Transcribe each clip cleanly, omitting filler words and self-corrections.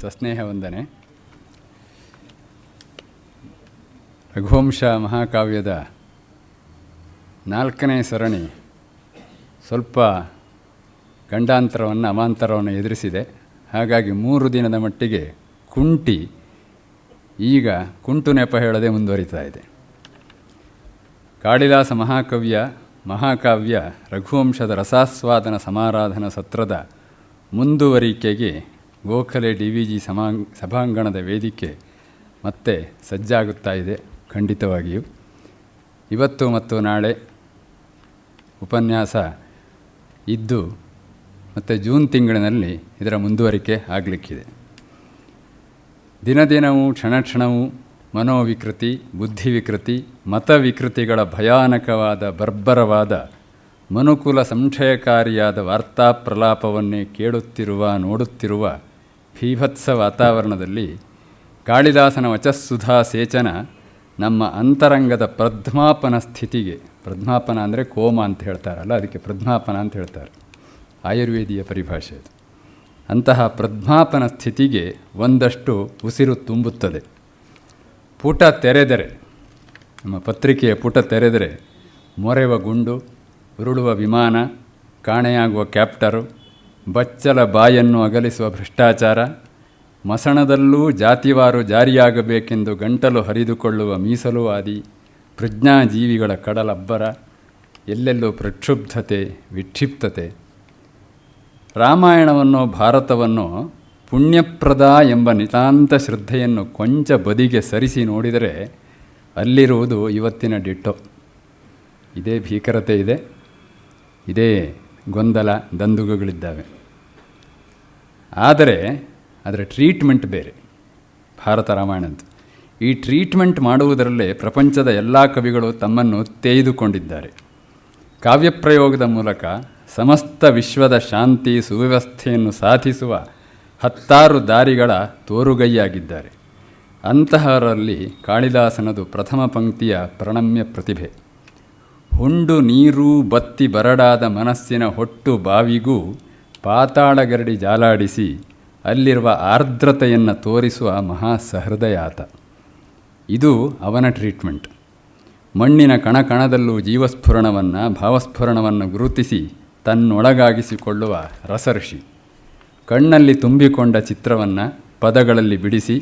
ಸಸ್ನೇಹ ವಂದನೆ. ರಘುವಂಶ ಮಹಾಕಾವ್ಯದ 4ನೇ ಸರಣಿ ಸ್ವಲ್ಪ ಗಂಡಾಂತರವನ್ನು ಅವಾಂತರವನ್ನು ಎದುರಿಸಿದೆ. ಹಾಗಾಗಿ 3 ದಿನದ ಮಟ್ಟಿಗೆ ಕುಂಟಿ ಈಗ ಕುಂಟು ನೆಪ ಹೇಳದೆ ಮುಂದುವರಿತಾ ಇದೆ. ಕಾಳಿದಾಸ ಮಹಾಕಾವ್ಯ ರಘುವಂಶದ ರಸಾಸ್ವಾದನ ಸಮಾರಾಧನಾ ಸತ್ರದ ಮುಂದುವರಿಕೆಗೆ ಗೋಖಲೆ DVG ಸಭಾಂಗಣದ ವೇದಿಕೆ ಮತ್ತೆ ಸಜ್ಜಾಗುತ್ತಾ ಇದೆ. ಖಂಡಿತವಾಗಿಯೂ ಇವತ್ತು ಮತ್ತು ನಾಳೆ ಉಪನ್ಯಾಸ ಇದ್ದು ಮತ್ತು ಜೂನ್ ತಿಂಗಳಿನಲ್ಲಿ ಇದರ ಮುಂದುವರಿಕೆ ಆಗಲಿಕ್ಕಿದೆ. ದಿನದಿನವೂ ಕ್ಷಣಕ್ಷಣವೂ ಮನೋವಿಕೃತಿ, ಬುದ್ಧಿವಿಕೃತಿ, ಮತವಿಕೃತಿಗಳ ಭಯಾನಕವಾದ ಬರ್ಬರವಾದ ಮನುಕುಲ ಸಂಶಯಕಾರಿಯಾದ ವಾರ್ತಾ ಪ್ರಲಾಪವನ್ನೇ ನೋಡುತ್ತಿರುವ ಭೀಭತ್ಸ ವಾತಾವರಣದಲ್ಲಿ ಕಾಳಿದಾಸನ ವಚಸ್ಸುಧಾ ಸೇಚನ ನಮ್ಮ ಅಂತರಂಗದ ಪ್ರಧ್ಮಾಪನ ಸ್ಥಿತಿಗೆ, ಪ್ರಧ್ಮಾಪನ ಅಂದರೆ ಕೋಮ ಅಂತ ಹೇಳ್ತಾರಲ್ಲ, ಅದಕ್ಕೆ ಪ್ರಧ್ಮಾಪನ ಅಂತ ಹೇಳ್ತಾರೆ, ಆಯುರ್ವೇದೀಯ ಪರಿಭಾಷೆ. ಅಂತಹ ಪ್ರಧ್ಮಾಪನ ಸ್ಥಿತಿಗೆ ಒಂದಷ್ಟು ಉಸಿರು ತುಂಬುತ್ತದೆ. ಪುಟ ತೆರೆದರೆ, ನಮ್ಮ ಪತ್ರಿಕೆಯ ಪುಟ ತೆರೆದರೆ ಮೊರೆವ ಗುಂಡು, ಉರುಳುವ ವಿಮಾನ, ಕಾಣೆಯಾಗುವ ಕ್ಯಾಪ್ಟರು, ಬಚ್ಚಲ ಬಾಯನ್ನು ಅಗಲಿಸುವ ಭ್ರಷ್ಟಾಚಾರ, ಮಸಣದಲ್ಲೂ ಜಾತಿವಾರು ಜಾರಿಯಾಗಬೇಕೆಂದು ಗಂಟಲು ಹರಿದುಕೊಳ್ಳುವ ಮೀಸಲುವಾದಿ ಪ್ರಜ್ಞಾಜೀವಿಗಳ ಕಡಲಬ್ಬರ, ಎಲ್ಲೆಲ್ಲೂ ಪ್ರಕ್ಷುಬ್ಧತೆ, ವಿಕ್ಷಿಪ್ತತೆ. ರಾಮಾಯಣವನ್ನು ಭಾರತವನ್ನು ಪುಣ್ಯಪ್ರದ ಎಂಬ ನಿತಾಂತ ಶ್ರದ್ಧೆಯನ್ನು ಕೊಂಚ ಬದಿಗೆ ಸರಿಸಿ ನೋಡಿದರೆ ಅಲ್ಲಿರುವುದು ಇವತ್ತಿನ ಡಿಟ್ಟೋ. ಇದೇ ಭೀಕರತೆ ಇದೆ, ಇದೇ ಗೊಂದಲ, ದಂದುಗಳಿದ್ದಾವೆ. ಆದರೆ ಅದರ ಟ್ರೀಟ್ಮೆಂಟ್ ಬೇರೆ. ಭಾರತ ರಾಮಾಯಣಂತ ಈ ಟ್ರೀಟ್ಮೆಂಟ್ ಮಾಡುವುದರಲ್ಲೇ ಪ್ರಪಂಚದ ಎಲ್ಲ ಕವಿಗಳು ತಮ್ಮನ್ನು ತೇಯ್ದುಕೊಂಡಿದ್ದಾರೆ. ಕಾವ್ಯಪ್ರಯೋಗದ ಮೂಲಕ ಸಮಸ್ತ ವಿಶ್ವದ ಶಾಂತಿ ಸುವ್ಯವಸ್ಥೆಯನ್ನು ಸಾಧಿಸುವ 10 ದಾರಿಗಳ ತೋರುಗೈಯಾಗಿದ್ದಾರೆ. ಅಂತಹವರಲ್ಲಿ ಕಾಳಿದಾಸನದು ಪ್ರಥಮ ಪಂಕ್ತಿಯ ಪ್ರಣಮ್ಯ ಪ್ರತಿಭೆ. ಹುಂಡು ನೀರು ಬತ್ತಿ ಬರಡಾದ ಮನಸ್ಸಿನ ಹೊಟ್ಟು ಬಾವಿಗೂ ಪಾತಾಳಗರಡಿ ಜಾಲಾಡಿಸಿ ಅಲ್ಲಿರುವ ಆರ್ದ್ರತೆಯನ್ನು ತೋರಿಸುವ ಮಹಾ ಸಹೃದಯಾತ. ಇದು ಅವನ ಟ್ರೀಟ್ಮೆಂಟ್. ಮಣ್ಣಿನ ಕಣಕಣದಲ್ಲೂ ಜೀವಸ್ಫುರಣವನ್ನು, ಭಾವಸ್ಫುರಣವನ್ನು ಗುರುತಿಸಿ ತನ್ನೊಳಗಾಗಿಸಿಕೊಳ್ಳುವ ರಸಋಷಿ. ಕಣ್ಣಲ್ಲಿ ತುಂಬಿಕೊಂಡ ಚಿತ್ರವನ್ನು ಪದಗಳಲ್ಲಿ ಬಿಡಿಸಿ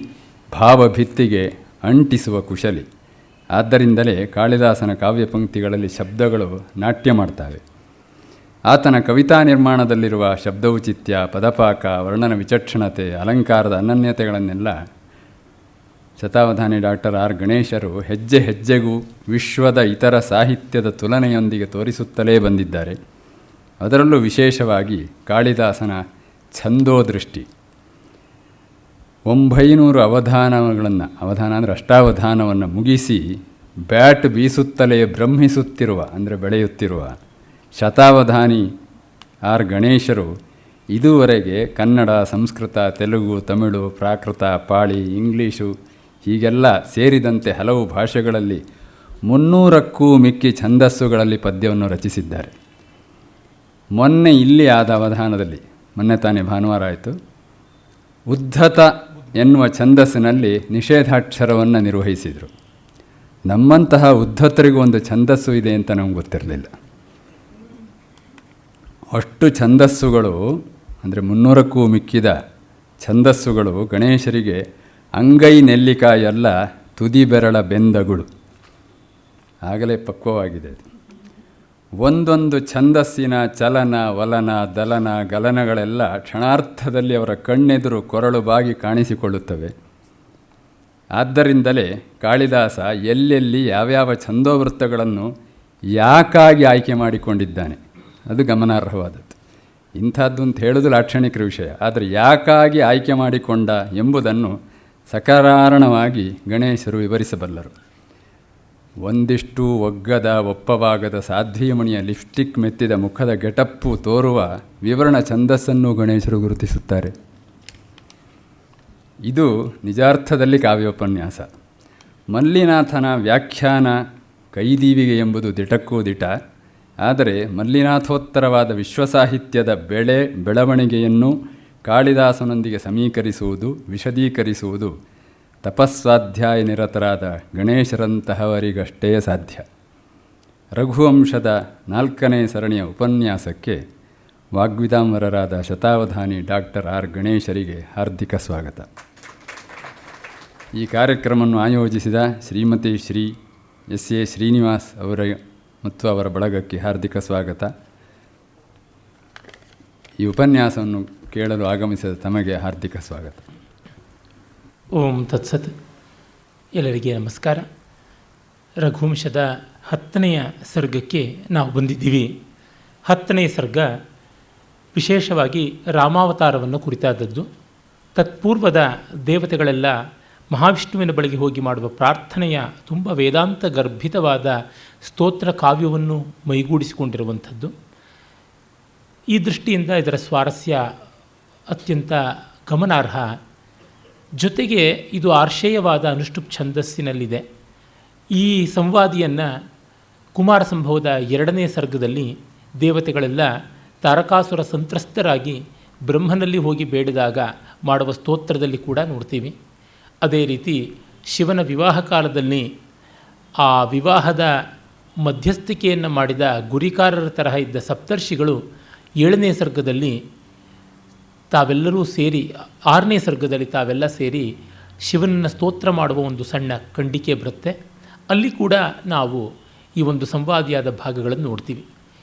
ಭಾವಭಿತ್ತಿಗೆ ಅಂಟಿಸುವ ಕುಶಲಿ. ಆದ್ದರಿಂದಲೇ ಕಾಳಿದಾಸನ ಕಾವ್ಯಪಂಕ್ತಿಗಳಲ್ಲಿ ಶಬ್ದಗಳು ನಾಟ್ಯ ಮಾಡ್ತವೆ. ಆತನ ಕವಿತಾ ನಿರ್ಮಾಣದಲ್ಲಿರುವ ಶಬ್ದೌಚಿತ್ಯ, ಪದಪಾಕ, ವರ್ಣನ ವಿಚಕ್ಷಣತೆ, ಅಲಂಕಾರದ ಅನನ್ಯತೆಗಳನ್ನೆಲ್ಲ ಶತಾವಧಾನಿ ಡಾಕ್ಟರ್ ಆರ್ ಗಣೇಶರು ಹೆಜ್ಜೆ ಹೆಜ್ಜೆಗೂ ವಿಶ್ವದ ಇತರ ಸಾಹಿತ್ಯದ ತುಲನೆಯೊಂದಿಗೆ ತೋರಿಸುತ್ತಲೇ ಬಂದಿದ್ದಾರೆ. ಅದರಲ್ಲೂ ವಿಶೇಷವಾಗಿ ಕಾಳಿದಾಸನ ಛಂದೋದೃಷ್ಟಿ. 900 ಅವಧಾನ ಅಂದರೆ ಅಷ್ಟಾವಧಾನವನ್ನು ಮುಗಿಸಿ ಬ್ಯಾಟ್ ಬೀಸುತ್ತಲೇ ಬ್ರಹ್ಮಿಸುತ್ತಿರುವ, ಅಂದರೆ ಬೆಳೆಯುತ್ತಿರುವ ಶತಾವಧಾನಿ ಆರ್ ಗಣೇಶರು ಇದುವರೆಗೆ ಕನ್ನಡ, ಸಂಸ್ಕೃತ, ತೆಲುಗು, ತಮಿಳು, ಪ್ರಾಕೃತ, ಪಾಳಿ, ಇಂಗ್ಲೀಷು ಹೀಗೆಲ್ಲ ಸೇರಿದಂತೆ ಹಲವು ಭಾಷೆಗಳಲ್ಲಿ 300ಕ್ಕೂ ಮಿಕ್ಕಿ ಛಂದಸ್ಸುಗಳಲ್ಲಿ ಪದ್ಯವನ್ನು ರಚಿಸಿದ್ದಾರೆ. ಮೊನ್ನೆ ಇಲ್ಲಿ ಆದ ಅವಧಾನದಲ್ಲಿ, ಮೊನ್ನೆ ತಾನೇ ಭಾನುವಾರ ಆಯಿತು, ಉದ್ಧತ ಎನ್ನುವ ಛಂದಸ್ಸಿನಲ್ಲಿ ನಿಷೇಧಾಕ್ಷರವನ್ನು ನಿರ್ವಹಿಸಿದರು. ನಮ್ಮಂತಹ ಉದ್ಧತರಿಗೂ ಒಂದು ಛಂದಸ್ಸು ಇದೆ ಅಂತ ನಮ್ಗೆ ಗೊತ್ತಿರಲಿಲ್ಲ. ಅಷ್ಟು ಛಂದಸ್ಸುಗಳು, ಅಂದರೆ 300ಕ್ಕೂ ಮಿಕ್ಕಿದ ಛಂದಸ್ಸುಗಳು ಗಣೇಶರಿಗೆ ಅಂಗೈ ನೆಲ್ಲಿಕಾಯಲ್ಲ, ತುದಿ ಬೆರಳ ಬೆಂದಗಳು. ಆಗಲೇ ಪಕ್ವವಾಗಿದೆ. ಒಂದೊಂದು ಛಂದಸ್ಸಿನ ಚಲನ, ವಲನ, ದಲನ, ಗಲನಗಳೆಲ್ಲ ಕ್ಷಣಾರ್ಥದಲ್ಲಿ ಅವರ ಕಣ್ಣೆದುರು ಕೊರಳು ಬಾಗಿ ಕಾಣಿಸಿಕೊಳ್ಳುತ್ತವೆ. ಆದ್ದರಿಂದಲೇ ಕಾಳಿದಾಸ ಎಲ್ಲೆಲ್ಲಿ ಯಾವ್ಯಾವ ಛಂದೋವೃತ್ತಗಳನ್ನು ಯಾಕಾಗಿ ಆಯ್ಕೆ ಮಾಡಿಕೊಂಡಿದ್ದಾನೆ ಅದು ಗಮನಾರ್ಹವಾದದ್ದು. ಇಂಥದ್ದು ಅಂತ ಹೇಳೋದು ಲಾಕ್ಷಣಿಕ ವಿಷಯ. ಆದರೆ ಯಾಕಾಗಿ ಆಯ್ಕೆ ಮಾಡಿಕೊಂಡ ಎಂಬುದನ್ನು ಸಕಾರಣವಾಗಿ ಗಣೇಶರು ವಿವರಿಸಬಲ್ಲರು. ಒಂದಿಷ್ಟು ಒಗ್ಗದ, ಒಪ್ಪವಾಗದ ಸಾಧ್ವೀಮಣಿಯ ಲಿಪ್ಸ್ಟಿಕ್ ಮೆತ್ತಿದ ಮುಖದ ಗೆಟಪ್ಪು ತೋರುವ ವಿವರಣ ಛಂದಸ್ಸನ್ನು ಗಣೇಶರು ಗುರುತಿಸುತ್ತಾರೆ. ಇದು ನಿಜಾರ್ಥದಲ್ಲಿ ಕಾವ್ಯೋಪನ್ಯಾಸ. ಮಲ್ಲಿನಾಥನ ವ್ಯಾಖ್ಯಾನ ಕೈದೀವಿಗೆ ಎಂಬುದು ದಿಟಕ್ಕೂ ದಿಟ. ಆದರೆ ಮಲ್ಲಿನಾಥೋತ್ತರವಾದ ವಿಶ್ವಸಾಹಿತ್ಯದ ಬೆಳವಣಿಗೆಯನ್ನು ಕಾಳಿದಾಸನೊಂದಿಗೆ ಸಮೀಕರಿಸುವುದು, ವಿಶದೀಕರಿಸುವುದು ತಪಸ್ವಾಧ್ಯಾಯ ನಿರತರಾದ ಗಣೇಶರಂತಹವರಿಗಷ್ಟೇ ಸಾಧ್ಯ. ರಘುವಂಶದ 4ನೇ ಸರಣಿಯ ಉಪನ್ಯಾಸಕ್ಕೆ ವಾಗ್ವಿದಾಂಬರರಾದ ಶತಾವಧಾನಿ ಡಾಕ್ಟರ್ ಆರ್ ಗಣೇಶರಿಗೆ ಹಾರ್ದಿಕ ಸ್ವಾಗತ. ಈ ಕಾರ್ಯಕ್ರಮವನ್ನು ಆಯೋಜಿಸಿದ ಶ್ರೀಮತಿ ಶ್ರೀ ಎಸ್ ಎ ಶ್ರೀನಿವಾಸ್ ಅವರ ಮತ್ತು ಅವರ ಬಳಗಕ್ಕೆ ಹಾರ್ದಿಕ ಸ್ವಾಗತ. ಈ ಉಪನ್ಯಾಸವನ್ನು ಕೇಳಲು ಆಗಮಿಸಿದ ತಮಗೆ ಹಾರ್ದಿಕ ಸ್ವಾಗತ. ಓಂ ತತ್ಸತ್. ಎಲ್ಲರಿಗೆ ನಮಸ್ಕಾರ. ರಘುವಂಶದ 10ನೆಯ ಸರ್ಗಕ್ಕೆ ನಾವು ಬಂದಿದ್ದೀವಿ. 10ನೇ ಸರ್ಗ ವಿಶೇಷವಾಗಿ ರಾಮಾವತಾರವನ್ನು ಕುರಿತಾದದ್ದು. ತತ್ಪೂರ್ವದ ದೇವತೆಗಳೆಲ್ಲ ಮಹಾವಿಷ್ಣುವಿನ ಬಳಿಗೆ ಹೋಗಿ ಮಾಡುವ ಪ್ರಾರ್ಥನೆಯ ತುಂಬ ವೇದಾಂತ ಗರ್ಭಿತವಾದ ಸ್ತೋತ್ರ ಕಾವ್ಯವನ್ನು ಮೈಗೂಡಿಸಿಕೊಂಡಿರುವಂಥದ್ದು. ಈ ದೃಷ್ಟಿಯಿಂದ ಇದರ ಸ್ವಾರಸ್ಯ ಅತ್ಯಂತ ಗಮನಾರ್ಹ. ಜೊತೆಗೆ ಇದು ಆರ್ಷೇಯವಾದ ಅನುಷ್ಠುಪ್ ಛಂದಸ್ಸಿನಲ್ಲಿದೆ. ಈ ಸಂವಾದಿಯನ್ನು ಕುಮಾರ ಸಂಭವದ 2ನೇ ಸರ್ಗದಲ್ಲಿ ದೇವತೆಗಳೆಲ್ಲ ತಾರಕಾಸುರ ಸಂತ್ರಸ್ತರಾಗಿ ಬ್ರಹ್ಮನಲ್ಲಿ ಹೋಗಿ ಬೇಡಿದಾಗ ಮಾಡುವ ಸ್ತೋತ್ರದಲ್ಲಿ ಕೂಡ ನೋಡ್ತೀವಿ. ಅದೇ ರೀತಿ ಶಿವನ ವಿವಾಹ ಕಾಲದಲ್ಲಿ ಆ ವಿವಾಹದ ಮಧ್ಯಸ್ಥಿಕೆಯನ್ನು ಮಾಡಿದ ಗುರಿಕಾರರ ತರಹ ಇದ್ದ ಸಪ್ತರ್ಷಿಗಳು 7ನೇ ಸರ್ಗದಲ್ಲಿ ತಾವೆಲ್ಲರೂ ಸೇರಿ 6ನೇ ಸರ್ಗದಲ್ಲಿ ತಾವೆಲ್ಲ ಸೇರಿ ಶಿವನನ್ನು ಸ್ತೋತ್ರ ಮಾಡುವ ಒಂದು ಸಣ್ಣ ಖಂಡಿಕೆ ಬರುತ್ತೆ. ಅಲ್ಲಿ ಕೂಡ ನಾವು ಈ ಒಂದು ಸಂವಾದಿಯಾದ ಭಾಗಗಳನ್ನು ನೋಡ್ತೀವಿ.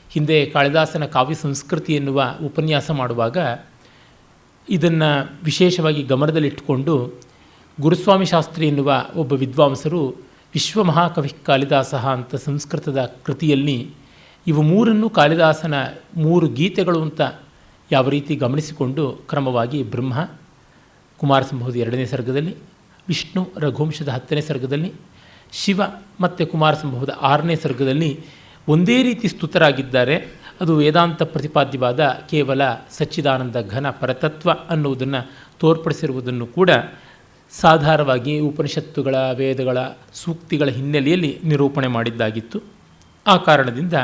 ಹಿಂದೆ ಕಾಳಿದಾಸನ ಕಾವ್ಯ ಸಂಸ್ಕೃತಿ ಎನ್ನುವ ಉಪನ್ಯಾಸ ಮಾಡುವಾಗ ಇದನ್ನು ವಿಶೇಷವಾಗಿ ಗಮನದಲ್ಲಿಟ್ಟುಕೊಂಡು ಗುರುಸ್ವಾಮಿ ಶಾಸ್ತ್ರಿ ಎನ್ನುವ ಒಬ್ಬ ವಿದ್ವಾಂಸರು ವಿಶ್ವಮಹಾಕವಿ ಕಾಳಿದಾಸ ಅಂತ ಸಂಸ್ಕೃತದ ಕೃತಿಯಲ್ಲಿ ಇವು 3 ಕಾಳಿದಾಸನ 3 ಗೀತೆಗಳು ಅಂತ ಯಾವ ರೀತಿ ಗಮನಿಸಿಕೊಂಡು ಕ್ರಮವಾಗಿ ಬ್ರಹ್ಮ ಕುಮಾರ ಸಂಭವದ 2ನೇ ಸರ್ಗದಲ್ಲಿ, ವಿಷ್ಣು ರಘುವಂಶದ 10ನೇ ಸರ್ಗದಲ್ಲಿ, ಶಿವ ಮತ್ತು ಕುಮಾರ ಸಂಭವದ 6ನೇ ಸರ್ಗದಲ್ಲಿ ಒಂದೇ ರೀತಿ ಸ್ತುತರಾಗಿದ್ದಾರೆ. ಅದು ವೇದಾಂತ ಪ್ರತಿಪಾದ್ಯವಾದ ಕೇವಲ ಸಚ್ಚಿದಾನಂದ ಘನ ಪರತತ್ವ ಅನ್ನುವುದನ್ನು ತೋರ್ಪಡಿಸಿರುವುದನ್ನು ಕೂಡ ಸಾಧಾರಣವಾಗಿ ಉಪನಿಷತ್ತುಗಳ ವೇದಗಳ ಸೂಕ್ತಿಗಳ ಹಿನ್ನೆಲೆಯಲ್ಲಿ ನಿರೂಪಣೆ ಮಾಡಿದ್ದಾಗಿತ್ತು. ಆ ಕಾರಣದಿಂದ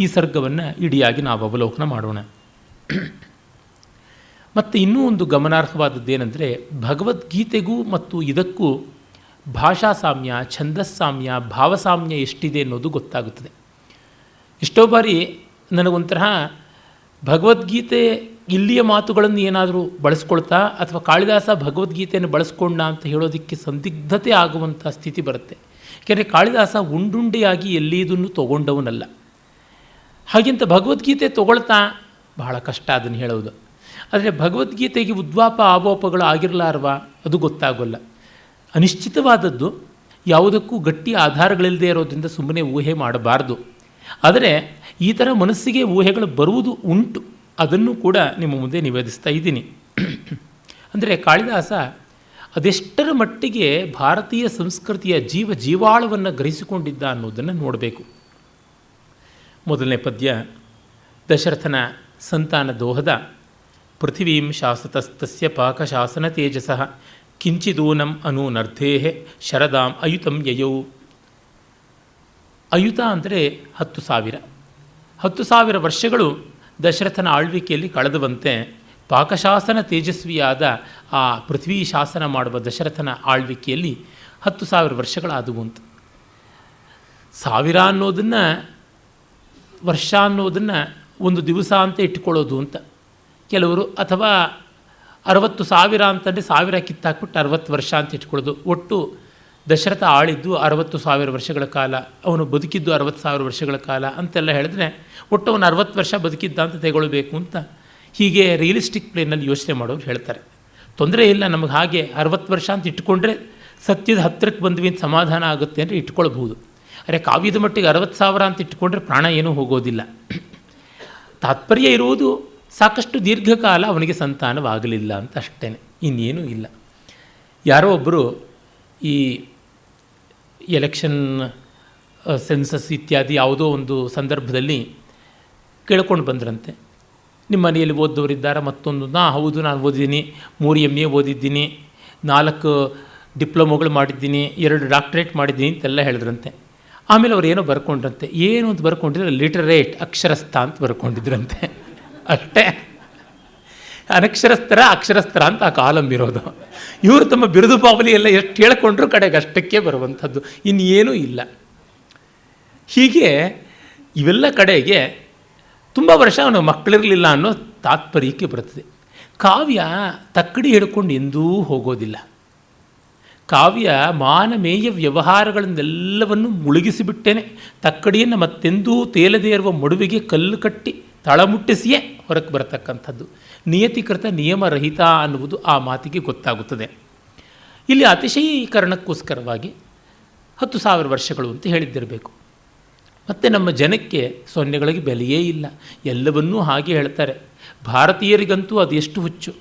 ಈ ಸರ್ಗವನ್ನು ಇಡಿಯಾಗಿ ನಾವು ಅವಲೋಕನ ಮಾಡೋಣ. ಮತ್ತು ಇನ್ನೂ ಒಂದು ಗಮನಾರ್ಹವಾದದ್ದೇನೆಂದರೆ ಭಗವದ್ಗೀತೆಗೂ ಮತ್ತು ಇದಕ್ಕೂ ಭಾಷಾ ಸಾಮ್ಯ, ಛಂದಸ್ಸಾಮ್ಯ, ಭಾವಸಾಮ್ಯ ಎಷ್ಟಿದೆ ಅನ್ನೋದು ಗೊತ್ತಾಗುತ್ತದೆ. ಎಷ್ಟೋ ಬಾರಿ ನನಗೊಂಥರ ಭಗವದ್ಗೀತೆ ಇಲ್ಲಿಯ ಮಾತುಗಳನ್ನು ಏನಾದರೂ ಬಳಸ್ಕೊಳ್ತಾ ಅಥವಾ ಕಾಳಿದಾಸ ಭಗವದ್ಗೀತೆಯನ್ನು ಬಳಸ್ಕೊಂಡ ಅಂತ ಹೇಳೋದಕ್ಕೆ ಸಂದಿಗ್ಧತೆ ಆಗುವಂಥ ಸ್ಥಿತಿ ಬರುತ್ತೆ. ಯಾಕೆಂದರೆ ಕಾಳಿದಾಸ ಉಂಡುಂಡೆಯಾಗಿ ಎಲ್ಲಿಯದನ್ನು ತೊಗೊಂಡವನಲ್ಲ. ಹಾಗೆಂತ ಭಗವದ್ಗೀತೆ ತೊಗೊಳ್ತಾ ಬಹಳ ಕಷ್ಟ ಅದನ್ನು ಹೇಳೋದು. ಆದರೆ ಭಗವದ್ಗೀತೆಗೆ ಉದ್ವಾಪ ಆರೋಪಗಳು ಆಗಿರಲಾರವ ಅದು ಗೊತ್ತಾಗೋಲ್ಲ. ಅನಿಶ್ಚಿತವಾದದ್ದು ಯಾವುದಕ್ಕೂ ಗಟ್ಟಿ ಆಧಾರಗಳಿಲ್ಲದೆ ಇರೋದ್ರಿಂದ ಸುಮ್ಮನೆ ಊಹೆ ಮಾಡಬಾರ್ದು. ಆದರೆ ಈ ಥರ ಮನಸ್ಸಿಗೆ ಊಹೆಗಳು ಬರುವುದು ಉಂಟು. ಅದನ್ನು ಕೂಡ ನಿಮ್ಮ ಮುಂದೆ ನಿವೇದಿಸ್ತಾ ಇದ್ದೀನಿ. ಅಂದರೆ ಕಾಳಿದಾಸ ಅದೆಷ್ಟರ ಮಟ್ಟಿಗೆ ಭಾರತೀಯ ಸಂಸ್ಕೃತಿಯ ಜೀವಾಳವನ್ನು ಗ್ರಹಿಸಿಕೊಂಡಿದ್ದ ಅನ್ನೋದನ್ನು ನೋಡಬೇಕು. ಮೊದಲನೇ ಪದ್ಯ ದಶರಥನ ಸಂತಾನ ದೋಹದ. ಪೃಥಿವೀಂ ಶಾಸತಸ್ತಸ್ಯ ಪಾಕಶಾಸನ ತೇಜಸಃ ಕಿಂಚಿದೂನಂ ಅನೂನರ್ಥೇ ಶರದಾಂ ಅಯುತಂ ಯಯೌ. ಅಯುತ ಅಂದರೆ 10,000. 10,000 ವರ್ಷಗಳು ದಶರಥನ ಆಳ್ವಿಕೆಯಲ್ಲಿ ಕಳೆದುವಂತೆ ಪಾಕಶಾಸನ ತೇಜಸ್ವಿಯಾದ ಆ ಪೃಥ್ವಿ ಶಾಸನ ಮಾಡುವ ದಶರಥನ ಆಳ್ವಿಕೆಯಲ್ಲಿ 10,000 ವರ್ಷಗಳಾದವು ಅಂತ. 1000 ಅನ್ನೋದನ್ನು ವರ್ಷ ಅನ್ನೋದನ್ನು ಒಂದು ದಿವಸ ಅಂತ ಇಟ್ಕೊಳ್ಳೋದು ಅಂತ ಕೆಲವರು, ಅಥವಾ 60,000 ಅಂತಂದರೆ 1000 ಕಿತ್ತಾಕ್ಬಿಟ್ಟು 60 ವರ್ಷ ಅಂತ ಇಟ್ಕೊಳ್ಳೋದು. ಒಟ್ಟು ದಶರಥ ಆಳಿದ್ದು 60,000 ವರ್ಷಗಳ ಕಾಲ, ಅವನು ಬದುಕಿದ್ದು 60,000 ವರ್ಷಗಳ ಕಾಲ ಅಂತೆಲ್ಲ ಹೇಳಿದ್ರೆ ಒಟ್ಟು ಅವನು 60 ವರ್ಷ ಬದುಕಿದ್ದ ಅಂತ ತೆಗೊಳ್ಬೇಕು ಅಂತ ಹೀಗೆ ರಿಯಲಿಸ್ಟಿಕ್ ಪ್ಲೇನಲ್ಲಿ ಯೋಚನೆ ಮಾಡೋರು ಹೇಳ್ತಾರೆ. ತೊಂದರೆ ಇಲ್ಲ, ನಮಗೆ ಹಾಗೆ 60 ವರ್ಷ ಅಂತ ಇಟ್ಕೊಂಡ್ರೆ ಸತ್ಯದ ಹತ್ತಿರಕ್ಕೆ ಬಂದ್ವಿ ಅಂತ ಸಮಾಧಾನ ಆಗುತ್ತೆ ಅಂದರೆ ಇಟ್ಕೊಳ್ಬಹುದು. ಅರೆ ಕಾವ್ಯದ ಮಟ್ಟಿಗೆ 60,000 ಅಂತ ಇಟ್ಕೊಂಡ್ರೆ ಪ್ರಾಣ ಏನೂ ಹೋಗೋದಿಲ್ಲ. ತಾತ್ಪರ್ಯ ಇರುವುದು ಸಾಕಷ್ಟು ದೀರ್ಘಕಾಲ ಅವನಿಗೆ ಸಂತಾನವಾಗಲಿಲ್ಲ ಅಂತ ಅಷ್ಟೇ, ಇನ್ನೇನೂ ಇಲ್ಲ. ಯಾರೋ ಒಬ್ಬರು ಈ ಎಲೆಕ್ಷನ್ ಸೆನ್ಸಸ್ ಇತ್ಯಾದಿ ಯಾವುದೋ ಒಂದು ಸಂದರ್ಭದಲ್ಲಿ ಕೇಳ್ಕೊಂಡು ಬಂದ್ರಂತೆ, ನಿಮ್ಮ ಮನೆಯಲ್ಲಿ ಓದೋರಿದ್ದಾರ? ಮತ್ತೊಂದು ಹೌದು ನಾನು ಓದಿದ್ದೀನಿ, 3 MA ಓದಿದ್ದೀನಿ, 4 ಡಿಪ್ಲೊಮೊಗಳು ಮಾಡಿದ್ದೀನಿ, 2 ಡಾಕ್ಟ್ರೇಟ್ ಮಾಡಿದ್ದೀನಿ ಅಂತೆಲ್ಲ ಹೇಳಿದ್ರಂತೆ. ಆಮೇಲೆ ಅವ್ರು ಏನೋ ಬರ್ಕೊಂಡ್ರಂತೆ. ಏನು ಅಂತ ಬರ್ಕೊಂಡಿದ್ರೆ ಲಿಟರೇಟ್, ಅಕ್ಷರಸ್ಥ ಅಂತ ಬರ್ಕೊಂಡಿದ್ರಂತೆ ಅಷ್ಟೇ. ಅನಕ್ಷರಸ್ಥರ ಅಕ್ಷರಸ್ಥರ ಅಂತ ಆ ಕಾಲಂ ಇರೋದು. ಇವರು ತಮ್ಮ ಬಿರುದು ಬಾವಲಿ ಎಲ್ಲ ಎಷ್ಟು ಹೇಳ್ಕೊಂಡ್ರು ಕಡೆಗೆ ಅಷ್ಟಕ್ಕೆ ಬರುವಂಥದ್ದು, ಇನ್ನೇನೂ ಇಲ್ಲ. ಹೀಗೆ ಇವೆಲ್ಲ ಕಡೆಗೆ ತುಂಬ ವರ್ಷ ಅವನು ಮಕ್ಕಳಿರಲಿಲ್ಲ ಅನ್ನೋ ತಾತ್ಪರ್ಯಕ್ಕೆ ಬರ್ತದೆ. ಕಾವ್ಯ ತಕ್ಕಡಿ ಹಿಡ್ಕೊಂಡು ಎಂದೂ ಹೋಗೋದಿಲ್ಲ. ಕಾವ್ಯ ಮಾನಮೇಯ ವ್ಯವಹಾರಗಳನ್ನೆಲ್ಲವನ್ನು ಮುಳುಗಿಸಿಬಿಟ್ಟೇನೆ ತಕ್ಕಡಿಯನ್ನು ಮತ್ತೆಂದೂ ತೇಲದೇ ಇರುವ ಮಡುವಿಗೆ ಕಲ್ಲು ಕಟ್ಟಿ ತಳಮುಟ್ಟಿಸಿಯೇ ಹೊರಕ್ಕೆ ಬರತಕ್ಕಂಥದ್ದು. ನಿಯತಿಕೃತ ನಿಯಮರಹಿತ ಅನ್ನುವುದು ಆ ಮಾತಿಗೆ ಗೊತ್ತಾಗುತ್ತದೆ. ಇಲ್ಲಿ ಅತಿಶಯೀಕರಣಕ್ಕೋಸ್ಕರವಾಗಿ 10,000 ವರ್ಷಗಳು ಅಂತ ಹೇಳಿದ್ದಿರಬೇಕು. ಮತ್ತು ನಮ್ಮ ಜನಕ್ಕೆ ಸೊನ್ನೆಗಳಿಗೆ ಬೆಲೆಯೇ ಇಲ್ಲ, ಎಲ್ಲವನ್ನೂ ಹಾಗೆ ಹೇಳ್ತಾರೆ. ಭಾರತೀಯರಿಗಂತೂ ಅದೆಷ್ಟು ಹುಚ್ಚು,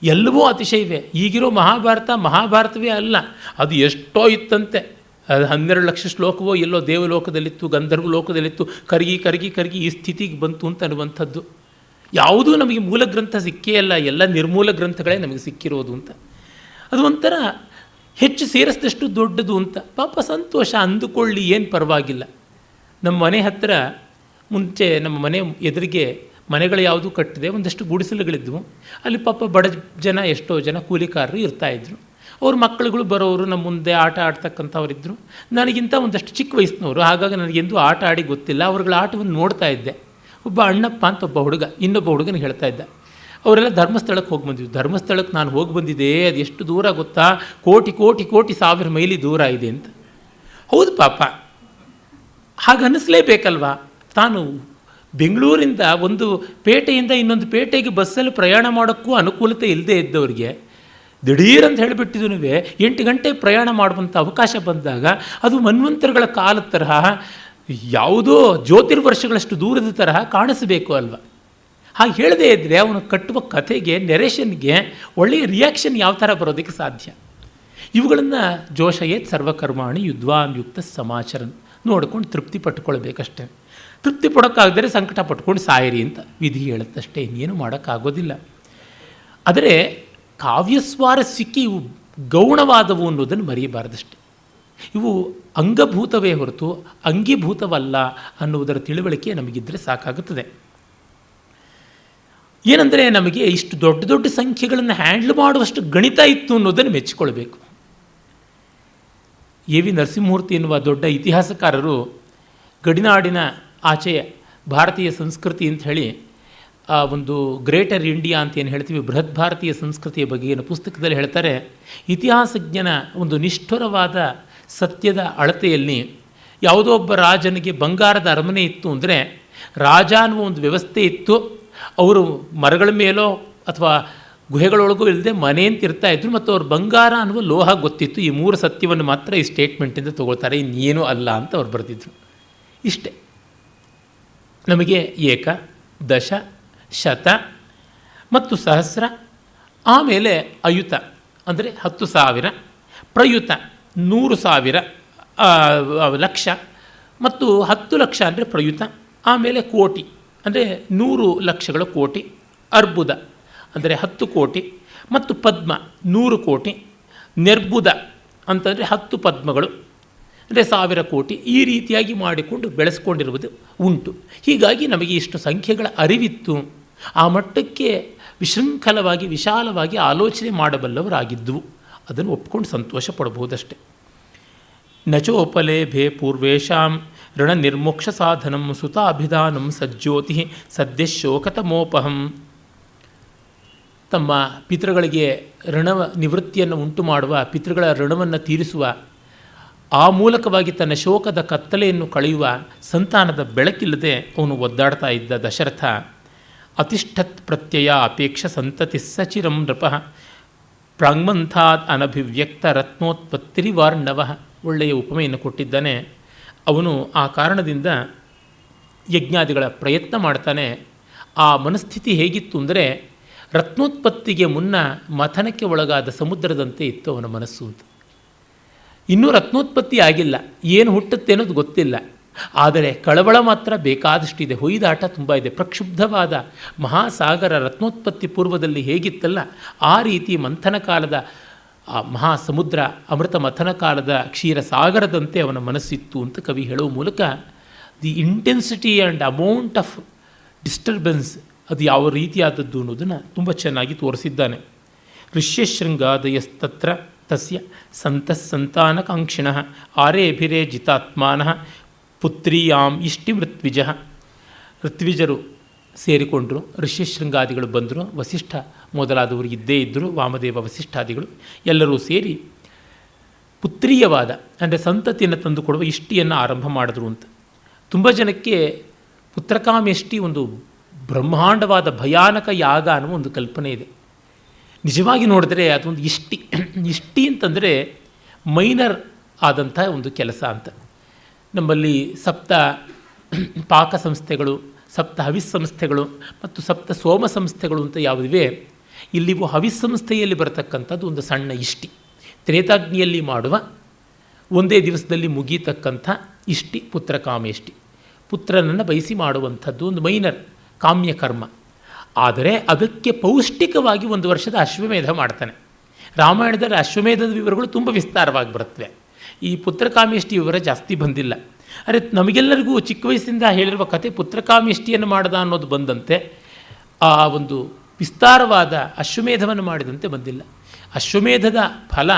ಎಲ್ಲವೂ ಅತಿಶಯವೇ. ಈಗಿರೋ ಮಹಾಭಾರತವೇ ಅಲ್ಲ, ಅದು ಎಷ್ಟೋ ಇತ್ತಂತೆ. ಅದು 12 ಲಕ್ಷ ಶ್ಲೋಕವೋ ಎಲ್ಲೋ ದೇವಲೋಕದಲ್ಲಿತ್ತು, ಗಂಧರ್ವ ಲೋಕದಲ್ಲಿತ್ತು, ಕರಗಿ ಈ ಸ್ಥಿತಿಗೆ ಬಂತು ಅಂತ ಅನ್ನುವಂಥದ್ದು. ಯಾವುದೂ ನಮಗೆ ಮೂಲ ಗ್ರಂಥ ಸಿಕ್ಕೇ ಅಲ್ಲ, ಎಲ್ಲ ನಿರ್ಮೂಲ ಗ್ರಂಥಗಳೇ ನಮಗೆ ಸಿಕ್ಕಿರೋದು ಅಂತ. ಅದು ಒಂಥರ ಹೆಚ್ಚು ಸೇರಿಸಿದಷ್ಟು ದೊಡ್ಡದು ಅಂತ. ಪಾಪ ಸಂತೋಷ, ಅಂದುಕೊಳ್ಳಿ, ಏನು ಪರವಾಗಿಲ್ಲ. ನಮ್ಮ ಮನೆ ಹತ್ತಿರ ಮುಂಚೆ ನಮ್ಮ ಮನೆ ಎದುರಿಗೆ ಮನೆಗಳು ಯಾವುದೂ ಕಟ್ಟಿದೆ, ಒಂದಷ್ಟು ಗುಡಿಸಲುಗಳಿದ್ವು. ಅಲ್ಲಿ ಪಾಪ ಬಡ ಜನ, ಎಷ್ಟೋ ಜನ ಕೂಲಿಕಾರರು ಇರ್ತಾಯಿದ್ರು. ಅವ್ರ ಮಕ್ಕಳುಗಳು ಬರೋರು ನಮ್ಮ ಮುಂದೆ ಆಟ ಆಡ್ತಕ್ಕಂಥವ್ರಿದ್ದರು. ನನಗಿಂತ ಒಂದಷ್ಟು ಚಿಕ್ಕ ವಯಸ್ಸಿನವರು, ಹಾಗಾಗಿ ನನಗೆಂದೂ ಆಟ ಆಡಿ ಗೊತ್ತಿಲ್ಲ. ಅವ್ರುಗಳ ಆಟವನ್ನು ನೋಡ್ತಾ ಇದ್ದೆ. ಒಬ್ಬ ಅಣ್ಣಪ್ಪ ಅಂತ ಒಬ್ಬ ಹುಡುಗ ಇನ್ನೊಬ್ಬ ಹುಡುಗನಿಗೆ ಹೇಳ್ತಾ ಇದ್ದ, ಅವರೆಲ್ಲ ಧರ್ಮಸ್ಥಳಕ್ಕೆ ಹೋಗಿ ಬಂದಿದ್ದು. ಧರ್ಮಸ್ಥಳಕ್ಕೆ ನಾನು ಹೋಗಿ ಬಂದಿದ್ದೆ, ಅದು ಎಷ್ಟು ದೂರ ಗೊತ್ತಾ, ಕೋಟಿ 1000 ಮೈಲಿ ದೂರ ಇದೆ ಅಂತ. ಹೌದು ಪಾಪ, ಹಾಗೆ ಅನ್ನಿಸ್ಲೇಬೇಕಲ್ವಾ. ತಾನು ಬೆಂಗಳೂರಿಂದ ಒಂದು ಪೇಟೆಯಿಂದ ಇನ್ನೊಂದು ಪೇಟೆಗೆ ಬಸ್ಸಲ್ಲಿ ಪ್ರಯಾಣ ಮಾಡೋಕ್ಕೂ ಅನುಕೂಲತೆ ಇಲ್ಲದೆ ಇದ್ದವ್ರಿಗೆ ದಿಢೀರಂತ ಹೇಳಿಬಿಟ್ಟಿದ್ದು 8 ಗಂಟೆ ಪ್ರಯಾಣ ಮಾಡುವಂಥ ಅವಕಾಶ ಬಂದಾಗ ಅದು ಮನ್ವಂತರಗಳ ಕಾಲದ ತರಹ, ಯಾವುದೋ ಜ್ಯೋತಿರ್ವರ್ಷಗಳಷ್ಟು ದೂರದ ತರಹ ಕಾಣಿಸಬೇಕು ಅಲ್ವ. ಹಾಗೆ ಹೇಳದೇ ಇದ್ದರೆ ಅವನು ಕಟ್ಟುವ ಕಥೆಗೆ, ನೆರೇಷನ್ಗೆ ಒಳ್ಳೆಯ ರಿಯಾಕ್ಷನ್ ಯಾವ ಥರ ಬರೋದಕ್ಕೆ ಸಾಧ್ಯ. ಇವುಗಳನ್ನು ಜೋಶಯೇತ್ ಸರ್ವಕರ್ಮಾಣಿ ಯುದ್ಧಾನ್ ಯುಕ್ತ ಸಮಾಚರನ್ ನೋಡ್ಕೊಂಡು ತೃಪ್ತಿ ಪಟ್ಕೊಳ್ಬೇಕಷ್ಟೇ. ತೃಪ್ತಿ ಪಡೋಕ್ಕಾಗದರೆ ಸಂಕಟ ಪಟ್ಕೊಂಡು ಸಾಯಿರಿ ಅಂತ ವಿಧಿ ಹೇಳುತ್ತಷ್ಟೇ, ಇನ್ನೇನು ಮಾಡೋಕ್ಕಾಗೋದಿಲ್ಲ. ಆದರೆ ಕಾವ್ಯಸ್ವಾರಸ್ಯಕ್ಕೆ ಇವು ಗೌಣವಾದವು ಅನ್ನೋದನ್ನು ಮರೆಯಬಾರದಷ್ಟೆ. ಇವು ಅಂಗಭೂತವೇ ಹೊರತು ಅಂಗೀಭೂತವಲ್ಲ ಅನ್ನುವುದರ ತಿಳುವಳಿಕೆ ನಮಗಿದ್ದರೆ ಸಾಕಾಗುತ್ತದೆ. ಏನಂದರೆ ನಮಗೆ ಇಷ್ಟು ದೊಡ್ಡ ದೊಡ್ಡ ಸಂಖ್ಯೆಗಳನ್ನು ಹ್ಯಾಂಡ್ಲ್ ಮಾಡುವಷ್ಟು ಗಣಿತ ಇತ್ತು ಅನ್ನೋದನ್ನು ಮೆಚ್ಚಿಕೊಳ್ಬೇಕು. ಎ ವಿ ನರಸಿಂಹಮೂರ್ತಿ ಎನ್ನುವ ದೊಡ್ಡ ಇತಿಹಾಸಕಾರರು ಗಡಿನಾಡಿನ ಆಚೆಯ ಭಾರತೀಯ ಸಂಸ್ಕೃತಿ ಅಂತ ಹೇಳಿ ಒಂದು ಗ್ರೇಟರ್ ಇಂಡಿಯಾ ಅಂತ ಏನು ಹೇಳ್ತೀವಿ, ಬೃಹತ್ ಭಾರತೀಯ ಸಂಸ್ಕೃತಿಯ ಬಗೆಗಿನ ಪುಸ್ತಕದಲ್ಲಿ ಹೇಳ್ತಾರೆ, ಇತಿಹಾಸಜ್ಞನ ಒಂದು ನಿಷ್ಠುರವಾದ ಸತ್ಯದ ಅಳತೆಯಲ್ಲಿ ಯಾವುದೋ ಒಬ್ಬ ರಾಜನಿಗೆ ಬಂಗಾರದ ಅರಮನೆ ಇತ್ತು ಅಂದರೆ, ರಾಜ ಅನ್ನುವ ಒಂದು ವ್ಯವಸ್ಥೆ ಇತ್ತು. ಅವರು ಮರಗಳ ಮೇಲೋ ಅಥವಾ ಗುಹೆಗಳೊಳಗೂ ಇಲ್ಲದೆ ಮನೆ ಅಂತ ಇರ್ತಾಯಿದ್ರು, ಮತ್ತು ಅವ್ರು ಬಂಗಾರ ಅನ್ನುವ ಲೋಹ ಗೊತ್ತಿತ್ತು. ಈ 3 ಸತ್ಯವನ್ನು ಮಾತ್ರ ಈ ಸ್ಟೇಟ್ಮೆಂಟಿಂದ ತೊಗೊಳ್ತಾರೆ, ಇನ್ನೇನೂ ಅಲ್ಲ ಅಂತ ಅವ್ರು ಬರೆದಿದ್ರು. ಇಷ್ಟೇ. ನಮಗೆ ಏಕ, ದಶ, ಶತ ಮತ್ತು ಸಹಸ್ರ, ಆಮೇಲೆ ಅಯುತ ಅಂದರೆ 10,000, ಪ್ರಯುತ 100,000 ಲಕ್ಷ, ಮತ್ತು 10 ಲಕ್ಷ ಅಂದರೆ ಪ್ರಯುತ, ಆಮೇಲೆ ಕೋಟಿ ಅಂದರೆ 100 ಲಕ್ಷಗಳ ಕೋಟಿ, ಅರ್ಬುದ ಅಂದರೆ 10 ಕೋಟಿ, ಮತ್ತು ಪದ್ಮ 100 ಕೋಟಿ, ನಿರ್ಬುದ ಅಂತಂದರೆ 10 ಪದ್ಮಗಳು ಅಂದರೆ 1000 ಕೋಟಿ. ಈ ರೀತಿಯಾಗಿ ಮಾಡಿಕೊಂಡು ಬೆಳೆಸ್ಕೊಂಡಿರುವುದು ಉಂಟು. ಹೀಗಾಗಿ ನಮಗೆ ಇಷ್ಟು ಸಂಖ್ಯೆಗಳ ಅರಿವಿತ್ತು. ಆ ಮಟ್ಟಕ್ಕೆ ವಿಶೃಂಖಲವಾಗಿ ವಿಶಾಲವಾಗಿ ಆಲೋಚನೆ ಮಾಡಬಲ್ಲವರಾಗಿದ್ದವು. ಅದನ್ನು ಒಪ್ಕೊಂಡು ಸಂತೋಷ ಪಡಬಹುದಷ್ಟೆ. ನಚೋಪಲೇಭೆ ಪೂರ್ವೇಶಾಂ ಋಣ ನಿರ್ಮೋಕ್ಷ ಸಾಧನಂ ಸುತಾಭಿಧಾನಂ ಸಜ್ಜೋತಿ ಸದ್ಯ ಶೋಕತಮೋಪಹಂ. ತಮ್ಮ ಪಿತೃಗಳಿಗೆ ಋಣ ನಿವೃತ್ತಿಯನ್ನು ಉಂಟು ಮಾಡುವ, ಪಿತೃಗಳ ಋಣವನ್ನು ತೀರಿಸುವ, ಆ ಮೂಲಕವಾಗಿ ತನ್ನ ಶೋಕದ ಕತ್ತಲೆಯನ್ನು ಕಳೆಯುವ ಸಂತಾನದ ಬೆಳಕಿಲ್ಲದೆ ಅವನು ಒದ್ದಾಡ್ತಾ ಇದ್ದ ದಶರಥ ಅತಿಷ್ಠತ್ ಪ್ರತ್ಯಯ ಅಪೇಕ್ಷ ಸಂತತಿ ಸಚಿರಂ ನೃಪ ಪ್ರಾಂಗ್ಮಂಥಾದ್ ಅನಭಿವ್ಯಕ್ತ ರತ್ನೋತ್ಪತ್ತಿರಿವಾರ್ಣವ. ಒಳ್ಳೆಯ ಉಪಮೆಯನ್ನು ಕೊಟ್ಟಿದ್ದಾನೆ. ಅವನು ಆ ಕಾರಣದಿಂದ ಯಜ್ಞಾದಿಗಳ ಪ್ರಯತ್ನ ಮಾಡ್ತಾನೆ. ಆ ಮನಸ್ಥಿತಿ ಹೇಗಿತ್ತು ಅಂದರೆ, ರತ್ನೋತ್ಪತ್ತಿಗೆ ಮುನ್ನ ಮಥನಕ್ಕೆ ಒಳಗಾದ ಸಮುದ್ರದಂತೆ ಇತ್ತು ಅವನ ಮನಸ್ಸು ಅಂತ. ಇನ್ನೂ ರತ್ನೋತ್ಪತ್ತಿ ಆಗಿಲ್ಲ, ಏನು ಹುಟ್ಟುತ್ತೆ ಅನ್ನೋದು ಗೊತ್ತಿಲ್ಲ. ಆದರೆ ಕಳವಳ ಮಾತ್ರ ಬೇಕಾದಷ್ಟಿದೆ, ಹೊಯ್ದಾಟ ತುಂಬ ಇದೆ. ಪ್ರಕ್ಷುಬ್ಧವಾದ ಮಹಾಸಾಗರ ರತ್ನೋತ್ಪತ್ತಿ ಪೂರ್ವದಲ್ಲಿ ಹೇಗಿತ್ತಲ್ಲ, ಆ ರೀತಿ ಮಂಥನ ಕಾಲದ ಮಹಾಸಮುದ್ರ, ಅಮೃತ ಮಥನ ಕಾಲದ ಕ್ಷೀರಸಾಗರದಂತೆ ಅವನ ಮನಸ್ಸಿತ್ತು ಅಂತ ಕವಿ ಹೇಳುವ ಮೂಲಕ the intensity and amount of disturbance ಅದು ಯಾವ ರೀತಿಯಾದದ್ದು ಅನ್ನೋದನ್ನು ತುಂಬ ಚೆನ್ನಾಗಿ ತೋರಿಸಿದ್ದಾನೆ. ಋಷ್ಯಶೃಂಗಾದಯಸ್ತತ್ರ ತಸ್ಯ ಸಂತಾನಕಾಂಕ್ಷಿಣಃ ಆರೇಭಿರೇ ಜಿತಾತ್ಮಾನಃ ಪುತ್ರಿಯಾಂ ಇಷ್ಟಿ ಋತ್ವಿಜಃ. ಋತ್ವಿಜರು ಸೇರಿಕೊಂಡರು, ಋಷ್ಯಶೃಂಗಾದಿಗಳು ಬಂದರು, ವಸಿಷ್ಠ ಮೊದಲಾದವರು ಇದ್ದೇ ಇದ್ದರು, ವಾಮದೇವ ವಸಿಷ್ಠಾದಿಗಳು ಎಲ್ಲರೂ ಸೇರಿ ಪುತ್ರೀಯವಾದ ಅಂದರೆ ಸಂತತಿಯನ್ನು ತಂದುಕೊಡುವ ಇಷ್ಟಿಯನ್ನು ಆರಂಭ ಮಾಡಿದ್ರು ಅಂತ. ತುಂಬ ಜನಕ್ಕೆ ಪುತ್ರಕಾಮೇಷ್ಟಿ ಒಂದು ಬ್ರಹ್ಮಾಂಡವಾದ ಭಯಾನಕ ಯಾಗ ಅನ್ನೋ ಒಂದು ಕಲ್ಪನೆ ಇದೆ. ನಿಜವಾಗಿ ನೋಡಿದ್ರೆ ಅದೊಂದು ಇಷ್ಟಿ ಅಂತಂದರೆ ಮೈನರ್ ಆದಂಥ ಒಂದು ಕೆಲಸ ಅಂತ. ನಮ್ಮಲ್ಲಿ ಸಪ್ತ ಪಾಕ ಸಂಸ್ಥೆಗಳು, ಸಪ್ತ ಹವಿಸ್ ಸಂಸ್ಥೆಗಳು ಮತ್ತು ಸಪ್ತ ಸೋಮ ಸಂಸ್ಥೆಗಳು ಅಂತ ಯಾವುದಿವೆ, ಇಲ್ಲಿವು ಹವಿಸ್ ಸಂಸ್ಥೆಯಲ್ಲಿ ಬರತಕ್ಕಂಥದ್ದು ಒಂದು ಸಣ್ಣ ಇಷ್ಟಿ. ತ್ರೇತಾಗ್ನಿಯಲ್ಲಿ ಮಾಡುವ ಒಂದೇ ದಿವಸದಲ್ಲಿ ಮುಗೀತಕ್ಕಂಥ ಇಷ್ಟಿ ಪುತ್ರಕಾಮೇಷ್ಟಿ. ಪುತ್ರನನ್ನು ಬಯಸಿ ಮಾಡುವಂಥದ್ದು ಒಂದು ಮೈನರ್ ಕಾಮ್ಯಕರ್ಮ. ಆದರೆ ಅದಕ್ಕೆ ಪೌಷ್ಟಿಕವಾಗಿ 1 ವರ್ಷದ ಅಶ್ವಮೇಧ ಮಾಡ್ತಾನೆ. ರಾಮಾಯಣದಲ್ಲಿ ಅಶ್ವಮೇಧದ ವಿವರಗಳು ತುಂಬ ವಿಸ್ತಾರವಾಗಿ ಬರುತ್ತವೆ. ಈ ಪುತ್ರಕಾಮೇಷ್ಟಿ ವಿವರ ಜಾಸ್ತಿ ಬಂದಿಲ್ಲ. ಅರೆ, ನಮಗೆಲ್ಲರಿಗೂ ಚಿಕ್ಕ ವಯಸ್ಸಿಂದ ಹೇಳಿರುವ ಕಥೆ ಪುತ್ರಕಾಮೇಷ್ಟಿಯನ್ನು ಮಾಡದ ಅನ್ನೋದು ಬಂದಂತೆ ಆ ಒಂದು ವಿಸ್ತಾರವಾದ ಅಶ್ವಮೇಧವನ್ನು ಮಾಡಿದಂತೆ ಬಂದಿಲ್ಲ. ಅಶ್ವಮೇಧದ ಫಲ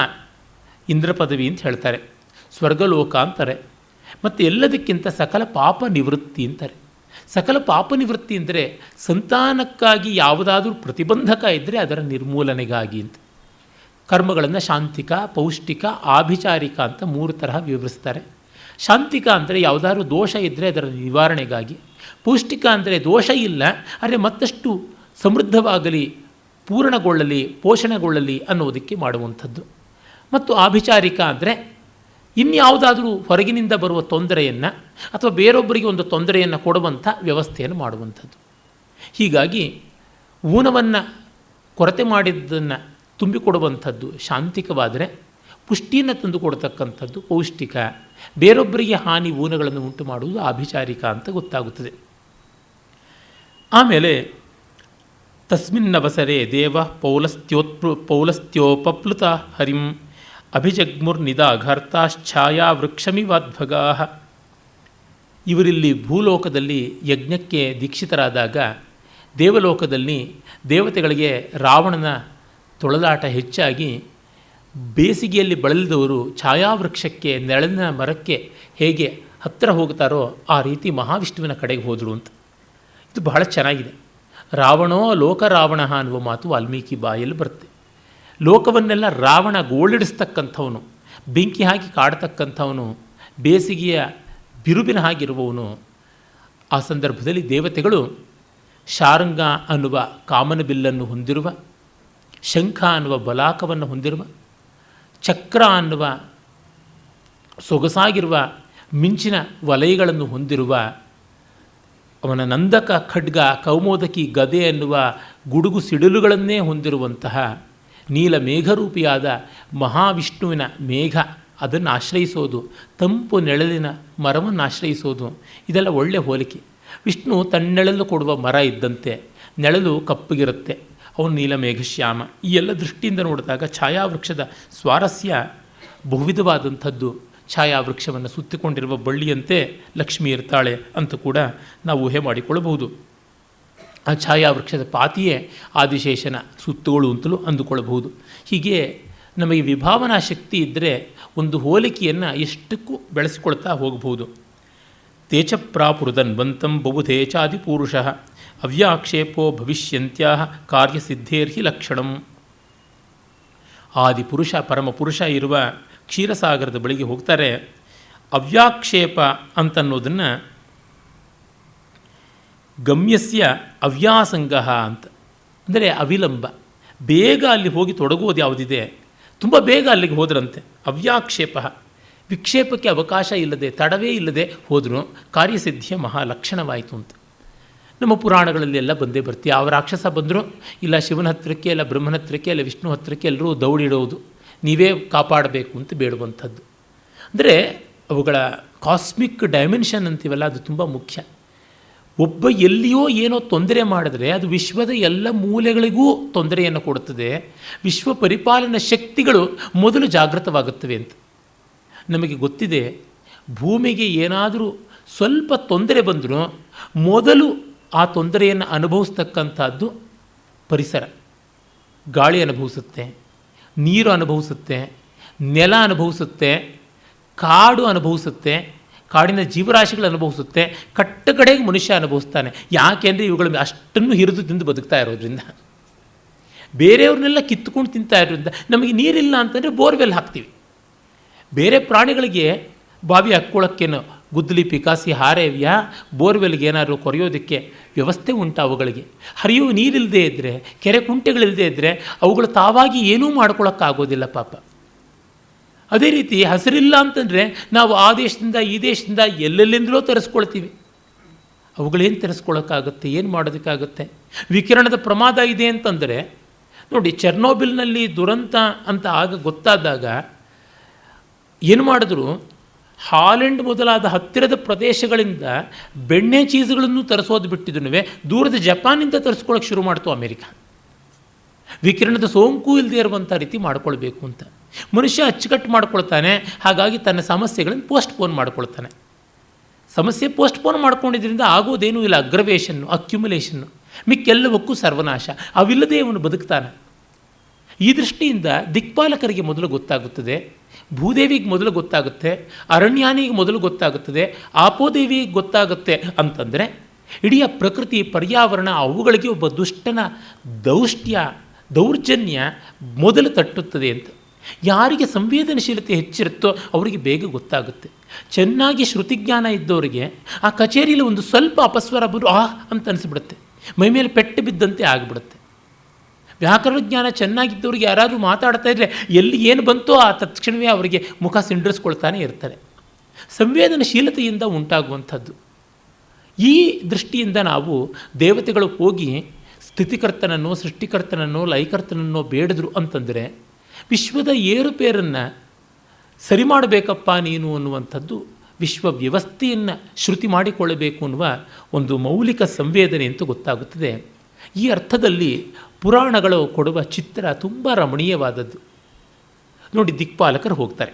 ಇಂದ್ರ ಪದವಿ ಅಂತ ಹೇಳ್ತಾರೆ, ಸ್ವರ್ಗಲೋಕ ಅಂತಾರೆ, ಮತ್ತು ಎಲ್ಲದಕ್ಕಿಂತ ಸಕಲ ಪಾಪ ನಿವೃತ್ತಿ ಅಂತಾರೆ. ಸಕಲ ಪಾಪ ನಿವೃತ್ತಿ ಅಂದರೆ ಸಂತಾನಕ್ಕಾಗಿ ಯಾವುದಾದ್ರೂ ಪ್ರತಿಬಂಧಕ ಇದ್ದರೆ ಅದರ ನಿರ್ಮೂಲನೆಗಾಗಿ ಅಂತ. ಕರ್ಮಗಳನ್ನು ಶಾಂತಿಕ, ಪೌಷ್ಟಿಕ, ಆಭಿಚಾರಿಕ ಅಂತ 3 ತರಹ ವಿವರಿಸ್ತಾರೆ. ಶಾಂತಿಕ ಅಂದರೆ ಯಾವುದಾದ್ರೂ ದೋಷ ಇದ್ದರೆ ಅದರ ನಿವಾರಣೆಗಾಗಿ, ಪೌಷ್ಟಿಕ ಅಂದರೆ ದೋಷ ಇಲ್ಲ ಆದರೆ ಮತ್ತಷ್ಟು ಸಮೃದ್ಧವಾಗಲಿ, ಪೂರ್ಣಗೊಳ್ಳಲಿ, ಪೋಷಣೆಗೊಳ್ಳಲಿ ಅನ್ನೋದಕ್ಕೆ ಮಾಡುವಂಥದ್ದು. ಮತ್ತು ಆಭಿಚಾರಿಕ ಅಂದರೆ ಇನ್ಯಾವುದಾದ್ರೂ ಹೊರಗಿನಿಂದ ಬರುವ ತೊಂದರೆಯನ್ನು ಅಥವಾ ಬೇರೊಬ್ಬರಿಗೆ ಒಂದು ತೊಂದರೆಯನ್ನು ಕೊಡುವಂಥ ವ್ಯವಸ್ಥೆಯನ್ನು ಮಾಡುವಂಥದ್ದು. ಹೀಗಾಗಿ ಊನವನ್ನು ಕೊರತೆ ಮಾಡಿದ್ದನ್ನು ತುಂಬಿಕೊಡುವಂಥದ್ದು ಶಾಂತಿಕವಾದರೆ, ಪುಷ್ಟಿಯನ್ನು ತಂದುಕೊಡ್ತಕ್ಕಂಥದ್ದು ಪೌಷ್ಟಿಕ, ಬೇರೊಬ್ಬರಿಗೆ ಹಾನಿ ಊನಗಳನ್ನು ಉಂಟು ಮಾಡುವುದು ಆಭಿಚಾರಿಕ ಅಂತ ಗೊತ್ತಾಗುತ್ತದೆ. ಆಮೇಲೆ ತಸ್ಮಿನ್ನವಸರೆ ದೇವ ಪೌಲಸ್ತ್ಯೋಪಪ್ಲುತ ಹರಿಂ ಅಭಿಜಗ್ಮುರ್ನಿದಾಘರ್ತಾಶ್ಛಾಯಾ ವೃಕ್ಷಮಿವಾಧ್ವಗಾ. ಇವರಿಲ್ಲಿ ಭೂಲೋಕದಲ್ಲಿ ಯಜ್ಞಕ್ಕೆ ದೀಕ್ಷಿತರಾದಾಗ ದೇವಲೋಕದಲ್ಲಿ ದೇವತೆಗಳಿಗೆ ರಾವಣನ ತೊಳಲಾಟ ಹೆಚ್ಚಾಗಿ ಬೇಸಿಗೆಯಲ್ಲಿ ಬಳಲಿದವರು ಛಾಯಾವೃಕ್ಷಕ್ಕೆ, ನೆರಳಿನ ಮರಕ್ಕೆ ಹೇಗೆ ಹತ್ತಿರ ಹೋಗ್ತಾರೋ ಆ ರೀತಿ ಮಹಾವಿಷ್ಣುವಿನ ಕಡೆಗೆ ಹೋದರು ಅಂತ. ಇದು ಬಹಳ ಚೆನ್ನಾಗಿದೆ. ರಾವಣೋ ಲೋಕರಾವಣ ಅನ್ನುವ ಮಾತು ವಾಲ್ಮೀಕಿ ಬಾಯಲ್ಲಿ ಬರುತ್ತೆ. ಲೋಕವನ್ನೆಲ್ಲ ರಾವಣ ಗೋಳಿಡಿಸ್ತಕ್ಕಂಥವನು, ಬೆಂಕಿ ಹಾಕಿ ಕಾಡ್ತಕ್ಕಂಥವನು, ಬೇಸಿಗೆಯ ಬಿರುಬಿನ ಹಾಗಿರುವವನು. ಆ ಸಂದರ್ಭದಲ್ಲಿ ದೇವತೆಗಳು ಶಾರಂಗ ಅನ್ನುವ ಕಾಮನ ಬಿಲ್ಲನ್ನು ಹೊಂದಿರುವ, ಶಂಖ ಅನ್ನುವ ಬಲಾಕವನ್ನು ಹೊಂದಿರುವ, ಚಕ್ರ ಅನ್ನುವ ಸೊಗಸಾಗಿರುವ ಮಿಂಚಿನ ವಲಯಗಳನ್ನು ಹೊಂದಿರುವ, ಅವನ ನಂದಕ ಖಡ್ಗ, ಕೌಮೋದಕಿ ಗದೆ ಎನ್ನುವ ಗುಡುಗು ಸಿಡಿಲುಗಳನ್ನೇ ಹೊಂದಿರುವಂತಹ ನೀಲ ಮೇಘರೂಪಿಯಾದ ಮಹಾವಿಷ್ಣುವಿನ ಮೇಘ ಅದನ್ನು ಆಶ್ರಯಿಸೋದು, ತಂಪು ನೆರಳಿನ ಮರವನ್ನು ಆಶ್ರಯಿಸೋದು, ಇದೆಲ್ಲ ಒಳ್ಳೆ ಹೋಲಿಕೆ. ವಿಷ್ಣು ತನ್ನೆಳಲು ಕೊಡುವ ಮರ ಇದ್ದಂತೆ, ನೆಳಲು ಕಪ್ಪಗಿರುತ್ತೆ, ಅವನು ನೀಲಮೇಘಶ್ಯಾಮ. ಈ ಎಲ್ಲ ದೃಷ್ಟಿಯಿಂದ ನೋಡಿದಾಗ ಛಾಯಾವೃಕ್ಷದ ಸ್ವಾರಸ್ಯ ಬಹುವಿಧವಾದಂಥದ್ದು. ಛಾಯಾವೃಕ್ಷವನ್ನು ಸುತ್ತಿಕೊಂಡಿರುವ ಬಳ್ಳಿಯಂತೆ ಲಕ್ಷ್ಮಿ ಇರ್ತಾಳೆ ಅಂತ ಕೂಡ ನಾವು ಊಹೆ ಮಾಡಿಕೊಳ್ಳಬಹುದು. ಆ ಛಾಯಾವೃಕ್ಷದ ಪಾತಿಯೇ ಆದಿಶೇಷನ ಸುತ್ತುಗಳು ಅಂತಲೂ ಅಂದುಕೊಳ್ಳಬಹುದು. ಹೀಗೆ ನಮಗೆ ವಿಭಾವನಾ ಶಕ್ತಿ ಇದ್ದರೆ ಒಂದು ಹೋಲಿಕೆಯನ್ನು ಎಷ್ಟಕ್ಕೂ ಬೆಳೆಸಿಕೊಳ್ತಾ ಹೋಗಬಹುದು. ತೇಚ ಪ್ರಾಪುರುದನ್ವಂತಂ ಬಹುಧೇಚಾದಿಪುರುಷಃ ಅವ್ಯಾಕ್ಷೇಪೋ ಭವಿಷ್ಯಂತ್ಯಾಹ ಕಾರ್ಯಸಿದ್ಧೇರ್ಹಿ ಲಕ್ಷಣಂ. ಆದಿಪುರುಷ ಪರಮಪುರುಷ ಇರುವ ಕ್ಷೀರಸಾಗರದ ಬಳಿಗೆ ಹೋಗ್ತಾರೆ. ಅವ್ಯಾಕ್ಷೇಪ ಅಂತನ್ನೋದನ್ನು ಗಮ್ಯಸ್ಯ ಅವ್ಯಾಸಂಗ ಅಂತ, ಅಂದರೆ ಅವಿಲಂಬ, ಬೇಗ ಅಲ್ಲಿ ಹೋಗಿ ತೊಡಗೋದು ಯಾವುದಿದೆ, ತುಂಬ ಬೇಗ ಅಲ್ಲಿಗೆ ಹೋದ್ರಂತೆ. ಅವ್ಯಾಕ್ಷೇಪ, ವಿಕ್ಷೇಪಕ್ಕೆ ಅವಕಾಶ ಇಲ್ಲದೆ, ತಡವೇ ಇಲ್ಲದೆ ಹೋದರೂ ಕಾರ್ಯಸಿದ್ಧಿಯ ಮಹಾಲಕ್ಷಣವಾಯಿತು ಅಂತ. ನಮ್ಮ ಪುರಾಣಗಳಲ್ಲಿ ಎಲ್ಲ ಬಂದೇ ಬರ್ತೀವಿ. ಯಾವ ರಾಕ್ಷಸ ಬಂದರೂ ಇಲ್ಲ ಶಿವನ ಹತ್ತಿರಕ್ಕೆ, ಇಲ್ಲ ಬ್ರಹ್ಮನ ಹತ್ತಿರಕ್ಕೆ, ಇಲ್ಲ ವಿಷ್ಣು ಹತ್ತಿರಕ್ಕೆ ಎಲ್ಲರೂ ದೌಡಿಡೋದು, ನೀವೇ ಕಾಪಾಡಬೇಕು ಅಂತ ಬೇಡುವಂಥದ್ದು. ಅಂದರೆ ಅವುಗಳ ಕಾಸ್ಮಿಕ್ ಡೈಮೆನ್ಷನ್ ಅಂತೀವಲ್ಲ, ಅದು ತುಂಬ ಮುಖ್ಯ. ಒಬ್ಬ ಎಲ್ಲಿಯೋ ಏನೋ ತೊಂದರೆ ಮಾಡಿದ್ರೆ ಅದು ವಿಶ್ವದ ಎಲ್ಲ ಮೂಲೆಗಳಿಗೂ ತೊಂದರೆಯನ್ನು ಕೊಡುತ್ತದೆ. ವಿಶ್ವ ಪರಿಪಾಲನಾ ಶಕ್ತಿಗಳು ಮೊದಲು ಜಾಗೃತವಾಗುತ್ತವೆ ಅಂತ ನಮಗೆ ಗೊತ್ತಿದೆ. ಭೂಮಿಗೆ ಏನಾದರೂ ಸ್ವಲ್ಪ ತೊಂದರೆ ಬಂದರೂ ಮೊದಲು ಆ ತೊಂದರೆಯನ್ನು ಅನುಭವಿಸ್ತಕ್ಕಂಥದ್ದು ಪರಿಸರ. ಗಾಳಿ ಅನುಭವಿಸುತ್ತೆ, ನೀರು ಅನುಭವಿಸುತ್ತೆ, ನೆಲ ಅನುಭವಿಸುತ್ತೆ, ಕಾಡು ಅನುಭವಿಸುತ್ತೆ, ಕಾಡಿನ ಜೀವರಾಶಿಗಳು ಅನುಭವಿಸುತ್ತೆ, ಕಟ್ಟಕಡೆಗೆ ಮನುಷ್ಯ ಅನುಭವಿಸ್ತಾನೆ. ಯಾಕೆಂದರೆ ಇವುಗಳು ಅಷ್ಟನ್ನು ಹಿರಿದು ತಿಂದು ಬದುಕ್ತಾ ಇರೋದ್ರಿಂದ, ಬೇರೆಯವ್ರನ್ನೆಲ್ಲ ಕಿತ್ತುಕೊಂಡು ತಿಂತಾ ಇರೋದ್ರಿಂದ. ನಮಗೆ ನೀರಿಲ್ಲ ಅಂತಂದರೆ ಬೋರ್ವೆಲ್ ಹಾಕ್ತೀವಿ. ಬೇರೆ ಪ್ರಾಣಿಗಳಿಗೆ ಬಾವಿ ಹಾಕ್ಕೊಳ್ಳೋಕ್ಕೇನು ಗುದ್ದಲಿ ಪಿಕಾಸಿ ಹಾರೇವ್ಯ, ಬೋರ್ವೆಲ್ಗೆ ಏನಾದರೂ ಕೊರೆಯೋದಕ್ಕೆ ವ್ಯವಸ್ಥೆ ಉಂಟು ಅವುಗಳಿಗೆ. ಹರಿಯುವ ನೀರಿಲ್ಲದೆ ಇದ್ದರೆ, ಕೆರೆ ಕುಂಟೆಗಳಿಲ್ಲದೆ ಇದ್ದರೆ ಅವುಗಳು ತಾವಾಗಿ ಏನೂ ಮಾಡ್ಕೊಳ್ಳೋಕ್ಕಾಗೋದಿಲ್ಲ ಪಾಪ. ಅದೇ ರೀತಿ ಹಸಿರಿಲ್ಲ ಅಂತಂದರೆ ನಾವು ಆ ದೇಶದಿಂದ ಈ ದೇಶದಿಂದ ಎಲ್ಲೆಲ್ಲಿಂದಲೋ ತರಿಸ್ಕೊಳ್ತೀವಿ. ಅವುಗಳೇನು ತರಿಸ್ಕೊಳ್ಳೋಕ್ಕಾಗುತ್ತೆ, ಏನು ಮಾಡೋದಕ್ಕಾಗುತ್ತೆ? ವಿಕಿರಣದ ಪ್ರಮಾದ ಇದೆ ಅಂತಂದರೆ ನೋಡಿ, ಚೆರ್ನೋಬಿಲ್ನಲ್ಲಿ ದುರಂತ ಅಂತ ಆಗ ಗೊತ್ತಾದಾಗ ಏನು ಮಾಡಿದ್ರು, ಹಾಲೆಂಡ್ ಮೊದಲಾದ ಹತ್ತಿರದ ಪ್ರದೇಶಗಳಿಂದ ಬೆಣ್ಣೆ ಚೀಸ್ಗಳನ್ನು ತರಿಸೋದು ಬಿಟ್ಟಿದ್ದು ದೂರದ ಜಪಾನಿಂದ ತರಿಸ್ಕೊಳ್ಳೋಕೆ ಶುರು ಮಾಡ್ತು ಅಮೇರಿಕ. ವಿಕಿರಣದ ಸೋಂಕು ಇಲ್ಲದೆ ಇರುವಂಥ ರೀತಿ ಮಾಡ್ಕೊಳ್ಬೇಕು ಅಂತ ಮನುಷ್ಯ ಅಚ್ಚುಕಟ್ಟು ಮಾಡ್ಕೊಳ್ತಾನೆ. ಹಾಗಾಗಿ ತನ್ನ ಸಮಸ್ಯೆಗಳನ್ನು ಪೋಸ್ಟ್ಪೋನ್ ಮಾಡ್ಕೊಳ್ತಾನೆ. ಸಮಸ್ಯೆ ಪೋಸ್ಟ್ಪೋನ್ ಮಾಡ್ಕೊಂಡಿದ್ದರಿಂದ ಆಗೋದೇನೂ ಇಲ್ಲ. ಅಗ್ರವೇಷನ್ನು, ಅಕ್ಯುಮುಲೇಷನ್ನು, ಮಿಕ್ಕೆಲ್ಲವಕ್ಕೂ ಸರ್ವನಾಶ. ಅವಿಲ್ಲದೆ ಅವನು ಬದುಕ್ತಾನೆ. ಈ ದೃಷ್ಟಿಯಿಂದ ದಿಕ್ಪಾಲಕರಿಗೆ ಮೊದಲು ಗೊತ್ತಾಗುತ್ತದೆ, ಭೂದೇವಿಗೆ ಮೊದಲು ಗೊತ್ತಾಗುತ್ತೆ, ಅರಣ್ಯಾನಿಗೆ ಮೊದಲು ಗೊತ್ತಾಗುತ್ತದೆ, ಆಪೋದೇವಿಗೆ ಗೊತ್ತಾಗುತ್ತೆ ಅಂತಂದರೆ ಇಡೀ ಪ್ರಕೃತಿ ಪರ್ಯಾವರಣ ಅವುಗಳಿಗೆ ಒಬ್ಬ ದುಷ್ಟನ ದೌರ್ಜನ್ಯ ಮೊದಲು ತಟ್ಟುತ್ತದೆ ಅಂತ. ಯಾರಿಗೆ ಸಂವೇದನಶೀಲತೆ ಹೆಚ್ಚಿರುತ್ತೋ ಅವರಿಗೆ ಬೇಗ ಗೊತ್ತಾಗುತ್ತೆ. ಚೆನ್ನಾಗಿ ಶ್ರುತಿಜ್ಞಾನ ಇದ್ದವರಿಗೆ ಆ ಕಚೇರಿಯಲ್ಲಿ ಒಂದು ಸ್ವಲ್ಪ ಅಪಸ್ವರ ಬಂದು ಅಂತ ಅನಿಸ್ಬಿಡುತ್ತೆ, ಮೈಮೇಲೆ ಪೆಟ್ಟು ಬಿದ್ದಂತೆ ಆಗಿಬಿಡುತ್ತೆ. ವ್ಯಾಕರಣ ಜ್ಞಾನ ಚೆನ್ನಾಗಿದ್ದವ್ರಿಗೆ ಯಾರಾದರೂ ಮಾತಾಡ್ತಾ ಇದ್ದರೆ ಎಲ್ಲಿ ಏನು ಬಂತೋ ಆ ತಕ್ಷಣವೇ ಅವರಿಗೆ ಮುಖ ಸಿಂಡರಿಸ್ಕೊಳ್ತಾನೆ ಇರ್ತಾರೆ. ಸಂವೇದನಶೀಲತೆಯಿಂದ ಉಂಟಾಗುವಂಥದ್ದು. ಈ ದೃಷ್ಟಿಯಿಂದ ನಾವು ದೇವತೆಗಳು ಹೋಗಿ ಸ್ಥಿತಿಕರ್ತನನ್ನೋ ಸೃಷ್ಟಿಕರ್ತನನ್ನೋ ಲಯಕರ್ತನನ್ನೋ ಬೇಡಿದ್ರು ಅಂತಂದರೆ ವಿಶ್ವದ ಏರುಪೇರನ್ನು ಸರಿ ಮಾಡಬೇಕಪ್ಪ ನೀನು ಅನ್ನುವಂಥದ್ದು ವಿಶ್ವ ವ್ಯವಸ್ಥೆಯನ್ನು ಶ್ರುತಿ ಮಾಡಿಕೊಳ್ಳಬೇಕು ಅನ್ನುವ ಒಂದು ಮೌಲಿಕ ಸಂವೇದನೆ ಅಂತ ಗೊತ್ತಾಗುತ್ತದೆ. ಈ ಅರ್ಥದಲ್ಲಿ ಪುರಾಣಗಳು ಕೊಡುವ ಚಿತ್ರ ತುಂಬ ರಮಣೀಯವಾದದ್ದು. ನೋಡಿ, ದಿಕ್ಪಾಲಕರು ಹೋಗ್ತಾರೆ,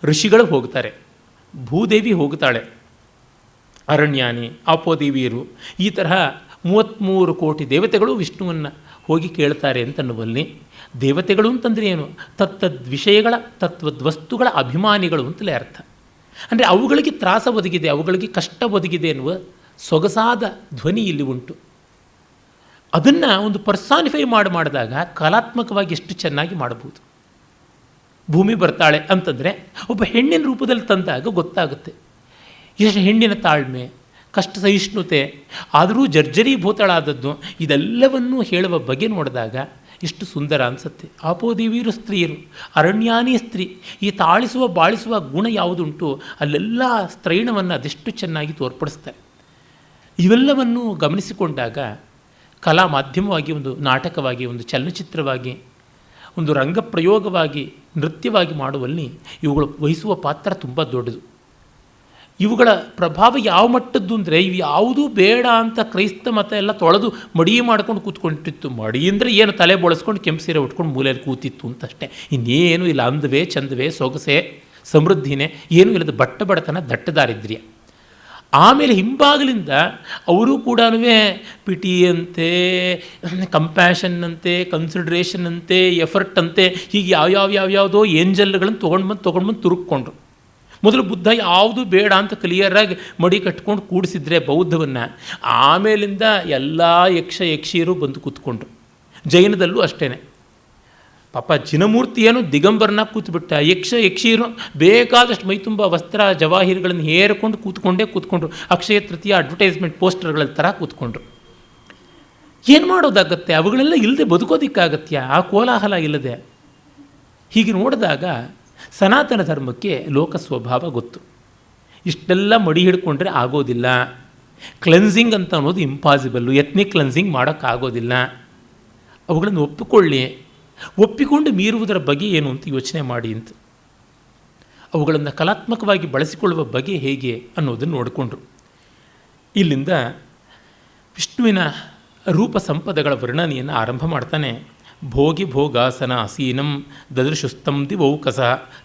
ಋಷಿಗಳು ಹೋಗ್ತಾರೆ, ಭೂದೇವಿ ಹೋಗ್ತಾಳೆ, ಅರಣ್ಯಾನಿ, ಆಪೋದೇವಿಯರು, ಈ ತರಹ 33 ಕೋಟಿ ದೇವತೆಗಳು ವಿಷ್ಣುವನ್ನು ಹೋಗಿ ಕೇಳ್ತಾರೆ ಅಂತನ್ನುವಲ್ಲಿ ದೇವತೆಗಳು ಅಂತಂದರೆ ಏನು? ತತ್ತದ್ವಿಷಯಗಳ ತತ್ವದ್ವಸ್ತುಗಳ ಅಭಿಮಾನಿಗಳು ಅಂತಲೇ ಅರ್ಥ. ಅಂದರೆ ಅವುಗಳಿಗೆ ತ್ರಾಸ ಒದಗಿದೆ, ಅವುಗಳಿಗೆ ಕಷ್ಟ ಒದಗಿದೆ ಎನ್ನುವ ಸೊಗಸಾದ ಧ್ವನಿ ಇಲ್ಲಿ ಉಂಟು. ಅದನ್ನು ಒಂದು ಪರ್ಸಾನಿಫೈ ಮಾಡಿದಾಗ ಕಲಾತ್ಮಕವಾಗಿ ಎಷ್ಟು ಚೆನ್ನಾಗಿ ಮಾಡಬಹುದು. ಭೂಮಿ ಬರ್ತಾಳೆ ಅಂತಂದರೆ ಒಬ್ಬ ಹೆಣ್ಣಿನ ರೂಪದಲ್ಲಿ ತಂದಾಗ ಗೊತ್ತಾಗುತ್ತೆ ಎಷ್ಟು ಹೆಣ್ಣಿನ ತಾಳ್ಮೆ, ಕಷ್ಟ ಸಹಿಷ್ಣುತೆ, ಆದರೂ ಜರ್ಜರೀಭೂತಳಾದದ್ದು, ಇದೆಲ್ಲವನ್ನೂ ಹೇಳುವ ಬಗೆ ನೋಡಿದಾಗ ಎಷ್ಟು ಸುಂದರ ಅನಿಸುತ್ತೆ. ಆಪೋದೇವಿಯರು ಸ್ತ್ರೀಯರು, ಅರಣ್ಯಾನಿ ಸ್ತ್ರೀ. ಈ ತಾಳಿಸುವ ಬಾಳಿಸುವ ಗುಣ ಯಾವುದುಂಟು ಅಲ್ಲೆಲ್ಲ ಸ್ತ್ರೈಣವನ್ನು ಅದೆಷ್ಟು ಚೆನ್ನಾಗಿ ತೋರ್ಪಡಿಸ್ತಾರೆ. ಇವೆಲ್ಲವನ್ನು ಗಮನಿಸಿಕೊಂಡಾಗ ಕಲಾ ಮಾಧ್ಯಮವಾಗಿ, ಒಂದು ನಾಟಕವಾಗಿ, ಒಂದು ಚಲನಚಿತ್ರವಾಗಿ, ಒಂದು ರಂಗಪ್ರಯೋಗವಾಗಿ, ನೃತ್ಯವಾಗಿ ಮಾಡುವಲ್ಲಿ ಇವುಗಳು ವಹಿಸುವ ಪಾತ್ರ ತುಂಬ ದೊಡ್ಡದು. ಇವುಗಳ ಪ್ರಭಾವ ಯಾವ ಮಟ್ಟದ್ದು ಅಂದರೆ ಇವು ಯಾವುದೂ ಬೇಡ ಅಂತ ಕ್ರೈಸ್ತ ಮತ ಎಲ್ಲ ತೊಳೆದು ಮಡಿ ಮಾಡ್ಕೊಂಡು ಕೂತ್ಕೊಂಡಿತ್ತು. ಮಡಿ ಅಂದರೆ ಏನು, ತಲೆ ಬಳಸ್ಕೊಂಡು ಕೆಂಪು ಸೀರೆ ಉಟ್ಕೊಂಡು ಮೂಲೆಯಲ್ಲಿ ಕೂತಿತ್ತು ಅಂತಷ್ಟೇ. ಇನ್ನೇನು ಇಲ್ಲ. ಅಂದವೇ ಚಂದವೇ ಸೊಗಸೆ ಸಮೃದ್ಧಿನೇ ಏನೂ ಇಲ್ಲದ ಬಡತನ ದಟ್ಟದಾರಿದ್ರ್ಯ. ಆಮೇಲೆ ಹಿಂಬಾಗಲಿಂದ ಅವರು ಕೂಡ ಪಿಟಿ ಅಂತೆ, ಕಂಪ್ಯಾಷನ್ ಅಂತೆ, ಕನ್ಸಿಡ್ರೇಷನ್ ಅಂತೆ, ಎಫರ್ಟ್ ಅಂತೆ, ಹೀಗೆ ಯಾವ್ಯಾವುದೋ ಏಂಜಲ್ಗಳನ್ನು ತೊಗೊಂಡ್ಬಂದು ತುರುಕ್ಕೊಂಡ್ರು. ಮೊದಲು ಬುದ್ಧ ಯಾವುದು ಬೇಡ ಅಂತ ಕ್ಲಿಯರಾಗಿ ಮಡಿ ಕಟ್ಕೊಂಡು ಕೂಡಿಸಿದ್ರೆ ಬೌದ್ಧವನ್ನು, ಆಮೇಲಿಂದ ಎಲ್ಲ ಯಕ್ಷಿಯರು ಬಂದು ಕೂತ್ಕೊಂಡ್ರು. ಜೈನದಲ್ಲೂ ಅಷ್ಟೇ. ಪಾಪ ಜಿನಮೂರ್ತಿ ಏನು ದಿಗಂಬರನ ಕೂತ್ಬಿಟ್ಟ. ಯಕ್ಷಿಯರು ಬೇಕಾದಷ್ಟು ಮೈ ತುಂಬ ವಸ್ತ್ರ ಜವಾಹಿರ್ಗಳನ್ನು ಹೇರಿಕೊಂಡು ಕೂತ್ಕೊಂಡ್ರು. ಅಕ್ಷಯ ತೃತೀಯ ಅಡ್ವರ್ಟೈಸ್ಮೆಂಟ್ ಪೋಸ್ಟರ್ಗಳ ಥರ ಕೂತ್ಕೊಂಡ್ರು. ಏನು ಮಾಡೋದಾಗತ್ತೆ? ಅವುಗಳೆಲ್ಲ ಇಲ್ಲದೆ ಬದುಕೋದಿಕ್ಕಾಗತ್ಯ? ಆ ಕೋಲಾಹಲ ಇಲ್ಲದೆ. ಹೀಗೆ ನೋಡಿದಾಗ ಸನಾತನ ಧರ್ಮಕ್ಕೆ ಲೋಕ ಸ್ವಭಾವ ಗೊತ್ತು. ಇಷ್ಟೆಲ್ಲ ಮಡಿ ಹಿಡ್ಕೊಂಡ್ರೆ ಆಗೋದಿಲ್ಲ. ಕ್ಲೆನ್ಸಿಂಗ್ ಅಂತ ಅನ್ನೋದು ಇಂಪಾಸಿಬಲ್ಲು. ಎತ್ನಿಕ್ ಕ್ಲೆನ್ಸಿಂಗ್ ಮಾಡೋಕ್ಕಾಗೋದಿಲ್ಲ. ಅವುಗಳನ್ನು ಒಪ್ಪಿಕೊಂಡು ಮೀರುವುದರ ಬಗ್ಗೆ ಏನು ಅಂತ ಯೋಚನೆ ಮಾಡಿ ಅಂತ. ಅವುಗಳನ್ನು ಕಲಾತ್ಮಕವಾಗಿ ಬಳಸಿಕೊಳ್ಳುವ ಬಗೆ ಹೇಗೆ ಅನ್ನೋದನ್ನು ನೋಡಿಕೊಂಡ್ರು. ಇಲ್ಲಿಂದ ವಿಷ್ಣುವಿನ ರೂಪ ಸಂಪದಗಳ ವರ್ಣನೆಯನ್ನು ಆರಂಭ ಮಾಡ್ತಾನೆ. ಭೋಗಿ ಭೋಗಾಸನ ಅಸೀನಂ ದದೃಶುಸ್ತಂ ದಿವೌಕಸ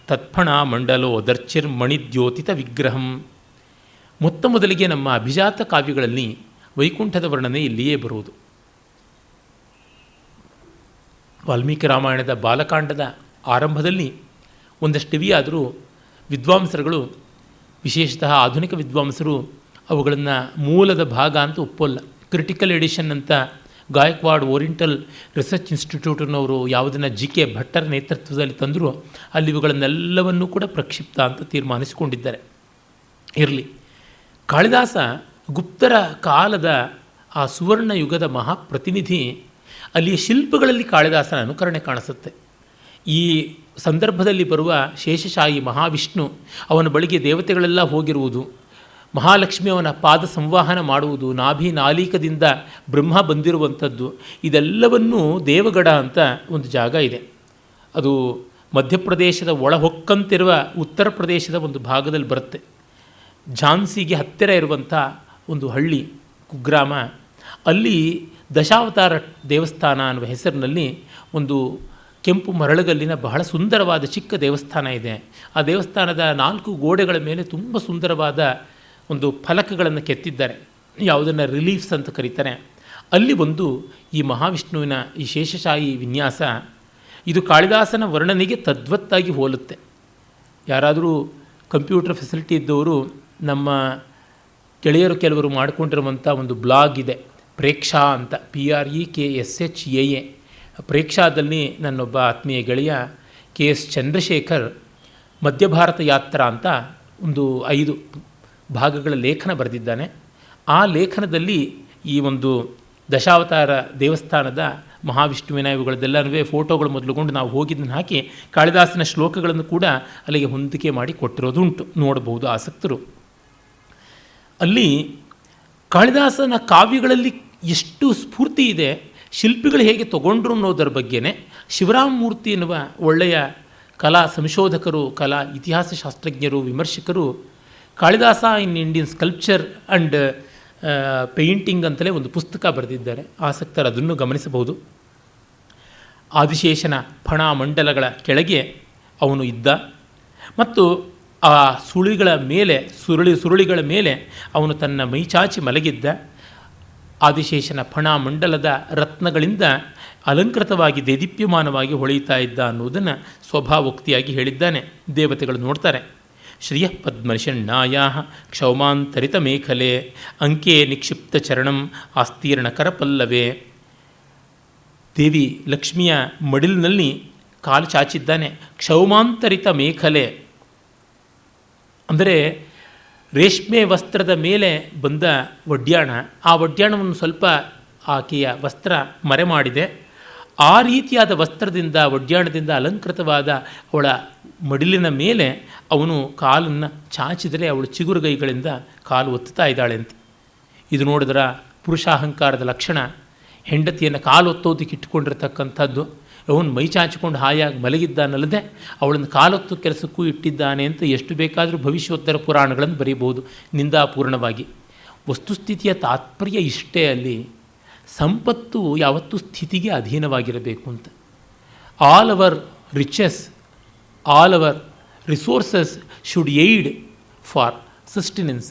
ತತ್ಫಣ ಮಂಡಲೋ ದರ್ಚಿರ್ಮಣಿದ್ಯೋತಿತ ವಿಗ್ರಹಂ. ಮೊದಲಿಗೆ ನಮ್ಮ ಅಭಿಜಾತ ಕಾವ್ಯಗಳಲ್ಲಿ ವೈಕುಂಠದ ವರ್ಣನೆ ಇಲ್ಲಿಯೇ ಬರುವುದು. ವಾಲ್ಮೀಕಿ ರಾಮಾಯಣದ ಬಾಲಕಾಂಡದ ಆರಂಭದಲ್ಲಿ ಒಂದಷ್ಟಿವೆಯಾದರೂ ವಿದ್ವಾಂಸರುಗಳು, ವಿಶೇಷತಃ ಆಧುನಿಕ ವಿದ್ವಾಂಸರು ಅವುಗಳನ್ನು ಮೂಲದ ಭಾಗ ಅಂತ ಒಪ್ಪೋಲ್ಲ. ಕ್ರಿಟಿಕಲ್ ಎಡಿಷನ್ ಅಂತ ಗಾಯಕ್ವಾಡ್ ಓರಿಯೆಂಟಲ್ ರಿಸರ್ಚ್ ಇನ್ಸ್ಟಿಟ್ಯೂಟ್ನವರು ಯಾವುದನ್ನು GK ಭಟ್ಟರ ನೇತೃತ್ವದಲ್ಲಿ ತಂದರೂ ಅಲ್ಲಿ ಇವುಗಳನ್ನೆಲ್ಲವನ್ನೂ ಕೂಡ ಪ್ರಕ್ಷಿಪ್ತ ಅಂತ ತೀರ್ಮಾನಿಸಿಕೊಂಡಿದ್ದಾರೆ. ಇರಲಿ, ಕಾಳಿದಾಸ ಗುಪ್ತರ ಕಾಲದ ಆ ಸುವರ್ಣ ಯುಗದ ಮಹಾಪ್ರತಿನಿಧಿ. ಅಲ್ಲಿಯ ಶಿಲ್ಪಗಳಲ್ಲಿ ಕಾಳಿದಾಸನ ಅನುಕರಣೆ ಕಾಣಿಸುತ್ತೆ. ಈ ಸಂದರ್ಭದಲ್ಲಿ ಬರುವ ಶೇಷಶಾಹಿ ಮಹಾವಿಷ್ಣು, ಅವನ ಬಳಿಗೆ ದೇವತೆಗಳೆಲ್ಲ ಹೋಗಿರುವುದು, ಮಹಾಲಕ್ಷ್ಮಿ ಅವನ ಪಾದ ಸಂವಾಹನ ಮಾಡುವುದು, ನಾಭಿ ನಾಲೀಕದಿಂದ ಬ್ರಹ್ಮ ಬಂದಿರುವಂಥದ್ದು, ಇದೆಲ್ಲವನ್ನೂ ದೇವಗಡ ಅಂತ ಒಂದು ಜಾಗ ಇದೆ. ಅದು ಮಧ್ಯಪ್ರದೇಶದ ಒಳಹೊಕ್ಕಂತಿರುವ ಉತ್ತರ ಪ್ರದೇಶದ ಒಂದು ಭಾಗದಲ್ಲಿ ಬರುತ್ತೆ. ಝಾನ್ಸಿಗೆ ಹತ್ತಿರ ಇರುವಂಥ ಒಂದು ಹಳ್ಳಿ, ಕುಗ್ರಾಮ. ಅಲ್ಲಿ ದಶಾವತಾರ ದೇವಸ್ಥಾನ ಅನ್ನುವ ಹೆಸರಿನಲ್ಲಿ ಒಂದು ಕೆಂಪು ಮರಳುಗಲ್ಲಿನ ಬಹಳ ಸುಂದರವಾದ ಚಿಕ್ಕ ದೇವಸ್ಥಾನ ಇದೆ. ಆ ದೇವಸ್ಥಾನದ 4 ಗೋಡೆಗಳ ಮೇಲೆ ತುಂಬ ಸುಂದರವಾದ ಒಂದು ಫಲಕಗಳನ್ನು ಕೆತ್ತಿದ್ದಾರೆ, ಯಾವುದನ್ನು ರಿಲೀಫ್ಸ್ ಅಂತ ಕರೀತಾರೆ. ಅಲ್ಲಿ ಒಂದು ಈ ಮಹಾವಿಷ್ಣುವಿನ ಈ ಶೇಷಶಾಹಿ ವಿನ್ಯಾಸ, ಇದು ಕಾಳಿದಾಸನ ವರ್ಣನೆಗೆ ತದ್ವತ್ತಾಗಿ ಹೋಲುತ್ತೆ. ಯಾರಾದರೂ ಕಂಪ್ಯೂಟರ್ ಫೆಸಿಲಿಟಿ ಇದ್ದವರು, ನಮ್ಮ ಗೆಳೆಯರು ಕೆಲವರು ಮಾಡಿಕೊಂಡಿರುವಂಥ ಒಂದು ಬ್ಲಾಗ್ ಇದೆ, ಪ್ರೇಕ್ಷಾ ಅಂತ, PREKSHAA. ಪ್ರೇಕ್ಷಾದಲ್ಲಿ ನನ್ನೊಬ್ಬ ಆತ್ಮೀಯ ಗೆಳೆಯ KS ಚಂದ್ರಶೇಖರ್ ಮಧ್ಯಭಾರತ ಯಾತ್ರಾ ಅಂತ ಒಂದು 5 ಭಾಗಗಳ ಲೇಖನ ಬರೆದಿದ್ದಾನೆ. ಆ ಲೇಖನದಲ್ಲಿ ಈ ಒಂದು ದಶಾವತಾರ ದೇವಸ್ಥಾನದ ಮಹಾವಿಷ್ಣುವಿನ ಇವುಗಳದ್ದೆಲ್ಲವೇ ಫೋಟೋಗಳು ಮೊದಲುಗೊಂಡು ನಾವು ಹೋಗಿದ್ದನ್ನು ಹಾಕಿ ಕಾಳಿದಾಸನ ಶ್ಲೋಕಗಳನ್ನು ಕೂಡ ಅಲ್ಲಿಗೆ ಹೊಂದಿಕೆ ಮಾಡಿ ಕೊಟ್ಟಿರೋದುಂಟು, ನೋಡಬಹುದು ಆಸಕ್ತರು. ಅಲ್ಲಿ ಕಾಳಿದಾಸನ ಕಾವ್ಯಗಳಲ್ಲಿ ಎಷ್ಟು ಸ್ಫೂರ್ತಿ ಇದೆ, ಶಿಲ್ಪಿಗಳು ಹೇಗೆ ತಗೊಂಡ್ರು ಅನ್ನೋದರ ಬಗ್ಗೆನೇ ಶಿವರಾಮಮೂರ್ತಿ ಎನ್ನುವ ಒಳ್ಳೆಯ ಕಲಾ ಸಂಶೋಧಕರು, ಕಲಾ ಇತಿಹಾಸ ಶಾಸ್ತ್ರಜ್ಞರು, ವಿಮರ್ಶಕರು Kalidasa in Indian sculpture and painting ಅಂತಲೇ ಒಂದು ಪುಸ್ತಕ ಬರೆದಿದ್ದಾರೆ. ಆಸಕ್ತರು ಅದನ್ನು ಗಮನಿಸಬಹುದು. ಆದಿಶೇಷನ ಫಣ ಮಂಡಲಗಳ ಕೆಳಗೆ ಅವನು ಇದ್ದ ಮತ್ತು ಆ ಸುರುಳಿಗಳ ಮೇಲೆ ಅವನು ತನ್ನ ಮೈಚಾಚಿ ಮಲಗಿದ್ದ. ಆದಿಶೇಷನ ಫಣ ಮಂಡಲದ ರತ್ನಗಳಿಂದ ಅಲಂಕೃತವಾಗಿ ದೇದೀಪ್ಯಮಾನವಾಗಿ ಹೊಳೆಯುತ್ತಾ ಇದ್ದ ಅನ್ನೋದನ್ನು ಸ್ವಭಾವೋಕ್ತಿಯಾಗಿ ಹೇಳಿದ್ದಾನೆ. ದೇವತೆಗಳು ನೋಡ್ತಾರೆ. ಶ್ರಿಯ ಪದ್ಮನಿಷಣ್ಣಾಯ ಕ್ಷೌಮಾಂತರಿತ ಮೇಖಲೆ ಅಂಕೆ ನಿಕ್ಷಿಪ್ತ ಚರಣಂ ಆಸ್ತೀರ್ಣ ಕರಪಲ್ಲವೇ. ದೇವಿ ಲಕ್ಷ್ಮಿಯ ಮಡಿಲಿನಲ್ಲಿ ಕಾಲು ಚಾಚಿದ್ದಾನೆ. ಕ್ಷೌಮಾಂತರಿತ ಮೇಖಲೆ ಅಂದರೆ ರೇಷ್ಮೆ ವಸ್ತ್ರದ ಮೇಲೆ ಬಂದ ಒಡ್ಯಾಣ. ಆ ಒಡ್ಯಾಣವನ್ನು ಸ್ವಲ್ಪ ಆಕೆಯ ವಸ್ತ್ರ ಮರೆ ಮಾಡಿದೆ. ಆ ರೀತಿಯಾದ ವಸ್ತ್ರದಿಂದ, ಒಡ್ಯಾಣದಿಂದ ಅಲಂಕೃತವಾದ ಅವಳ ಮಡಿಲಿನ ಮೇಲೆ ಅವನು ಕಾಲನ್ನು ಚಾಚಿದರೆ ಅವಳು ಚಿಗುರುಗೈಗಳಿಂದ ಕಾಲು ಒತ್ತುತ್ತಾ ಇದ್ದಾಳೆ ಅಂತ. ಇದು ನೋಡಿದ್ರೆ ಪುರುಷಾಹಂಕಾರದ ಲಕ್ಷಣ. ಹೆಂಡತಿಯನ್ನು ಕಾಲು ಒತ್ತೋದಕ್ಕೆ ಇಟ್ಟುಕೊಂಡಿರ್ತಕ್ಕಂಥದ್ದು. ಅವನು ಮೈ ಚಾಚಿಕೊಂಡು ಹಾಯಾಗಿ ಮಲಗಿದ್ದಾನಲ್ಲದೆ ಅವಳನ್ನು ಕಾಲೊತ್ತು ಕೆಲಸಕ್ಕೂ ಇಟ್ಟಿದ್ದಾನೆ ಅಂತ ಎಷ್ಟು ಬೇಕಾದರೂ ಭವಿಷ್ಯೋತ್ತರ ಪುರಾಣಗಳನ್ನು ಬರೀಬಹುದು ನಿಂದಾಪೂರ್ಣವಾಗಿ. ವಸ್ತುಸ್ಥಿತಿಯ ತಾತ್ಪರ್ಯ ಇಷ್ಟೇ. ಅಲ್ಲಿ ಸಂಪತ್ತು ಯಾವತ್ತೂ ಸ್ಥಿತಿಗೆ ಅಧೀನವಾಗಿರಬೇಕು ಅಂತ. All our riches, all our resources should aid for sustenance.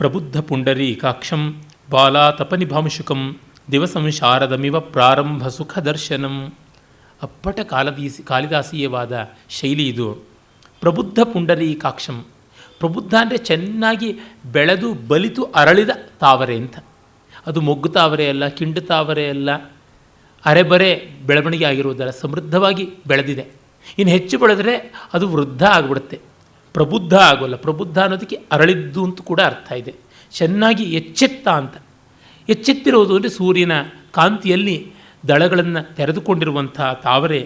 ಪ್ರಬುದ್ಧ ಪುಂಡರೀಕಾಕ್ಷಂ ಬಾಲಾತಪನಿಭಾಂಶುಕಂ ದಿವಸಂ ಶಾರದಮಿವ ಪ್ರಾರಂಭ ಸುಖ ದರ್ಶನಂ. ಅಪ್ಪಟ ಕಾಳಿದಾಸೀಯವಾದ ಶೈಲಿ ಇದು. ಪ್ರಬುದ್ಧ ಪುಂಡರೀಕಾಕ್ಷಂ. ಪ್ರಬುದ್ಧ ಅಂದರೆ ಚೆನ್ನಾಗಿ ಬೆಳೆದು ಬಲಿತು ಅರಳಿದ ತಾವರೆ ಅಂತ. ಅದು ಮೊಗ್ಗು ತಾವರೆ ಅಲ್ಲ, ಕಿಂಡು ತಾವರೆ ಅಲ್ಲ, ಅರೆಬರೆ ಬೆಳವಣಿಗೆ ಆಗಿರುವುದಲ್ಲ, ಸಮೃದ್ಧವಾಗಿ ಬೆಳೆದಿದೆ. ಇನ್ನು ಹೆಚ್ಚು ಬೆಳೆದರೆ ಅದು ವೃದ್ಧ ಆಗಿಬಿಡುತ್ತೆ, ಪ್ರಬುದ್ಧ ಆಗೋಲ್ಲ. ಪ್ರಬುದ್ಧ ಅನ್ನೋದಕ್ಕೆ ಅರಳಿದ್ದು ಅಂತ ಕೂಡ ಅರ್ಥ ಇದೆ. ಚೆನ್ನಾಗಿ ಎಚ್ಚೆತ್ತ ಅಂತ. ಎಚ್ಚೆತ್ತಿರುವುದು ಅಂದರೆ ಸೂರ್ಯನ ಕಾಂತಿಯಲ್ಲಿ ದಳಗಳನ್ನು ತೆರೆದುಕೊಂಡಿರುವಂಥ ತಾವರೆ.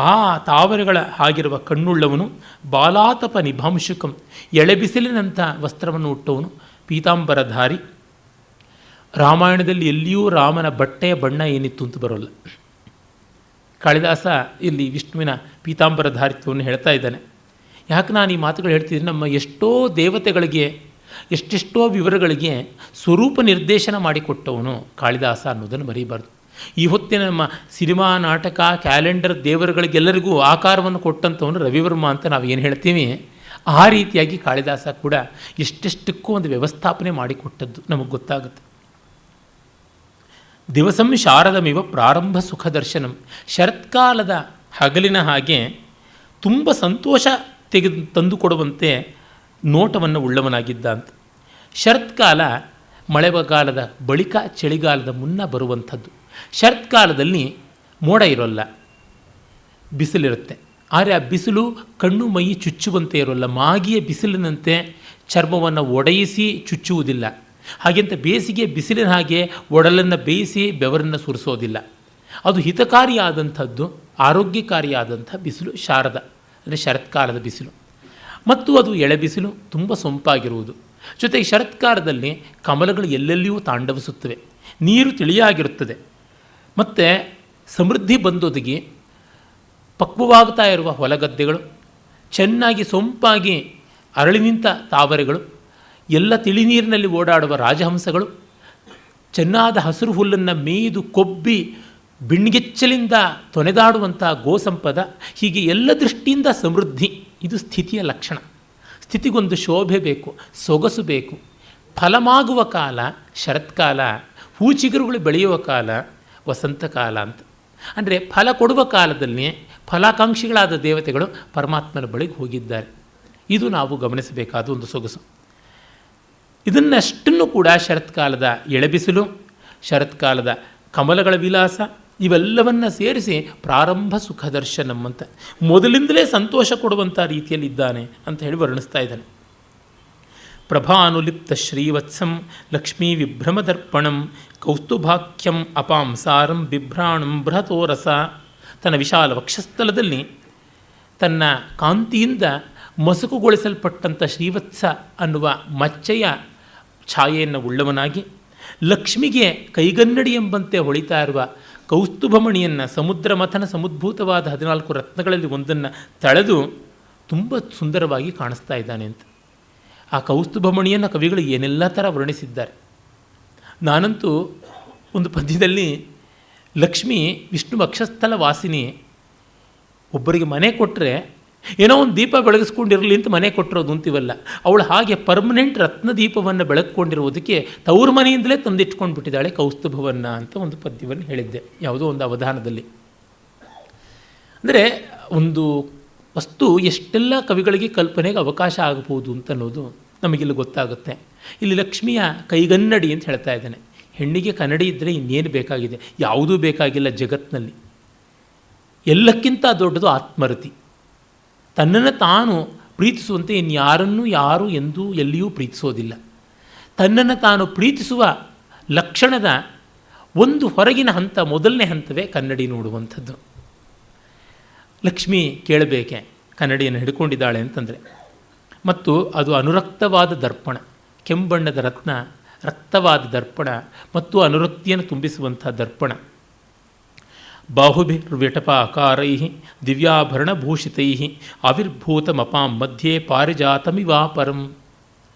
ಆ ತಾವರೆಗಳ ಆಗಿರುವ ಕಣ್ಣುಳ್ಳವನು. ಬಾಲಾತಪ ನಿಭಾಂಶುಕಂ, ಎಳೆಬಿಸಿಲಿನಂಥ ವಸ್ತ್ರವನ್ನು ಉಟ್ಟವನು, ಪೀತಾಂಬರಧಾರಿ. ರಾಮಾಯಣದಲ್ಲಿ ಎಲ್ಲಿಯೂ ರಾಮನ ಬಟ್ಟೆಯ ಬಣ್ಣ ಏನಿತ್ತು ಅಂತ ಬರೋಲ್ಲ. ಕಾಳಿದಾಸ ಇಲ್ಲಿ ವಿಷ್ಣುವಿನ ಪೀತಾಂಬರಧಾರಿತ್ವವನ್ನು ಹೇಳ್ತಾ ಇದ್ದಾನೆ. ಯಾಕೆ ನಾನು ಈ ಮಾತುಗಳು ಹೇಳ್ತಿದ್ದೀನಿ, ನಮ್ಮ ಎಷ್ಟೋ ದೇವತೆಗಳಿಗೆ, ಎಷ್ಟೆಷ್ಟೋ ವಿವರಗಳಿಗೆ ಸ್ವರೂಪ ನಿರ್ದೇಶನ ಮಾಡಿಕೊಟ್ಟವನು ಕಾಳಿದಾಸ ಅನ್ನೋದನ್ನು ಮರೀಬಾರ್ದು. ಈ ಹೊತ್ತಿನ ನಮ್ಮ ಸಿನಿಮಾ, ನಾಟಕ, ಕ್ಯಾಲೆಂಡರ್ ದೇವರುಗಳಿಗೆಲ್ಲರಿಗೂ ಆಕಾರವನ್ನು ಕೊಟ್ಟಂಥವನು ರವಿವರ್ಮ ಅಂತ ನಾವು ಏನು ಹೇಳ್ತೀವಿ, ಆ ರೀತಿಯಾಗಿ ಕಾಳಿದಾಸ ಕೂಡ ಎಷ್ಟೆಷ್ಟಕ್ಕೂ ಒಂದು ವ್ಯವಸ್ಥಾಪನೆ ಮಾಡಿಕೊಟ್ಟದ್ದು ನಮಗೆ ಗೊತ್ತಾಗುತ್ತೆ. ದಿವಸಂ ಶಾರದಮಿವ ಪ್ರಾರಂಭ ಸುಖ ದರ್ಶನಂ, ಶರತ್ಕಾಲದ ಹಗಲಿನ ಹಾಗೆ ತುಂಬ ಸಂತೋಷ ತಂದುಕೊಡುವಂತೆ ನೋಟವನ್ನು ಉಳ್ಳವನಾಗಿದ್ದ ಅಂತ. ಶರತ್ಕಾಲ ಮಳೆಗಾಲದ ಬಳಿಕ ಚಳಿಗಾಲದ ಮುನ್ನ ಬರುವಂಥದ್ದು. ಶರತ್ಕಾಲದಲ್ಲಿ ಮೋಡ ಇರೋಲ್ಲ, ಬಿಸಿಲಿರುತ್ತೆ. ಆದರೆ ಆ ಬಿಸಿಲು ಕಣ್ಣು ಮೈ ಚುಚ್ಚುವಂತೆ ಇರೋಲ್ಲ, ಮಾಗಿಯ ಬಿಸಿಲಿನಂತೆ ಚರ್ಮವನ್ನು ಒಡೆಯಿಸಿ ಚುಚ್ಚುವುದಿಲ್ಲ. ಹಾಗೆಂತ ಬೇಸಿಗೆ ಬಿಸಿಲಿನ ಹಾಗೆ ಒಡಲನ್ನು ಬೇಯಿಸಿ ಬೆವರನ್ನು ಸುರಿಸೋದಿಲ್ಲ. ಅದು ಹಿತಕಾರಿಯಾದಂಥದ್ದು, ಆರೋಗ್ಯಕಾರಿಯಾದಂಥ ಬಿಸಿಲು ಶಾರದ ಅಂದರೆ ಶರತ್ಕಾಲದ ಬಿಸಿಲು. ಮತ್ತು ಅದು ಎಳೆ ಬಿಸಿಲು, ತುಂಬ ಸೊಂಪಾಗಿರುವುದು. ಜೊತೆಗೆ ಶರತ್ಕಾಲದಲ್ಲಿ ಕಮಲಗಳು ಎಲ್ಲೆಲ್ಲಿಯೂ ತಾಂಡವಿಸುತ್ತವೆ, ನೀರು ತಿಳಿಯಾಗಿರುತ್ತದೆ. ಮತ್ತು ಸಮೃದ್ಧಿ ಬಂದೊದಗಿ ಪಕ್ವವಾಗ್ತಾ ಇರುವ ಹೊಲಗದ್ದೆಗಳು, ಚೆನ್ನಾಗಿ ಸೊಂಪಾಗಿ ಅರಳಿ ನಿಂತ ತಾವರೆಗಳು, ಎಲ್ಲ ತಿಳಿ ನೀರಿನಲ್ಲಿ ಓಡಾಡುವ ರಾಜಹಂಸಗಳು, ಚೆನ್ನಾದ ಹಸಿರು ಹುಲ್ಲನ್ನು ಮೇಯ್ದು ಕೊಬ್ಬಿ ಬಿಣ್ಗೆಚ್ಚಲಿಂದ ತೊನೆದಾಡುವಂಥ ಗೋಸಂಪದ, ಹೀಗೆ ಎಲ್ಲ ದೃಷ್ಟಿಯಿಂದ ಸಮೃದ್ಧಿ. ಇದು ಸ್ಥಿತಿಯ ಲಕ್ಷಣ. ಸ್ಥಿತಿಗೊಂದು ಶೋಭೆ ಬೇಕು, ಸೊಗಸು ಬೇಕು. ಫಲಮಾಗುವ ಕಾಲ ಶರತ್ಕಾಲ, ಹೂಚಿಗುರುಗಳು ಬೆಳೆಯುವ ಕಾಲ ವಸಂತಕಾಲ ಅಂತ. ಅಂದರೆ ಫಲ ಕೊಡುವ ಕಾಲದಲ್ಲಿ ಫಲಾಕಾಂಕ್ಷಿಗಳಾದ ದೇವತೆಗಳು ಪರಮಾತ್ಮನ ಬಳಿಗೆ ಹೋಗಿದ್ದಾರೆ. ಇದು ನಾವು ಗಮನಿಸಬೇಕಾದ ಒಂದು ಸೊಗಸು. ಇದನ್ನಷ್ಟನ್ನು ಕೂಡ ಶರತ್ಕಾಲದ ಎಳೆಬಿಸಿಲು, ಶರತ್ಕಾಲದ ಕಮಲಗಳ ವಿಲಾಸ ಇವೆಲ್ಲವನ್ನು ಸೇರಿಸಿ ಪ್ರಾರಂಭ ಸುಖ ದರ್ಶನಂ ಅಂತ, ಮೊದಲಿಂದಲೇ ಸಂತೋಷ ಕೊಡುವಂಥ ರೀತಿಯಲ್ಲಿದ್ದಾನೆ ಅಂತ ಹೇಳಿ ವರ್ಣಿಸ್ತಾ ಇದ್ದಾನೆ. ಪ್ರಭಾನುಲಿಪ್ತ ಶ್ರೀವತ್ಸಂ ಲಕ್ಷ್ಮೀ ವಿಭ್ರಮದರ್ಪಣಂ ಕೌಸ್ತುಭಾಖ್ಯಂ ಅಪಾಂಸಾರಂ ಬಿಭ್ರಾಣಂ ಬೃಹತೋರಸ. ತನ್ನ ವಿಶಾಲ ವಕ್ಷಸ್ಥಲದಲ್ಲಿ ತನ್ನ ಕಾಂತಿಯಿಂದ ಮಸುಕುಗೊಳಿಸಲ್ಪಟ್ಟಂಥ ಶ್ರೀವತ್ಸ ಅನ್ನುವ ಮಚ್ಚೆಯ ಛಾಯೆಯನ್ನು ಉಳ್ಳವನಾಗಿ, ಲಕ್ಷ್ಮಿಗೆ ಕೈಗನ್ನಡಿ ಎಂಬಂತೆ ಹೊಳಿತಾ ಇರುವ ಕೌಸ್ತುಭಮಣಿಯನ್ನು, ಸಮುದ್ರ ಮಥನ ಸಮುದ್ಭೂತವಾದ 14 ರತ್ನಗಳಲ್ಲಿ ಒಂದನ್ನು ತಳೆದು ತುಂಬ ಸುಂದರವಾಗಿ ಕಾಣಿಸ್ತಾ ಇದ್ದಾನೆ ಅಂತ. ಆ ಕೌಸ್ತುಭಮಣಿಯನ್ನು ಕವಿಗಳು ಏನೆಲ್ಲ ಥರ ವರ್ಣಿಸಿದ್ದಾರೆ. ನಾನಂತೂ ಒಂದು ಪದ್ಯದಲ್ಲಿ ಲಕ್ಷ್ಮಿ ವಿಷ್ಣು ವಕ್ಷಸ್ಥಲ ವಾಸಿನಿ, ಒಬ್ಬರಿಗೆ ಮನೆ ಕೊಟ್ಟರೆ ಏನೋ ಒಂದು ದೀಪ ಬೆಳಗಿಸ್ಕೊಂಡಿರಲಿ ಅಂತ ಮನೆ ಕೊಟ್ಟಿರೋದು ಅಂತೀವಲ್ಲ, ಅವಳು ಹಾಗೆ ಪರ್ಮನೆಂಟ್ ರತ್ನದೀಪವನ್ನು ಬೆಳಗ್ಕೊಂಡಿರುವುದಕ್ಕೆ ತವ್ರ ಮನೆಯಿಂದಲೇ ತಂದಿಟ್ಕೊಂಡು ಬಿಟ್ಟಿದ್ದಾಳೆ ಕೌಸ್ತುಭವನ್ನು ಅಂತ ಒಂದು ಪದ್ಯವನ್ನು ಹೇಳಿದ್ದೆ ಯಾವುದೋ ಒಂದು ಅವಧಾನದಲ್ಲಿ. ಅಂದರೆ ಒಂದು ವಸ್ತು ಎಷ್ಟೆಲ್ಲ ಕವಿಗಳಿಗೆ ಕಲ್ಪನೆಗೆ ಅವಕಾಶ ಆಗಬಹುದು ಅಂತ ಅನ್ನೋದು ನಮಗಿಲ್ಲಿ ಗೊತ್ತಾಗುತ್ತೆ. ಇಲ್ಲಿ ಲಕ್ಷ್ಮಿಯ ಕೈಗನ್ನಡಿ ಅಂತ ಹೇಳ್ತಾ ಇದ್ದಾನೆ. ಹೆಣ್ಣಿಗೆ ಕನ್ನಡಿ ಇದ್ದರೆ ಇನ್ನೇನು ಬೇಕಾಗಿದೆ? ಯಾವುದೂ ಬೇಕಾಗಿಲ್ಲ ಜಗತ್ತಿನಲ್ಲಿ. ಎಲ್ಲಕ್ಕಿಂತ ದೊಡ್ಡದು ಆತ್ಮರತಿ. ತನ್ನನ್ನು ತಾನು ಪ್ರೀತಿಸುವಂತೆ ಇನ್ಯಾರನ್ನೂ ಯಾರೂ ಎಂದೂ ಎಲ್ಲಿಯೂ ಪ್ರೀತಿಸೋದಿಲ್ಲ. ತನ್ನನ್ನು ತಾನು ಪ್ರೀತಿಸುವ ಲಕ್ಷಣದ ಒಂದು ಹೊರಗಿನ ಹಂತ, ಮೊದಲನೇ ಹಂತವೇ ಕನ್ನಡಿ ನೋಡುವಂಥದ್ದು. ಲಕ್ಷ್ಮಿ ಕೇಳಬೇಕೆ ಕನ್ನಡಿಯನ್ನು ಹಿಡ್ಕೊಂಡಿದ್ದಾಳೆ ಅಂತಂದರೆ. ಮತ್ತು ಅದು ಅನುರಕ್ತವಾದ ದರ್ಪಣ, ಕೆಂಬಣ್ಣದ ರತ್ನ, ರಕ್ತವಾದ ದರ್ಪಣ ಮತ್ತು ಅನುರಕ್ತಿಯನ್ನು ತುಂಬಿಸುವಂಥ ದರ್ಪಣ. ಬಾಹುಭಿರ್ವಿಟಪಾಕಾರೈ ದಿವ್ಯಾಭರಣಭೂಷಿತೈ ಆವಿರ್ಭೂತಮಪಾಂ ಮಧ್ಯೆ ಪಾರಿಜಾತಮಿವಾಪರಂ.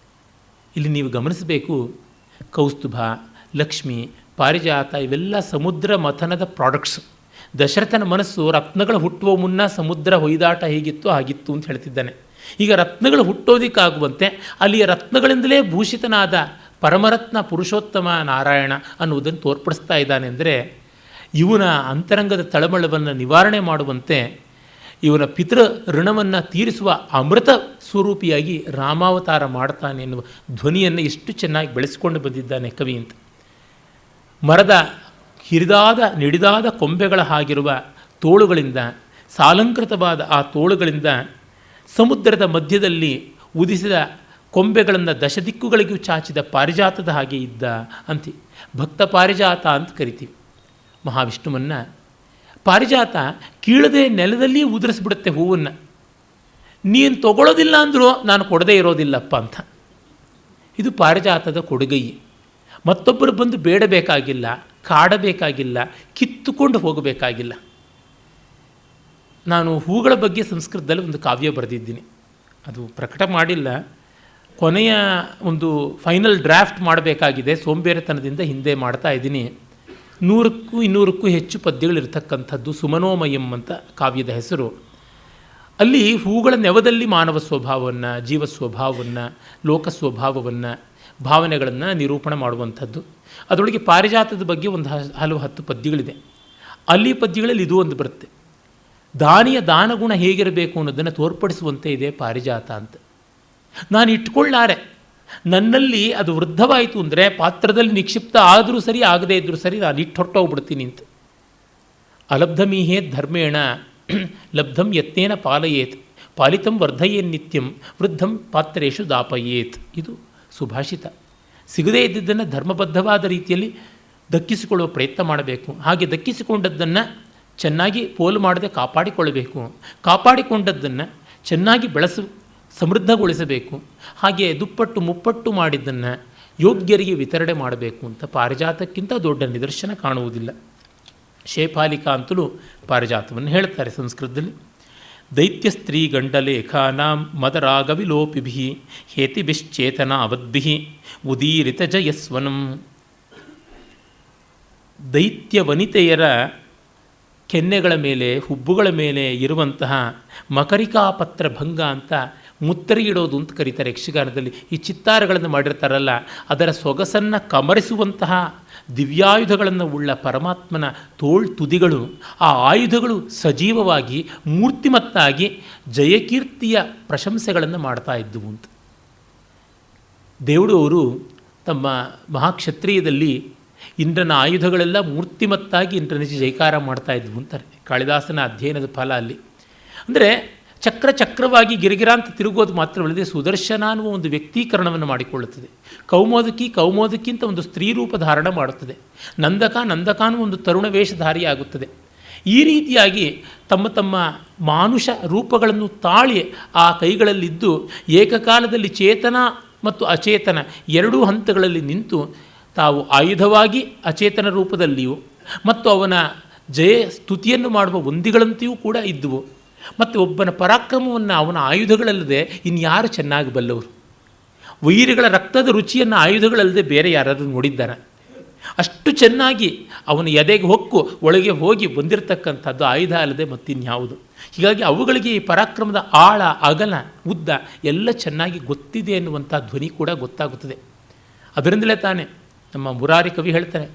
ಇಲ್ಲಿ ನೀವು ಗಮನಿಸಬೇಕು, ಕೌಸ್ತುಭ, ಲಕ್ಷ್ಮಿ, ಪಾರಿಜಾತ ಇವೆಲ್ಲ ಸಮುದ್ರ ಮಥನದ ಪ್ರಾಡಕ್ಟ್ಸು. ದಶರಥನ ಮನಸ್ಸು ರತ್ನಗಳು ಹುಟ್ಟುವ ಮುನ್ನ ಸಮುದ್ರ ಹೊಯ್ದಾಟ ಹೇಗಿತ್ತು ಹಾಗಿತ್ತು ಅಂತ ಹೇಳ್ತಿದ್ದಾನೆ. ಈಗ ರತ್ನಗಳು ಹುಟ್ಟೋದಿಕ್ಕಾಗುವಂತೆ ಅಲ್ಲಿಯ ರತ್ನಗಳಿಂದಲೇ ಭೂಷಿತನಾದ ಪರಮರತ್ನ ಪುರುಷೋತ್ತಮ ನಾರಾಯಣ ಅನ್ನುವುದನ್ನು ತೋರ್ಪಡಿಸ್ತಾ ಇದ್ದಾನೆ. ಅಂದರೆ ಇವನ ಅಂತರಂಗದ ತಳಮಳವನ್ನು ನಿವಾರಣೆ ಮಾಡುವಂತೆ, ಇವನ ಪಿತೃ ಋಣವನ್ನು ತೀರಿಸುವ ಅಮೃತ ಸ್ವರೂಪಿಯಾಗಿ ರಾಮಾವತಾರ ಮಾಡ್ತಾನೆ ಎನ್ನುವ ಧ್ವನಿಯನ್ನು ಎಷ್ಟು ಚೆನ್ನಾಗಿ ಬೆಳೆಸಿಕೊಂಡು ಬಂದಿದ್ದಾನೆ ಕವಿ ಅಂತ. ಮರದ ಹಿರಿದಾದ ನಿಡಿದಾದ ಕೊಂಬೆಗಳ ಹಾಗಿರುವ ತೋಳುಗಳಿಂದ, ಸಾಲಂಕೃತವಾದ ಆ ತೋಳುಗಳಿಂದ ಸಮುದ್ರದ ಮಧ್ಯದಲ್ಲಿ ಉದಿಸಿದ ಕೊಂಬೆಗಳನ್ನು ದಶದಿಕ್ಕುಗಳಿಗೂ ಚಾಚಿದ ಪಾರಿಜಾತದ ಹಾಗೆ ಇದ್ದ ಅಂತಿ. ಭಕ್ತ ಪಾರಿಜಾತ ಅಂತ ಕರಿತೀವಿ ಮಹಾವಿಷ್ಣುವನ್ನು. ಪಾರಿಜಾತ ಕೀಳದೆ ನೆಲದಲ್ಲಿ ಉದುರಿಸ್ಬಿಡುತ್ತೆ ಹೂವನ್ನು. ನೀನು ತಗೊಳ್ಳೋದಿಲ್ಲ ಅಂದರೂ ನಾನು ಕೊಡದೇ ಇರೋದಿಲ್ಲಪ್ಪ ಅಂತ. ಇದು ಪಾರಿಜಾತದ ಕೊಡುಗೈ. ಮತ್ತೊಬ್ಬರು ಬಂದು ಬೇಡಬೇಕಾಗಿಲ್ಲ, ಕಾಡಬೇಕಾಗಿಲ್ಲ, ಕಿತ್ತುಕೊಂಡು ಹೋಗಬೇಕಾಗಿಲ್ಲ. ನಾನು ಹೂಗಳ ಬಗ್ಗೆ ಸಂಸ್ಕೃತದಲ್ಲಿ ಒಂದು ಕಾವ್ಯ ಬರೆದಿದ್ದೀನಿ, ಅದು ಪ್ರಕಟ ಮಾಡಿಲ್ಲ. ಕೊನೆಯ ಒಂದು ಫೈನಲ್ ಡ್ರಾಫ್ಟ್ ಮಾಡಬೇಕಾಗಿದೆ, ಸೋಂಬೇರಿತನದಿಂದ ಹಿಂದೆ ಮಾಡ್ತಾ ಇದ್ದೀನಿ. 100ಕ್ಕೂ 200ಕ್ಕೂ ಹೆಚ್ಚು ಪದ್ಯಗಳಿರ್ತಕ್ಕಂಥದ್ದು. ಸುಮನೋಮಯಂ ಅಂತ ಕಾವ್ಯದ ಹೆಸರು. ಅಲ್ಲಿ ಹೂಗಳ ನೆವದಲ್ಲಿ ಮಾನವ ಸ್ವಭಾವವನ್ನು, ಜೀವ ಸ್ವಭಾವವನ್ನು, ಲೋಕ ಸ್ವಭಾವವನ್ನು, ಭಾವನೆಗಳನ್ನು ನಿರೂಪಣೆ ಮಾಡುವಂಥದ್ದು. ಅದರೊಳಗೆ ಪಾರಿಜಾತದ ಬಗ್ಗೆ ಒಂದು ಹಲವು 10 ಪದ್ಯಗಳಿದೆ. ಅಲ್ಲಿ ಪದ್ಯಗಳಲ್ಲಿ ಇದು ಒಂದು ಬರುತ್ತೆ. ದಾನಿಯ ದಾನಗುಣ ಹೇಗಿರಬೇಕು ಅನ್ನೋದನ್ನು ತೋರ್ಪಡಿಸುವಂತೆ ಇದೆ ಪಾರಿಜಾತ ಅಂತ. ನಾನು ಇಟ್ಕೊಳ್ಳಾರೆ, ನನ್ನಲ್ಲಿ ಅದು ವೃದ್ಧವಾಯಿತು ಅಂದರೆ ಪಾತ್ರದಲ್ಲಿ ನಿಕ್ಷಿಪ್ತ ಆದರೂ ಸರಿ, ಆಗದೇ ಇದ್ದರೂ ಸರಿ, ನಾನು ಇಟ್ಟು ಹೊರಟೋಗ್ಬಿಡ್ತೀನಿ ಅಂತ. ಅಲಬ್ಧಮೀಹೇ ಧರ್ಮೇಣ ಲಬ್ಧಂ ಯತ್ನೇನ ಪಾಲಯೇತ್, ಪಾಲಿತಂ ವರ್ಧಯೇನ್ ನಿತ್ಯಂ, ವೃದ್ಧಂ ಪಾತ್ರೇಶು ದಾಪಯೇತ್. ಇದು ಸುಭಾಷಿತ. ಸಿಗದೇ ಇದ್ದಿದ್ದನ್ನು ಧರ್ಮಬದ್ಧವಾದ ರೀತಿಯಲ್ಲಿ ದಕ್ಕಿಸಿಕೊಳ್ಳುವ ಪ್ರಯತ್ನ ಮಾಡಬೇಕು. ಹಾಗೆ ದಕ್ಕಿಸಿಕೊಂಡದ್ದನ್ನು ಚೆನ್ನಾಗಿ ಪೋಲು ಮಾಡದೆ ಕಾಪಾಡಿಕೊಳ್ಳಬೇಕು. ಕಾಪಾಡಿಕೊಂಡದ್ದನ್ನು ಚೆನ್ನಾಗಿ ಸಮೃದ್ಧಗೊಳಿಸಬೇಕು. ಹಾಗೆ ದುಪ್ಪಟ್ಟು ಮುಪ್ಪಟ್ಟು ಮಾಡಿದ್ದನ್ನು ಯೋಗ್ಯರಿಗೆ ವಿತರಣೆ ಮಾಡಬೇಕು ಅಂತ ಪಾರಿಜಾತಕ್ಕಿಂತ ದೊಡ್ಡ ನಿದರ್ಶನ ಕಾಣುವುದಿಲ್ಲ. ಶೇಫಾಲಿಕಾ ಅಂತಲೂ ಪಾರಿಜಾತವನ್ನು ಹೇಳ್ತಾರೆ ಸಂಸ್ಕೃತದಲ್ಲಿ. ದೈತ್ಯ ಸ್ತ್ರೀ ಗಂಡಲೇಖಾನಾಂ ಮದರಾಗವಿಲೋಪಿಭಿ ಹೇತಿಭಿಶ್ಚೇತನ ಅವದ್ಭಿ ಉದೀರಿತ ಜಯಸ್ವನಂ. ದೈತ್ಯ ವನಿತೆಯರ ಕೆನ್ನೆಗಳ ಮೇಲೆ, ಹುಬ್ಬುಗಳ ಮೇಲೆ ಇರುವಂತಹ ಮಕರಿಕಾಪತ್ರ ಭಂಗ ಅಂತ ಮುತ್ತರಿಗಿಡೋದು ಅಂತ ಕರೀತಾರೆ ಯಕ್ಷಗಾನದಲ್ಲಿ. ಈ ಚಿತ್ತಾರಗಳನ್ನು ಮಾಡಿರ್ತಾರಲ್ಲ, ಅದರ ಸೊಗಸನ್ನು ಕಮರಿಸುವಂತಹ ದಿವ್ಯಾಯುಧಗಳನ್ನು ಉಳ್ಳ ಪರಮಾತ್ಮನ ತುದಿಗಳು, ಆ ಆಯುಧಗಳು ಸಜೀವವಾಗಿ ಮೂರ್ತಿಮತ್ತಾಗಿ ಜಯಕೀರ್ತಿಯ ಪ್ರಶಂಸೆಗಳನ್ನು ಮಾಡ್ತಾ ಇದ್ದುವು ಅಂತ. ದೇವಡವರು ತಮ್ಮ ಮಹಾಕ್ಷತ್ರಿಯದಲ್ಲಿ ಇಂದ್ರನ ಆಯುಧಗಳೆಲ್ಲ ಮೂರ್ತಿಮತ್ತಾಗಿ ಇಂದ್ರನ ಜೈಕಾರ ಮಾಡ್ತಾ ಇದ್ವು ಅಂತಾರೆ. ಕಾಳಿದಾಸನ ಅಧ್ಯಯನದ ಫಲ ಅಲ್ಲಿ. ಅಂದರೆ ಚಕ್ರವಾಗಿ ಗಿರಿಗಿರ ಅಂತ ತಿರುಗೋದು ಮಾತ್ರವಲ್ಲದೆ ಸುದರ್ಶನ ಅನ್ನುವ ಒಂದು ವ್ಯಕ್ತೀಕರಣವನ್ನು ಮಾಡಿಕೊಳ್ಳುತ್ತದೆ. ಕೌಮೋದಕಿ ಅಂತ ಒಂದು ಸ್ತ್ರೀ ರೂಪ ಧಾರಣ ಮಾಡುತ್ತದೆ. ನಂದಕ ಅನ್ನುವ ಒಂದು ತರುಣ ವೇಷಧಾರಿಯಾಗುತ್ತದೆ. ಈ ರೀತಿಯಾಗಿ ತಮ್ಮ ತಮ್ಮ ಮಾನುಷ ರೂಪಗಳನ್ನು ತಾಳಿ ಆ ಕೈಗಳಲ್ಲಿದ್ದು ಏಕಕಾಲದಲ್ಲಿ ಚೇತನ ಮತ್ತು ಅಚೇತನ ಎರಡೂ ಹಂತಗಳಲ್ಲಿ ನಿಂತು ತಾವು ಆಯುಧವಾಗಿ ಅಚೇತನ ರೂಪದಲ್ಲಿಯೂ ಮತ್ತು ಅವನ ಜಯ ಸ್ತುತಿಯನ್ನು ಮಾಡುವ ಒಂದಿಗಳಂತೆಯೂ ಕೂಡ ಇದ್ದುವು. ಮತ್ತು ಒಬ್ಬನ ಪರಾಕ್ರಮವನ್ನು ಅವನ ಆಯುಧಗಳಲ್ಲದೆ ಇನ್ಯಾರು ಚೆನ್ನಾಗಿ ಬಲ್ಲವರು? ವೈರಿಗಳ ರಕ್ತದ ರುಚಿಯನ್ನು ಆಯುಧಗಳಲ್ಲದೆ ಬೇರೆ ಯಾರಾದರೂ ನೋಡಿದ್ದಾರೆ? ಅಷ್ಟು ಚೆನ್ನಾಗಿ ಅವನ ಎದೆಗೆ ಹೊಕ್ಕು ಒಳಗೆ ಹೋಗಿ ಬಂದಿರತಕ್ಕಂಥದ್ದು ಆಯುಧ ಅಲ್ಲದೆ ಮತ್ತಿನ್ಯಾವುದು. ಹೀಗಾಗಿ ಅವುಗಳಿಗೆ ಈ ಪರಾಕ್ರಮದ ಆಳ, ಅಗಲ, ಉದ್ದ ಎಲ್ಲ ಚೆನ್ನಾಗಿ ಗೊತ್ತಿದೆ ಎನ್ನುವಂಥ ಧ್ವನಿ ಕೂಡ ಗೊತ್ತಾಗುತ್ತದೆ. ಅದರಿಂದಲೇ ತಾನೇ ನಮ್ಮ ಮುರಾರಿ ಕವಿ ಹೇಳ್ತಾರೆ,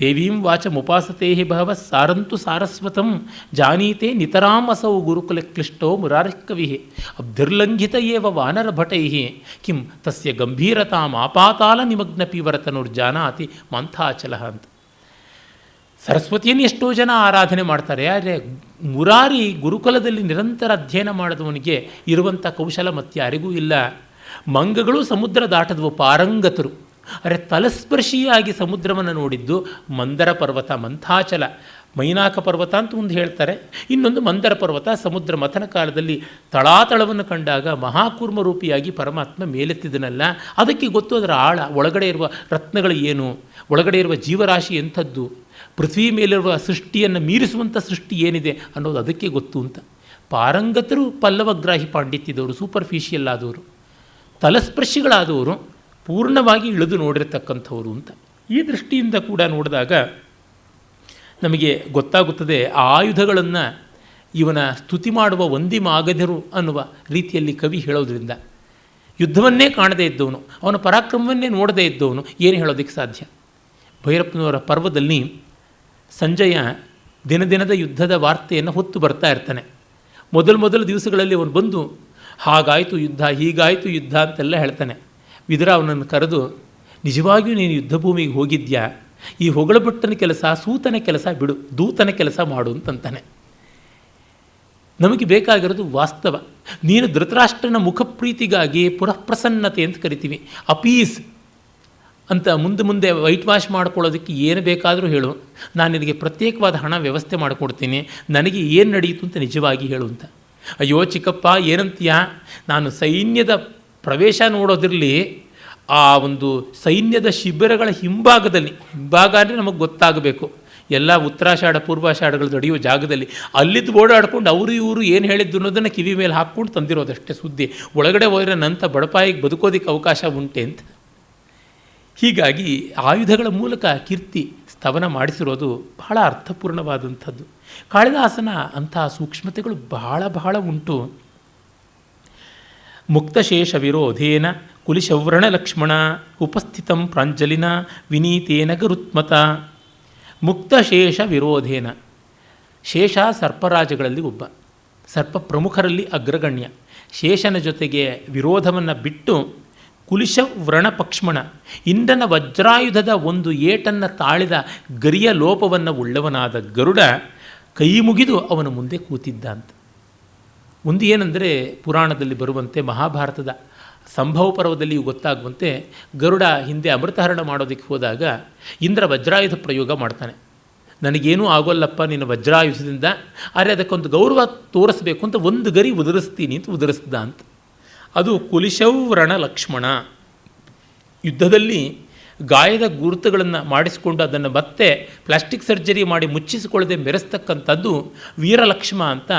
ದೇವೀಂ ವಾಚಮುಪಾಸತೆ ಬಹವ ಸಾರಂತು ಸಾರಸ್ವತಂ ಜಾನೀತೆ ನಿತರಾಂ ಅಸೌ ಗುರುಕುಲ ಕ್ಲಿಷ್ಟೋ ಮುರಾರಿ ಕವಿ ಅಬ್ಧಿರ್ಲಂಘಿತ ಏವ ವಾನರ ಭಟೈ ಕಿಂ ತಸ್ಯ ಗಂಭೀರತಾಂ ಆಪಾತಾಲ ನಿಮಗ್ನ ಪಿವರತನುರ್ಜಾನಾತಿ ಮಂಥಾಚಲ ಅಂತ. ಸರಸ್ವತಿಯನ್ನು ಎಷ್ಟೋ ಜನ ಆರಾಧನೆ ಮಾಡ್ತಾರೆ, ಆದರೆ ಮುರಾರಿ ಗುರುಕುಲದಲ್ಲಿ ನಿರಂತರ ಅಧ್ಯಯನ ಮಾಡಿದವನಿಗೆ ಇರುವಂಥ ಕೌಶಲ ಮತ್ಯಾರಿಗೂ ಇಲ್ಲ. ಮಂಗಗಳು ಸಮುದ್ರ ದಾಟದವು, ಪಾರಂಗತರು. ಅರೆ ತಲಸ್ಪರ್ಶಿಯಾಗಿ ಸಮುದ್ರವನ್ನು ನೋಡಿದ್ದು ಮಂದರ ಪರ್ವತ, ಮಂಥಾಚಲ. ಮೈನಾಕ ಪರ್ವತ ಅಂತ ಒಂದು ಹೇಳ್ತಾರೆ, ಇನ್ನೊಂದು ಮಂದರ ಪರ್ವತ. ಸಮುದ್ರ ಮಥನ ಕಾಲದಲ್ಲಿ ತಳಾತಳವನ್ನು ಕಂಡಾಗ ಮಹಾಕೂರ್ಮ ರೂಪಿಯಾಗಿ ಪರಮಾತ್ಮ ಮೇಲೆತ್ತಿದನಲ್ಲ, ಅದಕ್ಕೆ ಗೊತ್ತು ಅದರ ಆಳ, ಒಳಗಡೆ ಇರುವ ರತ್ನಗಳು ಏನು, ಒಳಗಡೆ ಇರುವ ಜೀವರಾಶಿ ಎಂಥದ್ದು, ಪೃಥ್ವಿ ಮೇಲಿರುವ ಸೃಷ್ಟಿಯನ್ನು ಮೀರಿಸುವಂಥ ಸೃಷ್ಟಿ ಏನಿದೆ ಅನ್ನೋದು ಅದಕ್ಕೆ ಗೊತ್ತು ಅಂತ. ಪಾರಂಗತರು ಪಲ್ಲವಗ್ರಾಹಿ ಪಾಂಡಿತ್ಯದವರು, ಸೂಪರ್ಫಿಷಿಯಲ್ ಆದವರು, ತಲಸ್ಪರ್ಶಿಗಳಾದವರು, ಪೂರ್ಣವಾಗಿ ಇಳಿದು ನೋಡಿರತಕ್ಕಂಥವರು ಅಂತ. ಈ ದೃಷ್ಟಿಯಿಂದ ಕೂಡ ನೋಡಿದಾಗ ನಮಗೆ ಗೊತ್ತಾಗುತ್ತದೆ ಆ ಆಯುಧಗಳನ್ನು ಇವನ ಸ್ತುತಿ ಮಾಡುವ ಒಂದಿಮಾಗದರು ಅನ್ನುವ ರೀತಿಯಲ್ಲಿ ಕವಿ ಹೇಳೋದ್ರಿಂದ. ಯುದ್ಧವನ್ನೇ ಕಾಣದೇ ಇದ್ದವನು, ಅವನ ಪರಾಕ್ರಮವನ್ನೇ ನೋಡದೇ ಇದ್ದವನು ಏನು ಹೇಳೋದಕ್ಕೆ ಸಾಧ್ಯ? ಭೈರಪ್ಪನವರ ಪರ್ವದಲ್ಲಿ ಸಂಜಯ ದಿನದ ಯುದ್ಧದ ವಾರ್ತೆಯನ್ನು ಹೊತ್ತು ಬರ್ತಾ ಇರ್ತಾನೆ. ಮೊದಲ ದಿವಸಗಳಲ್ಲಿ ಅವನು ಬಂದು ಹಾಗಾಯಿತು ಯುದ್ಧ, ಹೀಗಾಯಿತು ಯುದ್ಧ ಅಂತೆಲ್ಲ ಹೇಳ್ತಾನೆ. ವಿದುರ ಅವನನ್ನು ಕರೆದು, ನಿಜವಾಗಿಯೂ ನೀನು ಯುದ್ಧಭೂಮಿಗೆ ಹೋಗಿದ್ಯಾ? ಈ ಹೊಗಳಭಟ್ಟನ ಕೆಲಸ, ಸೂತನ ಕೆಲಸ ಬಿಡು, ದೂತನ ಕೆಲಸ ಮಾಡು ಅಂತಂತಾನೆ. ನಮಗೆ ಬೇಕಾಗಿರೋದು ವಾಸ್ತವ. ನೀನು ಧೃತರಾಷ್ಟ್ರನ ಮುಖಪ್ರೀತಿಗಾಗಿ ಪುರಃಪ್ರಸನ್ನತೆ ಅಂತ ಕರಿತೀವಿ, ಅಪೀಸ್ ಅಂತ ಮುಂದೆ ವೈಟ್ ವಾಶ್ ಮಾಡ್ಕೊಳ್ಳೋದಕ್ಕೆ ಏನು ಬೇಕಾದರೂ ಹೇಳು, ನಾನು ನಿನಗೆ ಪ್ರತ್ಯೇಕವಾದ ಹಣ ವ್ಯವಸ್ಥೆ ಮಾಡಿಕೊಡ್ತೀನಿ, ನನಗೆ ಏನು ನಡೆಯಿತು ಅಂತ ನಿಜವಾಗಿ ಹೇಳು ಅಂತ. ಅಯ್ಯೋ ಚಿಕ್ಕಪ್ಪ ಏನಂತೀಯ, ನಾನು ಸೈನ್ಯದ ಪ್ರವೇಶ ನೋಡೋದಿರಲಿ, ಆ ಒಂದು ಸೈನ್ಯದ ಶಿಬಿರಗಳ ಹಿಂಭಾಗ ಅಂದರೆ ನಮಗೆ ಗೊತ್ತಾಗಬೇಕು, ಎಲ್ಲ ಉತ್ತರಾಷಾಢ ಪೂರ್ವಾಷಾಢಗಳು ನಡೆಯುವ ಜಾಗದಲ್ಲಿ ಅಲ್ಲಿದ್ದು ಓಡಾಡ್ಕೊಂಡು ಅವರು ಇವರು ಏನು ಹೇಳಿದ್ದು ಅನ್ನೋದನ್ನು ಕಿವಿ ಮೇಲೆ ಹಾಕ್ಕೊಂಡು ತಂದಿರೋದಷ್ಟೇ ಸುದ್ದಿ. ಒಳಗಡೆ ಹೋದರೆ ನಂತ ಬಡಪಾಯಿಗೆ ಬದುಕೋದಕ್ಕೆ ಅವಕಾಶ ಉಂಟೆ ಅಂತ. ಹೀಗಾಗಿ ಆಯುಧಗಳ ಮೂಲಕ ಕೀರ್ತಿ ಸ್ತವನ ಮಾಡಿಸಿರೋದು ಬಹಳ ಅರ್ಥಪೂರ್ಣವಾದಂಥದ್ದು. ಕಾಳಿದಾಸನ ಅಂತಹ ಸೂಕ್ಷ್ಮತೆಗಳು ಬಹಳ ಉಂಟು. ಮುಕ್ತಶೇಷ ವಿರೋಧೇನ ಕುಲಿಶವ್ರಣ ಲಕ್ಷ್ಮಣ ಉಪಸ್ಥಿತಂ ಪ್ರಾಂಜಲಿನ ವಿನೀತೇನ ಗರುತ್ಮತ. ಮುಕ್ತಶೇಷ ವಿರೋಧೇನ, ಶೇಷ ಸರ್ಪರಾಜಗಳಲ್ಲಿ ಒಬ್ಬ, ಸರ್ಪ ಪ್ರಮುಖರಲ್ಲಿ ಅಗ್ರಗಣ್ಯ. ಶೇಷನ ಜೊತೆಗೆ ವಿರೋಧವನ್ನು ಬಿಟ್ಟು ಕುಲಿಶವ್ರಣ ಪಕ್ಷ್ಮಣ, ಇಂದ್ರನ ವಜ್ರಾಯುಧದ ಒಂದು ಏಟನ್ನು ತಾಳಿದ ಗರಿಯ ಲೋಪವನ್ನು ಉಳ್ಳವನಾದ ಗರುಡ ಕೈ ಮುಗಿದು ಅವನ ಮುಂದೆ ಕೂತಿದ್ದ ಅಂತ. ಒಂದು ಏನಂದರೆ, ಪುರಾಣದಲ್ಲಿ ಬರುವಂತೆ, ಮಹಾಭಾರತದ ಸಂಭವ ಪರ್ವದಲ್ಲಿಯೂ ಗೊತ್ತಾಗುವಂತೆ, ಗರುಡ ಹಿಂದೆ ಅಮೃತಹರಣ ಮಾಡೋದಕ್ಕೆ ಹೋದಾಗ ಇಂದ್ರ ವಜ್ರಾಯುಧ ಪ್ರಯೋಗ ಮಾಡ್ತಾನೆ. ನನಗೇನೂ ಆಗೋಲ್ಲಪ್ಪ ನಿನ್ನ ವಜ್ರಾಯುಧದಿಂದ, ಆದರೆ ಅದಕ್ಕೊಂದು ಗೌರವ ತೋರಿಸ್ಬೇಕು ಅಂತ ಒಂದು ಗರಿ ಉದುರಿಸ್ತೀನಿ ಅಂತ ಉದುರಿಸ್ದ ಅಂತ. ಅದು ಕುಲಿಶವ್ರಣ ಲಕ್ಷ್ಮಣ. ಯುದ್ಧದಲ್ಲಿ ಗಾಯದ ಗುರುತುಗಳನ್ನು ಮಾಡಿಸಿಕೊಂಡು ಅದನ್ನು ಮತ್ತೆ ಪ್ಲಾಸ್ಟಿಕ್ ಸರ್ಜರಿ ಮಾಡಿ ಮುಚ್ಚಿಸಿಕೊಳ್ಳದೆ ಮೆರೆಸ್ತಕ್ಕಂಥದ್ದು ವೀರಲಕ್ಷ್ಮ ಅಂತ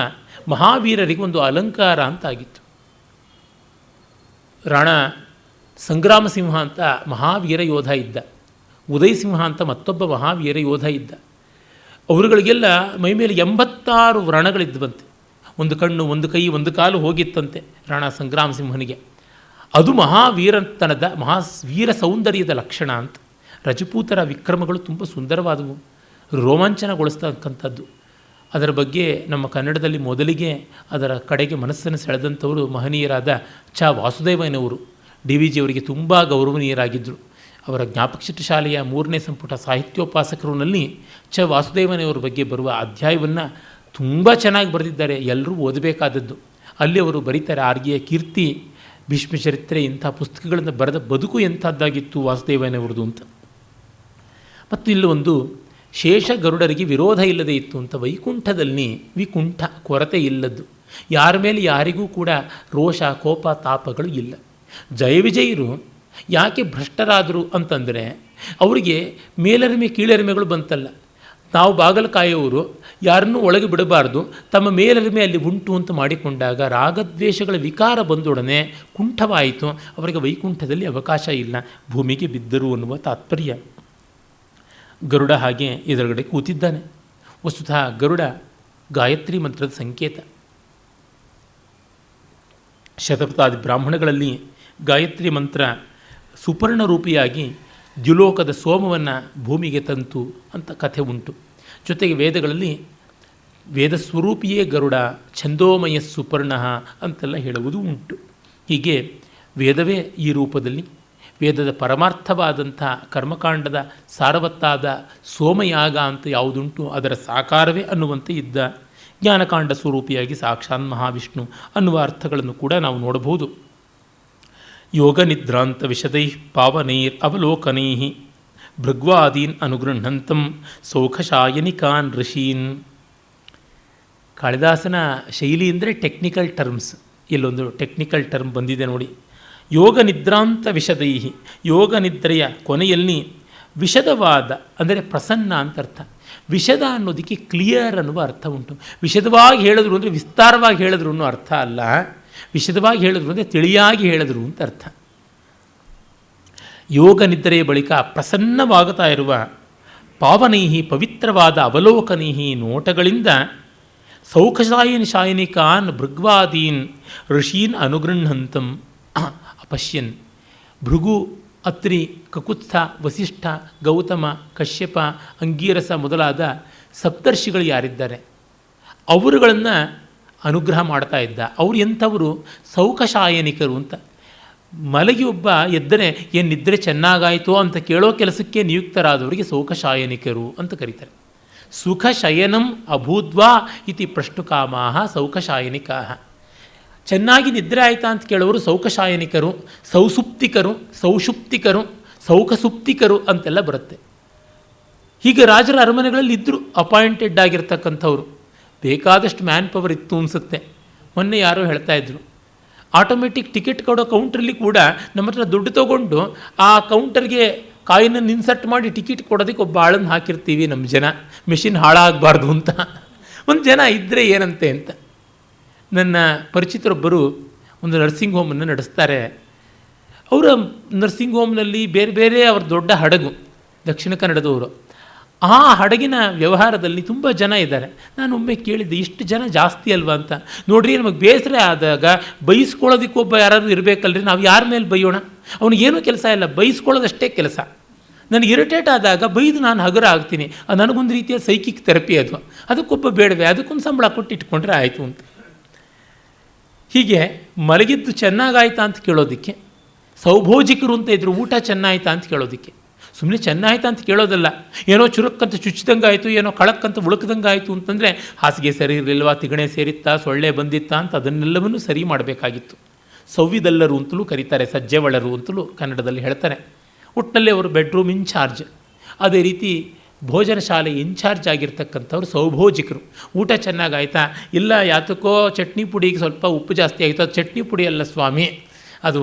ಮಹಾವೀರರಿಗೆ ಒಂದು ಅಲಂಕಾರ ಅಂತಾಗಿತ್ತು. ರಾಣ ಸಂಗ್ರಾಮ ಸಿಂಹ ಅಂತ ಮಹಾವೀರ ಯೋಧ ಇದ್ದ, ಉದಯ ಸಿಂಹ ಅಂತ ಮತ್ತೊಬ್ಬ ಮಹಾವೀರ ಯೋಧ ಇದ್ದ. ಅವರುಗಳಿಗೆಲ್ಲ ಮೈಮೇಲೆ 86 ವ್ರಣಗಳಿದ್ವಂತೆ. ಒಂದು ಕಣ್ಣು, ಒಂದು ಕೈ, ಒಂದು ಕಾಲು ಹೋಗಿತ್ತಂತೆ ರಾಣ ಸಂಗ್ರಾಮ ಸಿಂಹನಿಗೆ. ಅದು ಮಹಾವೀರತನದ ಮಹಾವೀರ ಸೌಂದರ್ಯದ ಲಕ್ಷಣ ಅಂತ. ರಜಪೂತರ ವಿಕ್ರಮಗಳು ತುಂಬ ಸುಂದರವಾದವು, ರೋಮಾಂಚನಗೊಳಿಸ್ತಕ್ಕಂಥದ್ದು. ಅದರ ಬಗ್ಗೆ ನಮ್ಮ ಕನ್ನಡದಲ್ಲಿ ಮೊದಲಿಗೆ ಅದರ ಕಡೆಗೆ ಮನಸ್ಸನ್ನು ಸೆಳೆದಂಥವರು ಮಹನೀಯರಾದ ಚ ವಾಸುದೇವನವರು. ಡಿ.ವಿ. ಜಿಯವರಿಗೆ ತುಂಬ ಗೌರವನೀಯರಾಗಿದ್ದರು. ಅವರ ಜ್ಞಾಪಕಚಿತ್ರ ಶಾಲೆಯ 3ನೇ ಸಂಪುಟ ಸಾಹಿತ್ಯೋಪಾಸಕರಲ್ಲಿ ಚ ವಾಸುದೇವನವರ ಬಗ್ಗೆ ಬರುವ ಅಧ್ಯಾಯವನ್ನು ತುಂಬ ಚೆನ್ನಾಗಿ ಬರೆದಿದ್ದಾರೆ, ಎಲ್ಲರೂ ಓದಬೇಕಾದದ್ದು. ಅಲ್ಲಿ ಅವರು ಬರೀತಾರೆ, ಆರ್ಗೆಯ ಕೀರ್ತಿ, ಭೀಷ್ಮಚರಿತ್ರೆ, ಇಂಥ ಪುಸ್ತಕಗಳನ್ನು ಬರೆದ ಬದುಕು ಎಂಥದ್ದಾಗಿತ್ತು ವಾಸುದೇವನವರದು ಅಂತ. ಮತ್ತು ಇಲ್ಲೊಂದು ಶೇಷ ಗರುಡರಿಗೆ ವಿರೋಧ ಇಲ್ಲದೆ ಇತ್ತು ಅಂತ. ವೈಕುಂಠದಲ್ಲಿ ವಿಕುಂಠ, ಕೊರತೆ ಇಲ್ಲದ್ದು, ಯಾರ ಮೇಲೆ ಯಾರಿಗೂ ಕೂಡ ರೋಷ, ಕೋಪ, ತಾಪಗಳು ಇಲ್ಲ. ಜಯವಿಜಯರು ಯಾಕೆ ಭ್ರಷ್ಟರಾದರು ಅಂತಂದರೆ, ಅವರಿಗೆ ಮೇಲರಿಮೆ ಕೀಳರಿಮೆಗಳು ಬಂತಲ್ಲ. ನಾವು ಬಾಗಲು ಕಾಯುವವರು ಯಾರನ್ನೂ ಒಳಗೆ ಬಿಡಬಾರ್ದು, ತಮ್ಮ ಮೇಲರಿಮೆ ಅಲ್ಲಿ ಉಂಟು ಅಂತ ಮಾಡಿಕೊಂಡಾಗ ರಾಗದ್ವೇಷಗಳ ವಿಕಾರ ಬಂದೊಡನೆ ಕುಂಠವಾಯಿತು. ಅವರಿಗೆ ವೈಕುಂಠದಲ್ಲಿ ಅವಕಾಶ ಇಲ್ಲ, ಭೂಮಿಗೆ ಬಿದ್ದರು ಅನ್ನುವ ತಾತ್ಪರ್ಯ. ಗರುಡ ಹಾಗೆ ಎದುರುಗಡೆ ಕೂತಿದ್ದಾನೆ. ವಸ್ತುತಃ ಗರುಡ ಗಾಯತ್ರಿ ಮಂತ್ರದ ಸಂಕೇತ. ಶತಪಥಾದಿ ಬ್ರಾಹ್ಮಣಗಳಲ್ಲಿ ಗಾಯತ್ರಿ ಮಂತ್ರ ಸುಪರ್ಣರೂಪಿಯಾಗಿ ದ್ಯುಲೋಕದ ಸೋಮವನ್ನು ಭೂಮಿಗೆ ತಂತು ಅಂತ ಕಥೆ ಉಂಟು. ಜೊತೆಗೆ ವೇದಗಳಲ್ಲಿ ವೇದಸ್ವರೂಪಿಯೇ ಗರುಡ, ಛಂದೋಮಯ ಸುಪರ್ಣ ಅಂತೆಲ್ಲ ಹೇಳುವುದು ಉಂಟು. ಹೀಗೆ ವೇದವೇ ಈ ರೂಪದಲ್ಲಿ, ವೇದದ ಪರಮಾರ್ಥವಾದಂಥ ಕರ್ಮಕಾಂಡದ ಸಾರವತ್ತಾದ ಸೋಮಯಾಗ ಅಂತ ಯಾವುದುಂಟು ಅದರ ಸಾಕಾರವೇ ಅನ್ನುವಂತೆ ಇದ್ದ ಜ್ಞಾನಕಾಂಡ ಸ್ವರೂಪಿಯಾಗಿ ಸಾಕ್ಷಾತ್ ಮಹಾವಿಷ್ಣು ಅನ್ನುವ ಅರ್ಥಗಳನ್ನು ಕೂಡ ನಾವು ನೋಡಬಹುದು. ಯೋಗ ನಿದ್ರಾಂತ ವಿಶದೈ ಪಾವನೈರ್ ಅವಲೋಕನೈ ಭೃಗ್ವಾದೀನ್ ಅನುಗೃಹಂತಂ ಸೌಖಶಾಯನಿಕಾನ್ ಋಷೀನ್. ಕಾಳಿದಾಸನ ಶೈಲಿ ಅಂದರೆ ಟೆಕ್ನಿಕಲ್ ಟರ್ಮ್ಸ್. ಇಲ್ಲೊಂದು ಟೆಕ್ನಿಕಲ್ ಟರ್ಮ್ ಬಂದಿದೆ ನೋಡಿ. ಯೋಗ ನಿದ್ರಾಂತ ವಿಶದೈ, ಯೋಗ ನಿದ್ರೆಯ ಕೊನೆಯಲ್ಲಿ ವಿಶದವಾದ ಅಂದರೆ ಪ್ರಸನ್ನ ಅಂತ ಅರ್ಥ. ವಿಶದ ಅನ್ನೋದಕ್ಕೆ ಕ್ಲಿಯರ್ ಅನ್ನುವ ಅರ್ಥ ಉಂಟು. ವಿಶದವಾಗಿ ಹೇಳಿದ್ರು ಅಂದರೆ ವಿಸ್ತಾರವಾಗಿ ಹೇಳಿದ್ರು ಅನ್ನೋ ಅರ್ಥ ಅಲ್ಲ. ವಿಶದವಾಗಿ ಹೇಳಿದ್ರು ಅಂದರೆ ತಿಳಿಯಾಗಿ ಹೇಳಿದ್ರು ಅಂತ ಅರ್ಥ. ಯೋಗ ನಿದ್ರೆಯ ಬಳಿಕ ಪ್ರಸನ್ನವಾಗುತ್ತಾ ಇರುವ ಪಾವನೈಹಿ, ಪವಿತ್ರವಾದ ಅವಲೋಕನೈಹಿ ನೋಟಗಳಿಂದ ಶಾಯನಿಕಾನ್ ಭೃಗ್ವಾದೀನ್ ಋಷೀನ್ ಅನುಗೃಹಂತಂ ಅಪಶ್ಯನ್. ಭೃಗು, ಅತ್ರಿ, ಕಕುತ್ಸ್ಥ, ವಸಿಷ್ಠ, ಗೌತಮ, ಕಶ್ಯಪ, ಅಂಗೀರಸ ಮೊದಲಾದ ಸಪ್ತರ್ಷಿಗಳು ಯಾರಿದ್ದಾರೆ ಅವರುಗಳನ್ನು ಅನುಗ್ರಹ ಮಾಡ್ತಾ ಇದ್ದ. ಅವರು ಎಂಥವರು? ಸೌಖಶಾಯನಿಕರು ಅಂತ. ಮಲಗಿ ಒಬ್ಬ ಎದ್ದರೆ ಏನು ನಿದ್ರೆ ಚೆನ್ನಾಗಾಯಿತೋ ಅಂತ ಕೇಳೋ ಕೆಲಸಕ್ಕೆ ನಿಯುಕ್ತರಾದವರಿಗೆ ಸೌಖಶಾಯನಿಕರು ಅಂತ ಕರೀತಾರೆ. ಸುಖ ಶಯನಂ ಅಭೂದ್ವಾ ಇತಿ ಪ್ರಶ್ನುಕಾಮಾಹ ಸೌಖಶಾಯನಿಕಾಹ. ಚೆನ್ನಾಗಿ ನಿದ್ರೆ ಆಯಿತಾ ಅಂತ ಕೇಳೋರು ಸೌಖಶಾಯನಿಕರು, ಸೌಸುಪ್ತಿಕರು, ಸೌಷುಪ್ತಿಕರು, ಸೌಖಸುಪ್ತಿಕರು ಅಂತೆಲ್ಲ ಬರುತ್ತೆ. ಹೀಗೆ ರಾಜರ ಅರಮನೆಗಳಲ್ಲಿ ಇದ್ದರು ಅಪಾಯಿಂಟೆಡ್ ಆಗಿರ್ತಕ್ಕಂಥವ್ರು. ಬೇಕಾದಷ್ಟು ಮ್ಯಾನ್ ಪವರ್ ಇತ್ತು ಅನಿಸುತ್ತೆ. ಮೊನ್ನೆ ಯಾರೋ ಹೇಳ್ತಾ ಇದ್ರು, ಆಟೋಮೆಟಿಕ್ ಟಿಕೆಟ್ ಕೊಡೋ ಕೌಂಟ್ರಲ್ಲಿ ಕೂಡ ನಮ್ಮ ಹತ್ರ ದುಡ್ಡು ತೊಗೊಂಡು ಆ ಕೌಂಟರ್ಗೆ ಕಾಯಿನನ್ನು ಇನ್ಸರ್ಟ್ ಮಾಡಿ ಟಿಕೆಟ್ ಕೊಡೋದಕ್ಕೆ ಒಬ್ಬ ಆಳನ್ನು ಹಾಕಿರ್ತೀವಿ ನಮ್ಮ ಜನ, ಮೆಷಿನ್ ಹಾಳಾಗಬಾರ್ದು ಅಂತ. ಒಂದು ಜನ ಇದ್ದರೆ ಏನಂತೆ ಅಂತ. ನನ್ನ ಪರಿಚಿತರೊಬ್ಬರು ಒಂದು ನರ್ಸಿಂಗ್ ಹೋಮನ್ನು ನಡೆಸ್ತಾರೆ. ಅವರ ನರ್ಸಿಂಗ್ ಹೋಮ್ನಲ್ಲಿ ಬೇರೆ ಬೇರೆ ಅವ್ರ ದೊಡ್ಡ ಹಡಗು, ದಕ್ಷಿಣ ಕನ್ನಡದವರು. ಆ ಹಡಗಿನ ವ್ಯವಹಾರದಲ್ಲಿ ತುಂಬ ಜನ ಇದ್ದಾರೆ. ನಾನು ಒಮ್ಮೆ ಕೇಳಿದ್ದೆ, ಇಷ್ಟು ಜನ ಜಾಸ್ತಿ ಅಲ್ವಾ ಅಂತ. ನೋಡ್ರಿ, ನಮಗೆ ಬೇಸರ ಆದಾಗ ಬೈಸ್ಕೊಳ್ಳೋದಕ್ಕೊಬ್ಬ ಯಾರಾದರೂ ಇರಬೇಕಲ್ರಿ, ನಾವು ಯಾರ ಮೇಲೆ ಬೈಯೋಣ? ಅವನಿಗೇನೂ ಕೆಲಸ ಇಲ್ಲ, ಬೈಸ್ಕೊಳ್ಳೋದಷ್ಟೇ ಕೆಲಸ. ನನಗೆ ಇರಿಟೇಟ್ ಆದಾಗ ಬೈದು ನಾನು ಹಗುರ ಆಗ್ತೀನಿ. ಅದು ನನಗೊಂದು ರೀತಿಯ ಸೈಕಿಕ್ ಥೆರಪಿ. ಅದಕ್ಕೊಬ್ಬ ಬೇಡವೆ, ಅದಕ್ಕೊಂದು ಸಂಬಳ ಕೊಟ್ಟು ಇಟ್ಕೊಂಡ್ರೆ ಆಯಿತು ಅಂತ. ಹೀಗೆ ಮಲಗಿದ್ದು ಚೆನ್ನಾಗಾಯ್ತಾ ಅಂತ ಕೇಳೋದಕ್ಕೆ, ಸೌಭೋಜಿಕರು ಅಂತ ಇದ್ರು, ಊಟ ಚೆನ್ನಾಯ್ತಾ ಅಂತ ಕೇಳೋದಕ್ಕೆ. ಸುಮ್ಮನೆ ಚೆನ್ನಾಯ್ತಾ ಅಂತ ಕೇಳೋದಲ್ಲ, ಏನೋ ಚುರುಕ್ಕಂತ ಚುಚ್ಚಿದಂಗೆ ಆಯಿತು, ಏನೋ ಕಳಕ್ಕಂತ ಉಳುಕದಂಗೆ ಆಯಿತು ಅಂತಂದರೆ ಹಾಸಿಗೆ ಸರಿ ಇರಲಿಲ್ವಾ, ತಿಗಣೆ ಸೇರಿತ್ತಾ, ಸೊಳ್ಳೆ ಬಂದಿತ್ತಾ ಅಂತ ಅದನ್ನೆಲ್ಲವನ್ನೂ ಸರಿ ಮಾಡಬೇಕಾಗಿತ್ತು. ಸೌವಿದಲ್ಲರು ಅಂತಲೂ ಕರೀತಾರೆ, ಸಜ್ಜೆವಳರು ಅಂತಲೂ ಕನ್ನಡದಲ್ಲಿ ಹೇಳ್ತಾರೆ. ಒಟ್ಟಿನಲ್ಲಿ ಅವರು ಬೆಡ್ರೂಮ್ ಇನ್ಚಾರ್ಜ್. ಅದೇ ರೀತಿ ಭೋಜನ ಶಾಲೆ ಇನ್ಚಾರ್ಜ್ ಆಗಿರ್ತಕ್ಕಂಥವ್ರು ಸೌಭೋಜಿಕರು. ಊಟ ಚೆನ್ನಾಗಾಯ್ತಾ? ಇಲ್ಲ, ಯಾತಕ್ಕೋ ಚಟ್ನಿ ಪುಡಿಗೆ ಸ್ವಲ್ಪ ಉಪ್ಪು ಜಾಸ್ತಿ ಆಯಿತು. ಅದು ಚಟ್ನಿ ಪುಡಿ ಅಲ್ಲ ಸ್ವಾಮಿ, ಅದು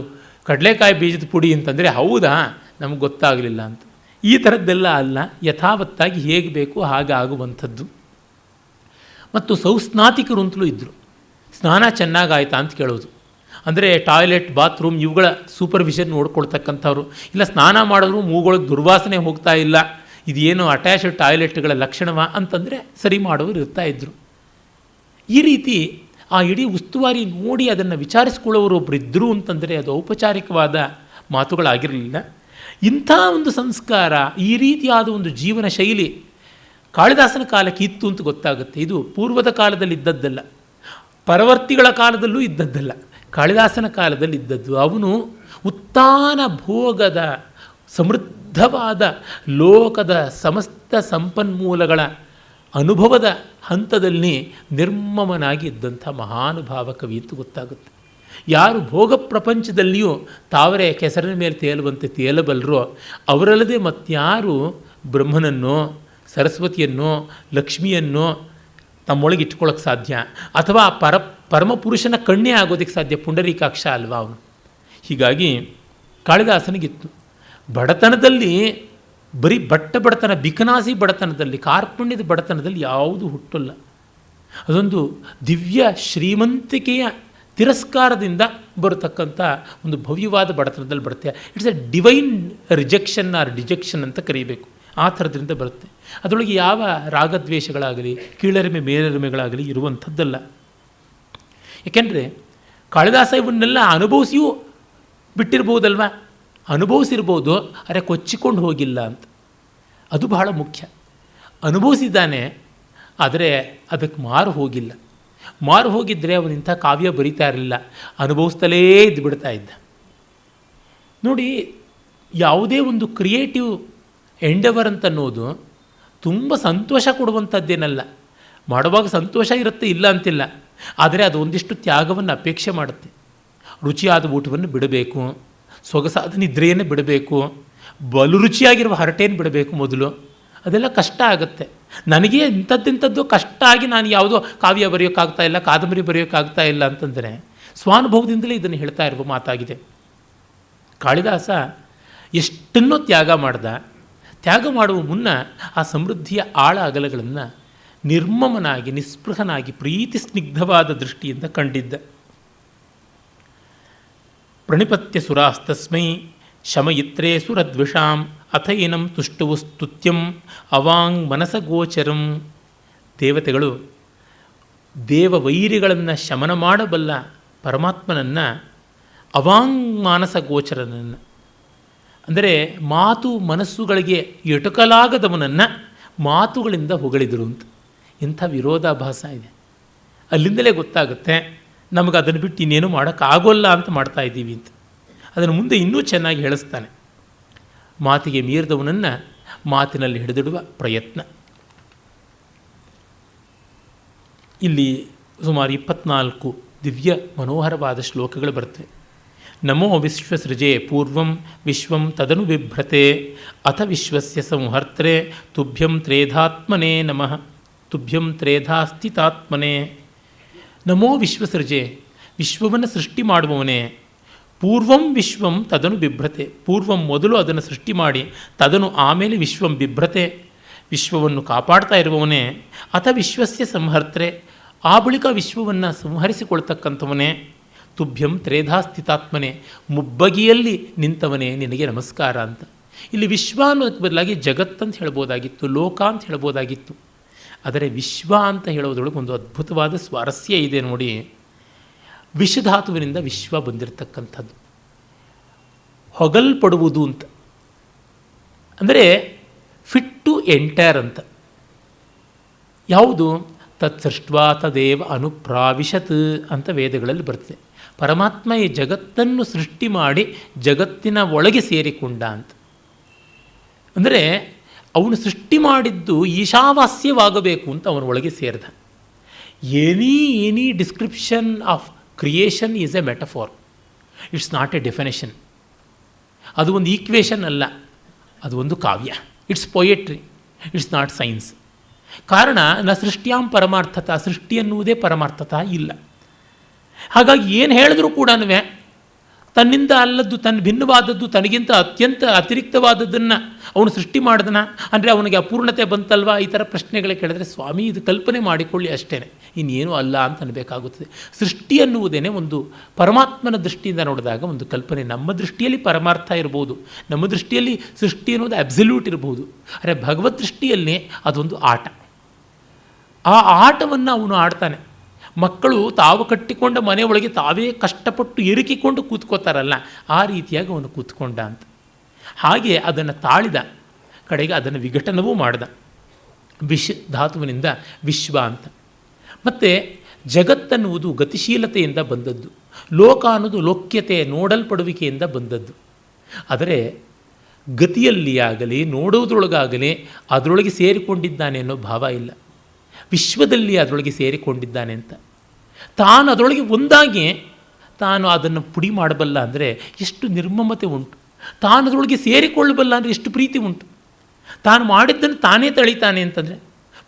ಕಡಲೆಕಾಯಿ ಬೀಜದ ಪುಡಿ ಅಂತಂದರೆ, ಹೌದಾ, ನಮಗೆ ಗೊತ್ತಾಗಲಿಲ್ಲ ಅಂತ. ಈ ಥರದ್ದೆಲ್ಲ ಅಲ್ಲ, ಯಥಾವತ್ತಾಗಿ ಹೇಗೆ ಬೇಕು ಹಾಗೆ ಆಗುವಂಥದ್ದು. ಮತ್ತು ಸೌಸ್ನಾತಿಕರು ಅಂತಲೂ ಇದ್ದರು. ಸ್ನಾನ ಚೆನ್ನಾಗಾಯ್ತಾ ಅಂತ ಕೇಳೋದು, ಅಂದರೆ ಟಾಯ್ಲೆಟ್, ಬಾತ್ರೂಮ್ ಇವುಗಳ ಸೂಪರ್ವಿಷನ್ ನೋಡ್ಕೊಳ್ತಕ್ಕಂಥವ್ರು. ಇಲ್ಲ, ಸ್ನಾನ ಮಾಡಿದ್ರು ಮೂಗೊಳಗೆ ದುರ್ವಾಸನೆ ಹೋಗ್ತಾ ಇಲ್ಲ, ಇದೇನು ಅಟ್ಯಾಚ್ಡ್ ಟಾಯ್ಲೆಟ್ಗಳ ಲಕ್ಷಣವಾ ಅಂತಂದರೆ ಸರಿ ಮಾಡೋರು ಇರ್ತಾಯಿದ್ರು. ಈ ರೀತಿ ಆ ಇಡೀ ಉಸ್ತುವಾರಿ ನೋಡಿ ಅದನ್ನು ವಿಚಾರಿಸ್ಕೊಳ್ಳೋರು ಒಬ್ಬರು ಇದ್ದರು ಅಂತಂದರೆ ಅದು ಔಪಚಾರಿಕವಾದ ಮಾತುಗಳಾಗಿರಲಿಲ್ಲ. ಇಂಥ ಒಂದು ಸಂಸ್ಕಾರ, ಈ ರೀತಿಯಾದ ಒಂದು ಜೀವನ ಶೈಲಿ ಕಾಳಿದಾಸನ ಕಾಲಕ್ಕೆ ಇತ್ತು ಅಂತ ಗೊತ್ತಾಗುತ್ತೆ. ಇದು ಪೂರ್ವದ ಕಾಲದಲ್ಲಿ ಇದ್ದದ್ದಲ್ಲ, ಪರವರ್ತಿಗಳ ಕಾಲದಲ್ಲೂ ಇದ್ದದ್ದಲ್ಲ, ಕಾಳಿದಾಸನ ಕಾಲದಲ್ಲಿ ಇದ್ದದ್ದು. ಅವನು ಉತ್ತಾನ ಭೋಗದ ಸಮೃದ್ಧವಾದ ಲೋಕದ ಸಮಸ್ತ ಸಂಪನ್ಮೂಲಗಳ ಅನುಭವದ ಹಂತದಲ್ಲಿ ನಿರ್ಮಮನಾಗಿ ಇದ್ದಂಥ ಮಹಾನುಭಾವ ಕವಿ ಅಂತ ಗೊತ್ತಾಗುತ್ತೆ. ಯಾರು ಭೋಗ ಪ್ರಪಂಚದಲ್ಲಿಯೂ ತಾವರೆ ಕೆಸರಿನ ಮೇಲೆ ತೇಲುವಂತೆ ತೇಲಬಲ್ಲರೋ ಅವರಲ್ಲದೆ ಮತ್ತಾರು ಬ್ರಹ್ಮನನ್ನೋ ಸರಸ್ವತಿಯನ್ನೋ ಲಕ್ಷ್ಮಿಯನ್ನೋ ತಮ್ಮೊಳಗೆ ಇಟ್ಕೊಳ್ಳೋಕ್ಕೆ ಸಾಧ್ಯ, ಅಥವಾ ಪರಮಪುರುಷನ ಕಣ್ಣೇ ಆಗೋದಕ್ಕೆ ಸಾಧ್ಯ? ಪುಂಡರೀಕಾಕ್ಷ ಅಲ್ವಾ ಅವನು. ಹೀಗಾಗಿ ಕಾಳಿದಾಸನಿಗಿತ್ತು. ಬಡತನದಲ್ಲಿ ಬರೀ ಬಡತನ, ಬಿಕನಾಸಿ ಬಡತನದಲ್ಲಿ, ಕಾರ್ಪಣ್ಯದ ಬಡತನದಲ್ಲಿ ಯಾವುದೂ ಹುಟ್ಟಲ್ಲ. ಅದೊಂದು ದಿವ್ಯ ಶ್ರೀಮಂತಿಕೆಯ ತಿರಸ್ಕಾರದಿಂದ ಬರತಕ್ಕಂಥ ಒಂದು ಭವ್ಯವಾದ ಬಡತನದಲ್ಲಿ ಬರುತ್ತೆ. It's a divine rejection or dejection ಅಂತ ಕರೀಬೇಕು. ಆ ಥರದ್ರಿಂದ ಬರುತ್ತೆ. ಅದರೊಳಗೆ ಯಾವ ರಾಗದ್ವೇಷಗಳಾಗಲಿ, ಕೀಳರಿಮೆ ಮೇಲರಿಮೆಗಳಾಗಲಿ ಇರುವಂಥದ್ದಲ್ಲ. ಏಕೆಂದರೆ ಕಾಳಿದಾಸ ಇವನ್ನೆಲ್ಲ ಅನುಭವಿಸಿಯೂ ಬಿಟ್ಟಿರ್ಬೋದಲ್ವ, ಅನುಭವಿಸಿರ್ಬೋದು, ಅರೆ ಕೊಚ್ಚಿಕೊಂಡು ಹೋಗಿಲ್ಲ ಅಂತ. ಅದು ಬಹಳ ಮುಖ್ಯ. ಅನುಭವಿಸಿದ್ದಾನೆ, ಆದರೆ ಅದಕ್ಕೆ ಮಾರು ಹೋಗಿಲ್ಲ. ಮಾರು ಹೋಗಿದ್ದರೆ ಅವನಿಂಥ ಕಾವ್ಯ ಬರೀತಾ ಇರಲಿಲ್ಲ, ಅನುಭವಿಸ್ತಲೇ ಇದ್ದು ಬಿಡ್ತಾ ಇದ್ದ. ನೋಡಿ, ಯಾವುದೇ ಒಂದು ಕ್ರಿಯೇಟಿವ್ ಎಂಡೆವರ್ ಅಂತನ್ನೋದು ತುಂಬ ಸಂತೋಷ ಕೊಡುವಂಥದ್ದೇನಲ್ಲ. ಮಾಡುವಾಗ ಸಂತೋಷ ಇರುತ್ತೆ, ಇಲ್ಲ ಅಂತಿಲ್ಲ, ಆದರೆ ಅದು ಒಂದಿಷ್ಟು ತ್ಯಾಗವನ್ನು ಅಪೇಕ್ಷೆ ಮಾಡುತ್ತೆ. ರುಚಿಯಾದ ಊಟವನ್ನು ಬಿಡಬೇಕು, ಸೊಗಸಾದ ನಿದ್ರೆಯನ್ನು ಬಿಡಬೇಕು, ಬಲು ರುಚಿಯಾಗಿರುವ ಹರಟೆಯನ್ನು ಬಿಡಬೇಕು ಮೊದಲು. ಅದೆಲ್ಲ ಕಷ್ಟ ಆಗುತ್ತೆ. ನನಗೆ ಇಂಥದ್ದಿಂಥದ್ದು ಕಷ್ಟ ಆಗಿ ನಾನು ಯಾವುದೋ ಕಾವ್ಯ ಬರೆಯೋಕ್ಕಾಗ್ತಾ ಇಲ್ಲ, ಕಾದಂಬರಿ ಬರೆಯೋಕ್ಕಾಗ್ತಾ ಇಲ್ಲ ಅಂತಂದರೆ ಸ್ವಾನುಭವದಿಂದಲೇ ಇದನ್ನು ಹೇಳ್ತಾ ಇರುವ ಮಾತಾಗಿದೆ. ಕಾಳಿದಾಸ ಎಷ್ಟನ್ನೋ ತ್ಯಾಗ ಮಾಡ್ದ. ತ್ಯಾಗ ಮಾಡುವ ಮುನ್ನ ಆ ಸಮೃದ್ಧಿಯ ಆಳ ಅಗಲಗಳನ್ನು ನಿರ್ಮಮನಾಗಿ, ನಿಸ್ಪೃಹನಾಗಿ, ಪ್ರೀತಿ ಸ್ನಿಗ್ಧವಾದ ದೃಷ್ಟಿಯಿಂದ ಕಂಡಿದ್ದ. ಪ್ರಣಿಪತ್ಯ ಸುರಾಸ್ತಸ್ಮೈ ಶಮಯಿತ್ರೇ ಸುರದ್ವಿಷಾಂ ಅಥೈನಂ ತುಷ್ಟುವು ಸ್ತುತ್ಯಂ ಅವಾಂಗ್ ಮನಸಗೋಚರಂ. ದೇವತೆಗಳು ದೇವವೈರಿಗಳನ್ನು ಶಮನ ಮಾಡಬಲ್ಲ ಪರಮಾತ್ಮನನ್ನು, ಅವಾಂಗ್ ಮಾನಸಗೋಚರನನ್ನು, ಅಂದರೆ ಮಾತು ಮನಸ್ಸುಗಳಿಗೆ ಎಟುಕಲಾಗದವನನ್ನು ಮಾತುಗಳಿಂದ ಹೊಗಳಿದರು ಅಂತ. ಇಂಥ ವಿರೋಧಾಭಾಸ ಇದೆ. ಅಲ್ಲಿಂದಲೇ ಗೊತ್ತಾಗುತ್ತೆ ನಮಗೆ ಅದನ್ನು ಬಿಟ್ಟು ಇನ್ನೇನು ಮಾಡೋಕ್ಕಾಗೋಲ್ಲ ಅಂತ ಮಾಡ್ತಾ ಇದ್ದೀವಿ ಅಂತ. ಅದನ್ನು ಮುಂದೆ ಇನ್ನೂ ಚೆನ್ನಾಗಿ ಹೇಳಿಸ್ತಾನೆ. ಮಾತಿಗೆ ಮೀರಿದವನನ್ನು ಮಾತಿನಲ್ಲಿ ಹಿಡಿದಿಡುವ ಪ್ರಯತ್ನ. ಇಲ್ಲಿ ಸುಮಾರು 24 ದಿವ್ಯ ಮನೋಹರವಾದ ಶ್ಲೋಕಗಳು ಬರ್ತವೆ. ನಮೋ ವಿಶ್ವಸೃಜೆ ಪೂರ್ವಂ ವಿಶ್ವಂ ತದನು ಬಿಭ್ರತೆ ಅಥ ವಿಶ್ವಸ್ಯ ಸಂಹರ್ತ್ರೆ ತುಭ್ಯಂ ತ್ರೇಧಾತ್ಮನೇ ನಮಃ ತುಭ್ಯಂ ತ್ರೇಧಾಸ್ಥಿತಾತ್ಮನೇ. ನಮೋ ವಿಶ್ವಸೃಜೆ, ವಿಶ್ವವನ್ನು ಸೃಷ್ಟಿ ಮಾಡುವವನೇ. ಪೂರ್ವಂ ವಿಶ್ವಂ ತದನು ಬಿಭ್ರತೆ, ಪೂರ್ವಂ ಮೊದಲು ಅದನ್ನು ಸೃಷ್ಟಿ ಮಾಡಿ ತದನು ಆಮೇಲೆ ವಿಶ್ವಂ ಬಿಭ್ರತೆ, ವಿಶ್ವವನ್ನು ಕಾಪಾಡ್ತಾ ಇರುವವನೇ. ಅಥ ವಿಶ್ವಸ್ಯ ಸಂಹರ್ತ್ರೆ, ಆ ಬಳಿಕ ವಿಶ್ವವನ್ನು ಸಂಹರಿಸಿಕೊಳ್ತಕ್ಕಂಥವನೇ. ತುಭ್ಯಂ ತ್ರೇಧಾ ಸ್ಥಿತಾತ್ಮನೇ, ಮುಬ್ಬಗಿಯಲ್ಲಿ ನಿಂತವನೇ ನಿನಗೆ ನಮಸ್ಕಾರ ಅಂತ. ಇಲ್ಲಿ ವಿಶ್ವ ಅನ್ನೋದಕ್ಕೆ ಬದಲಾಗಿ ಜಗತ್ತಂತ ಹೇಳ್ಬೋದಾಗಿತ್ತು, ಲೋಕ ಅಂತ ಹೇಳ್ಬೋದಾಗಿತ್ತು. ಆದರೆ ವಿಶ್ವ ಅಂತ ಹೇಳೋದ್ರೊಳಗೆ ಒಂದು ಅದ್ಭುತವಾದ ಸ್ವಾರಸ್ಯ ಇದೆ ನೋಡಿ. ವಿಷಧಾತುವಿನಿಂದ ವಿಶ್ವ ಬಂದಿರತಕ್ಕಂಥದ್ದು. ಹೊಗಲ್ಪಡುವುದು ಅಂತ ಅಂದರೆ ಫಿಟ್ ಟು ಎಂಟರ್ ಅಂತ. ಯಾವುದು? ತತ್ಸೃಷ್ಟ್ವಾ ತದೇವ ಅನುಪ್ರಾವಿಶತ್ ಅಂತ ವೇದಗಳಲ್ಲಿ ಬರ್ತದೆ. ಪರಮಾತ್ಮ ಈ ಜಗತ್ತನ್ನು ಸೃಷ್ಟಿ ಮಾಡಿ ಜಗತ್ತಿನ ಒಳಗೆ ಸೇರಿಕೊಂಡ ಅಂತ. ಅಂದರೆ ಅವನು ಮಾಡಿದ್ದು ಈಶಾವಾಸ್ಯವಾಗಬೇಕು ಅಂತ ಅವನ ಒಳಗೆ ಸೇರಿದ. Any description of creation is a metaphor, it's not a definition. ಅದು ಒಂದು ಈಕ್ವೇಷನ್ ಅಲ್ಲ, ಅದು ಒಂದು ಕಾವ್ಯ. It's poetry, it's not science. ಕಾರಣ ನ ಸೃಷ್ಟ್ಯಾಂ ಪರಮಾರ್ಥತ, ಸೃಷ್ಟಿ ಅನ್ನುವುದೇ ಪರಮಾರ್ಥತ ಇಲ್ಲ. ಹಾಗಾಗಿ ಏನು ಹೇಳಿದ್ರೂ ಕೂಡ ತನ್ನಿಂದ ಅಲ್ಲದ್ದು, ತನ್ನ ಭಿನ್ನವಾದದ್ದು, ತನಗಿಂತ ಅತ್ಯಂತ ಅತಿರಿಕ್ತವಾದದ್ದನ್ನು ಅವನು ಸೃಷ್ಟಿ ಮಾಡಿದನ ಅಂದರೆ ಅವನಿಗೆ ಅಪೂರ್ಣತೆ ಬಂತಲ್ವಾ? ಈ ಥರ ಪ್ರಶ್ನೆಗಳೇ ಕೇಳಿದ್ರೆ ಸ್ವಾಮಿ ಇದು ಕಲ್ಪನೆ ಮಾಡಿಕೊಳ್ಳಿ ಅಷ್ಟೇ, ಇನ್ನೇನು ಅಲ್ಲ ಅಂತ ಅನ್ಬೇಕಾಗುತ್ತದೆ. ಸೃಷ್ಟಿ ಅನ್ನುವುದೇ ಒಂದು ಪರಮಾತ್ಮನ ದೃಷ್ಟಿಯಿಂದ ನೋಡಿದಾಗ ಒಂದು ಕಲ್ಪನೆ. ನಮ್ಮ ದೃಷ್ಟಿಯಲ್ಲಿ ಪರಮಾರ್ಥ ಇರ್ಬೋದು, ನಮ್ಮ ದೃಷ್ಟಿಯಲ್ಲಿ ಸೃಷ್ಟಿ ಅನ್ನೋದು ಅಬ್ಸಲ್ಯೂಟ್ ಇರ್ಬೋದು. ಆದರೆ ಭಗವದ್ ದೃಷ್ಟಿಯಲ್ಲಿ ಅದೊಂದು ಆಟ. ಆ ಆಟವನ್ನು ಅವನು ಆಡ್ತಾನೆ. ಮಕ್ಕಳು ತಾವು ಕಟ್ಟಿಕೊಂಡ ಮನೆಯೊಳಗೆ ತಾವೇ ಕಷ್ಟಪಟ್ಟು ಇರುಕಿಕೊಂಡು ಕೂತ್ಕೋತಾರಲ್ಲ, ಆ ರೀತಿಯಾಗಿ ಅವನು ಕೂತ್ಕೊಂಡ ಅಂತ. ಹಾಗೆ ಅದನ್ನು ತಾಳಿದ, ಕಡೆಗೆ ಅದನ್ನು ವಿಘಟನವೂ ಮಾಡಿದ. ಧಾತುವಿನಿಂದ ವಿಶ್ವ ಅಂತ. ಮತ್ತು ಜಗತ್ತನ್ನುವುದು ಗತಿಶೀಲತೆಯಿಂದ ಬಂದದ್ದು, ಲೋಕ ಅನ್ನೋದು ಲೋಕ್ಯತೆ, ನೋಡಲ್ಪಡುವಿಕೆಯಿಂದ ಬಂದದ್ದು. ಆದರೆ ಗತಿಯಲ್ಲಿ ಆಗಲಿ ನೋಡುವುದರೊಳಗಾಗಲಿ ಅದರೊಳಗೆ ಸೇರಿಕೊಂಡಿದ್ದಾನೆ ಅನ್ನೋ ಭಾವ ಇಲ್ಲ. ವಿಶ್ವದಲ್ಲಿ ಅದರೊಳಗೆ ಸೇರಿಕೊಂಡಿದ್ದಾನೆ ಅಂತ. ತಾನು ಅದರೊಳಗೆ ಒಂದಾಗಿ ತಾನು ಅದನ್ನು ಪುಡಿ ಮಾಡಬಲ್ಲ ಅಂದರೆ ಎಷ್ಟು ನಿರ್ಮಮತೆ ಉಂಟು. ತಾನು ಅದರೊಳಗೆ ಸೇರಿಕೊಳ್ಳಬಲ್ಲ ಅಂದರೆ ಎಷ್ಟು ಪ್ರೀತಿ ಉಂಟು. ತಾನು ಮಾಡಿದ್ದನ್ನು ತಾನೇ ತಳಿತಾನೆ ಅಂತಂದರೆ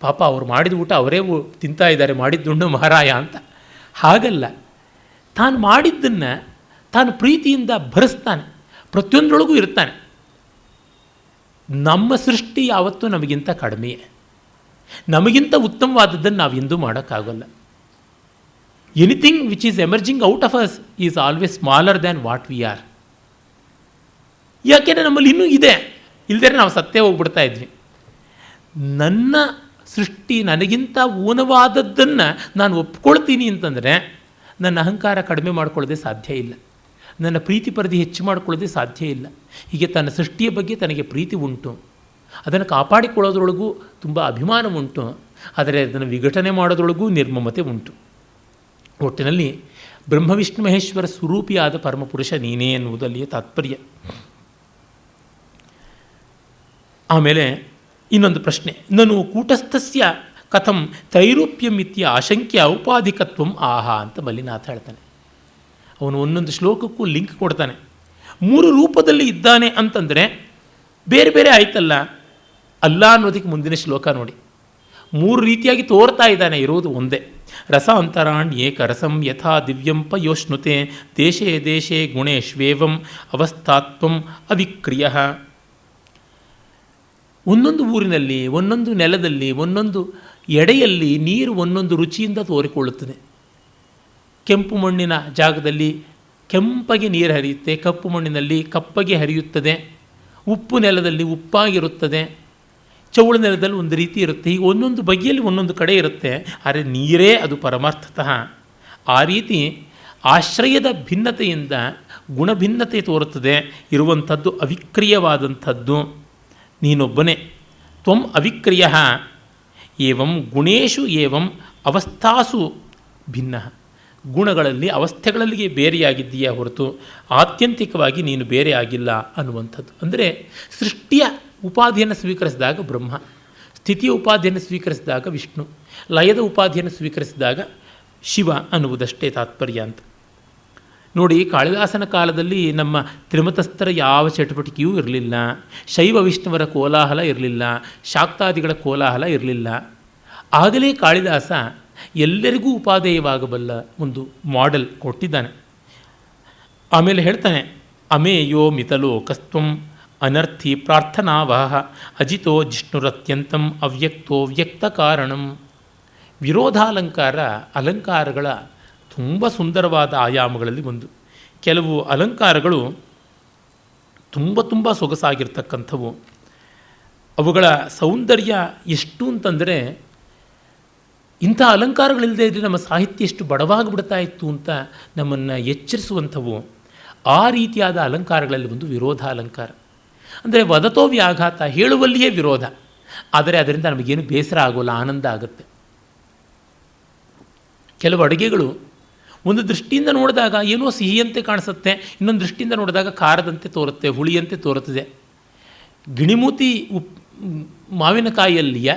ಪಾಪ ಅವ್ರು ಮಾಡಿದ ಊಟ ಅವರೇ ತಿಂತಾ ಇದ್ದಾರೆ, ಮಾಡಿದ್ದುಂಡು ಮಹಾರಾಯ ಅಂತ. ಹಾಗಲ್ಲ, ತಾನು ಮಾಡಿದ್ದನ್ನು ತಾನು ಪ್ರೀತಿಯಿಂದ ಭರಿಸ್ತಾನೆ, ಪ್ರತಿಯೊಂದರೊಳಗೂ ಇರ್ತಾನೆ. ನಮ್ಮ ಸೃಷ್ಟಿ ಯಾವತ್ತೂ ನಮಗಿಂತ ಕಡಿಮೆಯೇ. ನಮಗಿಂತ ಉತ್ತಮವಾದದ್ದನ್ನು ನಾವು ಎಂದೂ ಮಾಡೋಕ್ಕಾಗಲ್ಲ. Anything which is emerging out of us is always smaller than what we are. ಯಾಕೆಂದರೆ ನಮ್ಮಲ್ಲಿ ಇನ್ನೂ ಇದೆ, ಇಲ್ಲದೇ ನಾವು ಸತ್ತೇ ಹೋಗ್ಬಿಡ್ತಾ ಇದ್ವಿ. ನನ್ನ ಸೃಷ್ಟಿ ನನಗಿಂತ ಊನವಾದದ್ದನ್ನು ನಾನು ಒಪ್ಕೊಳ್ತೀನಿ ಅಂತಂದರೆ ನನ್ನ ಅಹಂಕಾರ ಕಡಿಮೆ ಮಾಡ್ಕೊಳ್ಳೋದೇ ಸಾಧ್ಯ ಇಲ್ಲ, ನನ್ನ ಪ್ರೀತಿ ಪರಿಧಿ ಹೆಚ್ಚು ಮಾಡ್ಕೊಳ್ಳೋದೇ ಸಾಧ್ಯ ಇಲ್ಲ. ಹೀಗೆ ತನ್ನ ಸೃಷ್ಟಿಯ ಬಗ್ಗೆ ತನಗೆ ಪ್ರೀತಿ ಉಂಟು, ಅದನ್ನು ಕಾಪಾಡಿಕೊಳ್ಳೋದ್ರೊಳಗೂ ತುಂಬ ಅಭಿಮಾನ ಉಂಟು. ಆದರೆ ಅದನ್ನು ವಿಘಟನೆ ಮಾಡೋದ್ರೊಳಗೂ ನಿರ್ಮಮತೆ ಉಂಟು. ಒಟ್ಟಿನಲ್ಲಿ ಬ್ರಹ್ಮವಿಷ್ಣು ಮಹೇಶ್ವರ ಸ್ವರೂಪಿಯಾದ ಪರಮಪುರುಷ ನೀನೇ ಎನ್ನುವುದಲ್ಲಿಯೇ ತಾತ್ಪರ್ಯ. ಆಮೇಲೆ ಇನ್ನೊಂದು ಪ್ರಶ್ನೆ, ನನು ಕೂಟಸ್ಥಸ್ಯ ಕಥಂ ತೈರೂಪ್ಯಮಿತ್ಯ ಆಶಂಕ್ಯ ಔಪಾಧಿಕತ್ವಂ ಆಹಾ ಅಂತ ಮಲ್ಲಿನಾಥ ಹೇಳ್ತಾನೆ. ಅವನು ಒಂದೊಂದು ಶ್ಲೋಕಕ್ಕೂ ಲಿಂಕ್ ಕೊಡ್ತಾನೆ. 3 ರೂಪದಲ್ಲಿ ಇದ್ದಾನೆ ಅಂತಂದರೆ ಬೇರೆ ಬೇರೆ ಆಯ್ತಲ್ಲ ಅಲ್ಲ ಅನ್ನೋದಕ್ಕೆ ಮುಂದಿನ ಶ್ಲೋಕ ನೋಡಿ. 3 ರೀತಿಯಾಗಿ ತೋರ್ತಾ ಇದ್ದಾನೆ, ಇರೋದು ಒಂದೇ. ರಸ ಅಂತರಾಣ್ಯೇಕ ರಸಂ ಯಥಾ ದಿವ್ಯಂ ಪಯೋಷ್ಣುತೆ ದೇಶೇ ದೇಶೇ ಗುಣೇಶ್ವೇವಂ ಅವಸ್ಥಾತ್ವಂ ಅವಿಕ್ರಿಯ. ಒಂದೊಂದು ಊರಿನಲ್ಲಿ, ಒಂದೊಂದು ನೆಲದಲ್ಲಿ, ಒಂದೊಂದು ಎಡೆಯಲ್ಲಿ ನೀರು ಒಂದೊಂದು ರುಚಿಯಿಂದ ತೋರಿಕೊಳ್ಳುತ್ತದೆ. ಕೆಂಪು ಮಣ್ಣಿನ ಜಾಗದಲ್ಲಿ ಕೆಂಪಗೆ ನೀರು ಹರಿಯುತ್ತೆ, ಕಪ್ಪು ಮಣ್ಣಿನಲ್ಲಿ ಕಪ್ಪಗೆ ಹರಿಯುತ್ತದೆ, ಉಪ್ಪು ನೆಲದಲ್ಲಿ ಉಪ್ಪಾಗಿರುತ್ತದೆ, ಚೌಳು ನೆಲದಲ್ಲಿ ಒಂದು ರೀತಿ ಇರುತ್ತೆ. ಹೀಗೆ ಒಂದೊಂದು ಬಗೆಯಲ್ಲಿ ಒಂದೊಂದು ಕಡೆ ಇರುತ್ತೆ. ಆದರೆ ನೀರೇ ಅದು ಪರಮಾರ್ಥತಃ. ಆ ರೀತಿ ಆಶ್ರಯದ ಭಿನ್ನತೆಯಿಂದ ಗುಣಭಿನ್ನತೆ ತೋರುತ್ತದೆ. ಇರುವಂಥದ್ದು ಅವಿಕ್ರಿಯವಾದಂಥದ್ದು ನೀನೊಬ್ಬನೇ. ತ್ವಂ ಅವಿಕ್ರಿಯ ಏವಂ ಗುಣೇಶು ಏವಂ ಅವಸ್ಥಾಸು ಭಿನ್ನ. ಗುಣಗಳಲ್ಲಿ ಅವಸ್ಥೆಗಳಲ್ಲಿ ಬೇರೆಯಾಗಿದ್ದೀಯಾ ಹೊರತು ಆತ್ಯಂತಿಕವಾಗಿ ನೀನು ಬೇರೆ ಆಗಿಲ್ಲ ಅನ್ನುವಂಥದ್ದು. ಅಂದರೆ ಸೃಷ್ಟಿಯ ಉಪಾಧಿಯನ್ನು ಸ್ವೀಕರಿಸಿದಾಗ ಬ್ರಹ್ಮ, ಸ್ಥಿತಿಯ ಉಪಾಧಿಯನ್ನು ಸ್ವೀಕರಿಸಿದಾಗ ವಿಷ್ಣು, ಲಯದ ಉಪಾಧಿಯನ್ನು ಸ್ವೀಕರಿಸಿದಾಗ ಶಿವ ಅನ್ನುವುದಷ್ಟೇ ತಾತ್ಪರ್ಯ ಅಂತ ನೋಡಿ. ಕಾಳಿದಾಸನ ಕಾಲದಲ್ಲಿ ನಮ್ಮ ತ್ರಿಮತಸ್ಥರ ಯಾವ ಚಟುವಟಿಕೆಯೂ ಇರಲಿಲ್ಲ. ಶೈವ ವಿಷ್ಣುವರ ಕೋಲಾಹಲ ಇರಲಿಲ್ಲ, ಶಾಕ್ತಾದಿಗಳ ಕೋಲಾಹಲ ಇರಲಿಲ್ಲ. ಆಗಲೇ ಕಾಳಿದಾಸ ಎಲ್ಲರಿಗೂ ಉಪಾದೇಯವಾಗಬಲ್ಲ ಒಂದು ಮಾಡೆಲ್ ಕೊಟ್ಟಿದ್ದಾನೆ. ಆಮೇಲೆ ಹೇಳ್ತಾನೆ, ಅಮೇಯೋ ಮಿತಲೋಕಸ್ತ್ವಂ ಅನರ್ಥಿ ಪ್ರಾರ್ಥನಾವಹ ಅಜಿತೋ ಜಿಷ್ಣುರತ್ಯಂತಂ ಅವ್ಯಕ್ತೋ ವ್ಯಕ್ತ ಕಾರಣಂ. ವಿರೋಧಾಲಂಕಾರ ಅಲಂಕಾರಗಳ ತುಂಬ ಸುಂದರವಾದ ಆಯಾಮಗಳಲ್ಲಿ ಒಂದು. ಕೆಲವು ಅಲಂಕಾರಗಳು ತುಂಬ ತುಂಬ ಸೊಗಸಾಗಿರ್ತಕ್ಕಂಥವು. ಅವುಗಳ ಸೌಂದರ್ಯ ಎಷ್ಟು ಅಂತಂದರೆ, ಇಂಥ ಅಲಂಕಾರಗಳಿಲ್ಲದೆ ಇದ್ದರೆ ನಮ್ಮ ಸಾಹಿತ್ಯ ಎಷ್ಟು ಬಡವಾಗಿಬಿಡ್ತಾ ಇತ್ತು ಅಂತ ನಮ್ಮನ್ನು ಎಚ್ಚರಿಸುವಂಥವು. ಆ ರೀತಿಯಾದ ಅಲಂಕಾರಗಳಲ್ಲಿ ಒಂದು ವಿರೋಧ ಅಲಂಕಾರ. ಅಂದರೆ ವದತೋ ವ್ಯಾಘಾತ, ಹೇಳುವಲ್ಲಿಯೇ ವಿರೋಧ, ಆದರೆ ಅದರಿಂದ ನಮಗೇನು ಬೇಸರ ಆಗೋಲ್ಲ, ಆನಂದ ಆಗುತ್ತೆ. ಕೆಲವು ಅಡುಗೆಗಳು ಒಂದು ದೃಷ್ಟಿಯಿಂದ ನೋಡಿದಾಗ ಏನೋ ಸಿಹಿಯಂತೆ ಕಾಣಿಸುತ್ತೆ, ಇನ್ನೊಂದು ದೃಷ್ಟಿಯಿಂದ ನೋಡಿದಾಗ ಖಾರದಂತೆ ತೋರುತ್ತೆ, ಹುಳಿಯಂತೆ ತೋರುತ್ತದೆ. ಗಿಣಿಮೂತಿ ಮಾವಿನಕಾಯಿಯಲ್ಲಿಯ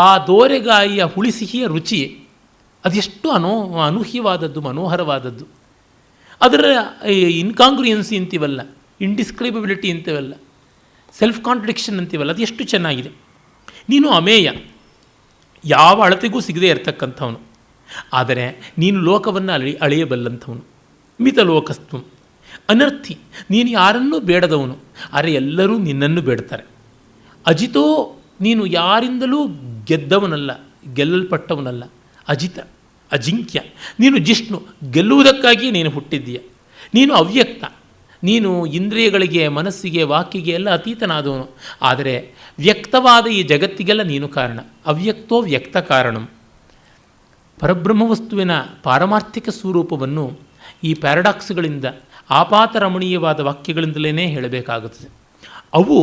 ಆ ದೋರೆಗಾಯಿಯ ಹುಳಿ ಸಿಹಿಯ ರುಚಿ ಅದೆಷ್ಟು ಅನೂಹ್ಯವಾದದ್ದು, ಮನೋಹರವಾದದ್ದು. ಅದರ ಇನ್ಕಾಂಗ್ರುಯೆನ್ಸಿ ಅಂತೀವಲ್ಲ, ಇಂಡಿಸ್ಕ್ರೈಬಬಿಲಿಟಿ ಅಂತೀವಲ್ಲ, ಸೆಲ್ಫ್ ಕಾಂಟ್ರಡಿಕ್ಷನ್ ಅಂತೀವಲ್ಲ, ಅದು ಎಷ್ಟು ಚೆನ್ನಾಗಿದೆ. ನೀನು ಅಮೇಯ, ಯಾವ ಅಳತೆಗೂ ಸಿಗದೇ ಇರತಕ್ಕಂಥವನು, ಆದರೆ ನೀನು ಲೋಕವನ್ನು ಅಳೆಯಬಲ್ಲಂಥವನು. ಮಿತಲೋಕಸ್ತ್ವ ಅನರ್ಥಿ, ನೀನು ಯಾರನ್ನೂ ಬೇಡದವನು, ಆದರೆ ಎಲ್ಲರೂ ನಿನ್ನನ್ನು ಬೇಡ್ತಾರೆ. ಅಜಿತೋ, ನೀನು ಯಾರಿಂದಲೂ ಗೆದ್ದವನಲ್ಲ, ಗೆಲ್ಲಲ್ಪಟ್ಟವನಲ್ಲ. ಅಜಿತ, ಅಜಿಂಕ್ಯ, ನೀನು ಜಿಷ್ಣು, ಗೆಲ್ಲುವುದಕ್ಕಾಗಿ ನೀನು ಹುಟ್ಟಿದ್ದೀಯ. ನೀನು ಅವ್ಯಕ್ತ, ನೀನು ಇಂದ್ರಿಯಗಳಿಗೆ, ಮನಸ್ಸಿಗೆ, ವಾಕ್ಯಗೆ ಎಲ್ಲ ಅತೀತನಾದವನು, ಆದರೆ ವ್ಯಕ್ತವಾದ ಈ ಜಗತ್ತಿಗೆಲ್ಲ ನೀನು ಕಾರಣ. ಅವ್ಯಕ್ತೋ ವ್ಯಕ್ತ ಕಾರಣಂ. ಪರಬ್ರಹ್ಮವಸ್ತುವಿನ ಪಾರಮಾರ್ಥಿಕ ಸ್ವರೂಪವನ್ನು ಈ ಪ್ಯಾರಡಾಕ್ಸ್ಗಳಿಂದ, ಆಪಾತರಮಣೀಯವಾದ ವಾಕ್ಯಗಳಿಂದಲೇ ಹೇಳಬೇಕಾಗುತ್ತದೆ. ಅವು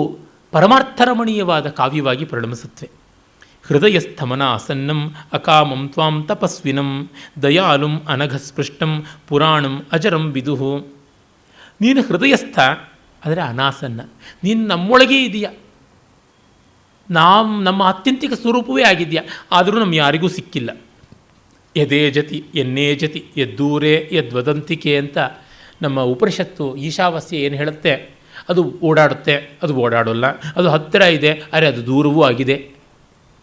ಪರಮಾರ್ಥರಮಣೀಯವಾದ ಕಾವ್ಯವಾಗಿ ಪರಿಣಮಿಸುತ್ತವೆ. ಹೃದಯಸ್ಥಮನ ಆಸನ್ನಂ ಅಕಾಮಂ ತ್ವಾಂ ತಪಸ್ವಿನಂ ದಯಾಲುಂ ಅನಘಸ್ಪೃಷ್ಟಂ ಪುರಾಣಂ ಅಜರಂ ವಿದುಹು. ನೀನು ಹೃದಯಸ್ಥ, ಆದರೆ ಅನಾಸನ್ನ, ನೀನು ನಮ್ಮೊಳಗೇ ಇದೆಯಾ, ನಮ್ಮ ಆತ್ಯಂತಿಕ ಸ್ವರೂಪವೇ ಆಗಿದೆಯಾ, ಆದರೂ ನಮ್ಮ ಯಾರಿಗೂ ಸಿಕ್ಕಿಲ್ಲ. ಯದೇ ಜತಿ ಎನ್ನೇ ಜತಿ ಯದ್ದೂರೇ ಯದ್ವದಂತಿಕೆ ಅಂತ ನಮ್ಮ ಉಪನಿಷತ್ತು ಈಶಾವಾಸ್ಯ ಏನು ಹೇಳುತ್ತೆ, ಅದು ಓಡಾಡುತ್ತೆ, ಅದು ಓಡಾಡೋಲ್ಲ, ಅದು ಹತ್ತಿರ ಇದೆ, ಅರೆ ಅದು ದೂರವೂ ಆಗಿದೆ,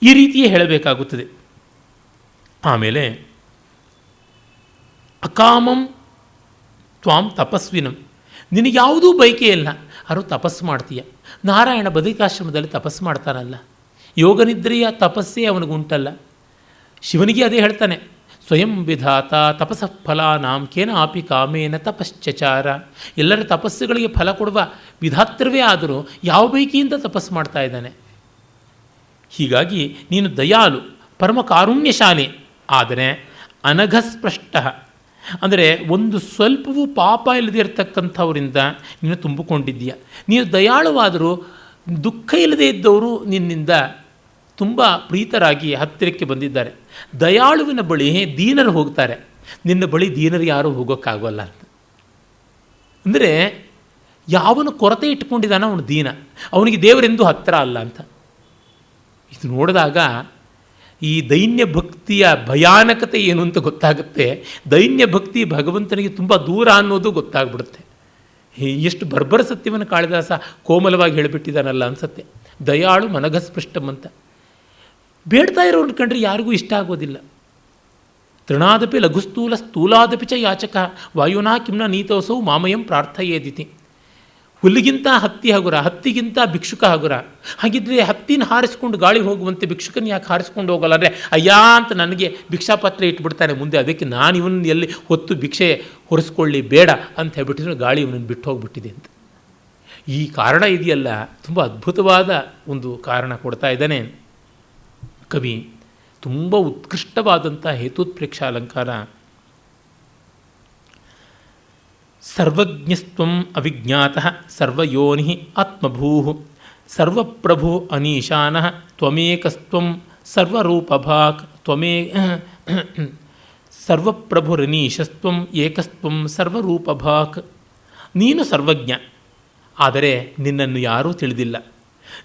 ಈ ರೀತಿಯೇ ಹೇಳಬೇಕಾಗುತ್ತದೆ. ಆಮೇಲೆ ಅಕಾಮಂ ತ್ವಾಂ ತಪಸ್ವಿನಂ, ನಿನಗ್ಯಾವುದೂ ಬಯಕೆ ಇಲ್ಲ, ಅವರು ತಪಸ್ಸು ಮಾಡ್ತೀಯ. ನಾರಾಯಣ ಬದರಿಕಾಶ್ರಮದಲ್ಲಿ ತಪಸ್ಸು ಮಾಡ್ತಾನಲ್ಲ, ಯೋಗನಿದ್ರೆಯ ತಪಸ್ಸೇ ಅವನಿಗುಂಟಲ್ಲ. ಶಿವನಿಗೆ ಅದೇ ಹೇಳ್ತಾನೆ, ಸ್ವಯಂ ವಿಧಾತ ತಪಸ್ಸಃ ಫಲಾನಾಂ ಕೇನಾಪಿ ಕಾಮೇನ ತಪಶ್ಚಚಾರ. ಎಲ್ಲರ ತಪಸ್ಸುಗಳಿಗೆ ಫಲ ಕೊಡುವ ವಿಧಾತ್ರವೇ ಆದರೂ ಯಾವ ಬೈಕಿಯಿಂದ ತಪಸ್ಸು ಮಾಡ್ತಾ ಇದ್ದಾನೆ. ಹೀಗಾಗಿ ನೀನು ದಯಾಲು, ಪರಮ ಕಾರುಣ್ಯಶಾಲಿ, ಆದರೆ ಅನಘಸ್ಪೃಷ್ಟ, ಅಂದರೆ ಒಂದು ಸ್ವಲ್ಪವೂ ಪಾಪ ಇಲ್ಲದೆ ಇರತಕ್ಕಂಥವರಿಂದ ನೀನು ತುಂಬಿಕೊಂಡಿದ್ದೀಯ. ನೀನು ದಯಾಳುವಾದರೂ ದುಃಖ ಇಲ್ಲದೆ ಇದ್ದವರು ನಿನ್ನಿಂದ ತುಂಬ ಪ್ರೀತರಾಗಿ ಹತ್ತಿರಕ್ಕೆ ಬಂದಿದ್ದಾರೆ. ದಯಾಳುವಿನ ಬಳಿ ದೀನರು ಹೋಗ್ತಾರೆ, ನಿನ್ನ ಬಳಿ ದೀನರು ಯಾರೂ ಹೋಗೋಕ್ಕಾಗೋಲ್ಲ ಅಂತ. ಅಂದರೆ ಯಾವನು ಕೊರತೆ ಇಟ್ಕೊಂಡಿದ್ದಾನೋ ಅವನು ದೀನ, ಅವನಿಗೆ ದೇವರೆಂದು ಹತ್ತಿರ ಅಲ್ಲ ಅಂತ. ಇದು ನೋಡಿದಾಗ ಈ ದೈನ್ಯ ಭಕ್ತಿಯ ಭಯಾನಕತೆ ಏನು ಅಂತ ಗೊತ್ತಾಗುತ್ತೆ. ದೈನ್ಯ ಭಕ್ತಿ ಭಗವಂತನಿಗೆ ತುಂಬ ದೂರ ಅನ್ನೋದು ಗೊತ್ತಾಗ್ಬಿಡುತ್ತೆ. ಎಷ್ಟು ಬರ್ಬರ ಸತ್ಯವನ್ನು ಕಾಳಿದಾಸ ಕೋಮಲವಾಗಿ ಹೇಳಿಬಿಟ್ಟಿದ್ದಾನಲ್ಲ ಅನಿಸುತ್ತೆ. ದಯಾಳು ಮನಘಸ್ಪೃಷ್ಟಂ ಅಂತ. ಬೇಡ್ತಾ ಇರೋರು ಕಂಡ್ರೆ ಯಾರಿಗೂ ಇಷ್ಟ ಆಗೋದಿಲ್ಲ. ತೃಣಾದಪಿ ಲಘುಸ್ಥೂಲ ಸ್ಥೂಲಾದಪಿ ಚ ಯಾಚಕ ವಾಯುನಾ ಕಿಮ್ನ ನೀತೋಸೌ ಮಾಮಯಂ ಪ್ರಾರ್ಥಯೇದಿತಿ. ಹುಲ್ಲಿಗಿಂತ ಹತ್ತಿ ಹಗುರ, ಹತ್ತಿಗಿಂತ ಭಿಕ್ಷುಕ ಹಗುರ. ಹಾಗಿದ್ರೆ ಹತ್ತಿನ ಹಾರಿಸ್ಕೊಂಡು ಗಾಳಿ ಹೋಗುವಂತೆ ಭಿಕ್ಷುಕನ ಯಾಕೆ ಹಾರಿಸ್ಕೊಂಡು ಹೋಗಲ್ಲ? ಅಂದರೆ ಅಯ್ಯಾ ಅಂತ ನನಗೆ ಭಿಕ್ಷಾಪಾತ್ರೆ ಇಟ್ಬಿಡ್ತಾನೆ ಮುಂದೆ, ಅದಕ್ಕೆ ನಾನು ಇವನ್ನ ಎಲ್ಲಿ ಹೊತ್ತು ಭಿಕ್ಷೆ ಹೊರಿಸ್ಕೊಳ್ಳಿ ಬೇಡ ಅಂತ ಹೇಳ್ಬಿಟ್ಟಿದ್ರೆ ಗಾಳಿ ಇವನನ್ನು ಬಿಟ್ಟು ಹೋಗ್ಬಿಟ್ಟಿದೆ ಅಂತ. ಈ ಕಾರಣ ಇದೆಯಲ್ಲ, ತುಂಬ ಅದ್ಭುತವಾದ ಒಂದು ಕಾರಣ ಕೊಡ್ತಾ ಇದ್ದಾನೆ ಕವಿ. ತುಂಬ ಉತ್ಕೃಷ್ಟವಾದಂಥ ಹೇತೋತ್ಪ್ರೇಕ್ಷ ಅಲಂಕಾರ. ಸರ್ವಜ್ಞಸ್ತ್ವಂ ಅವಿಜ್ಞಾತಃ ಸರ್ವಯೋನಿ ಆತ್ಮಭೂ ಸರ್ವಪ್ರಭು ಅನೀಶಾನಃ ತ್ವಮೇಕಸ್ತ್ವಂ ಸರ್ವರೂಪಭಾಕ್ ಸರ್ವಪ್ರಭುರನೀಶಸ್ತ್ವಂ ಏಕಸ್ತ್ವಂ ಸರ್ವರೂಪಭಾಕ್. ನೀನು ಸರ್ವಜ್ಞ, ಆದರೆ ನಿನ್ನನ್ನು ಯಾರೂ ತಿಳಿದಿಲ್ಲ.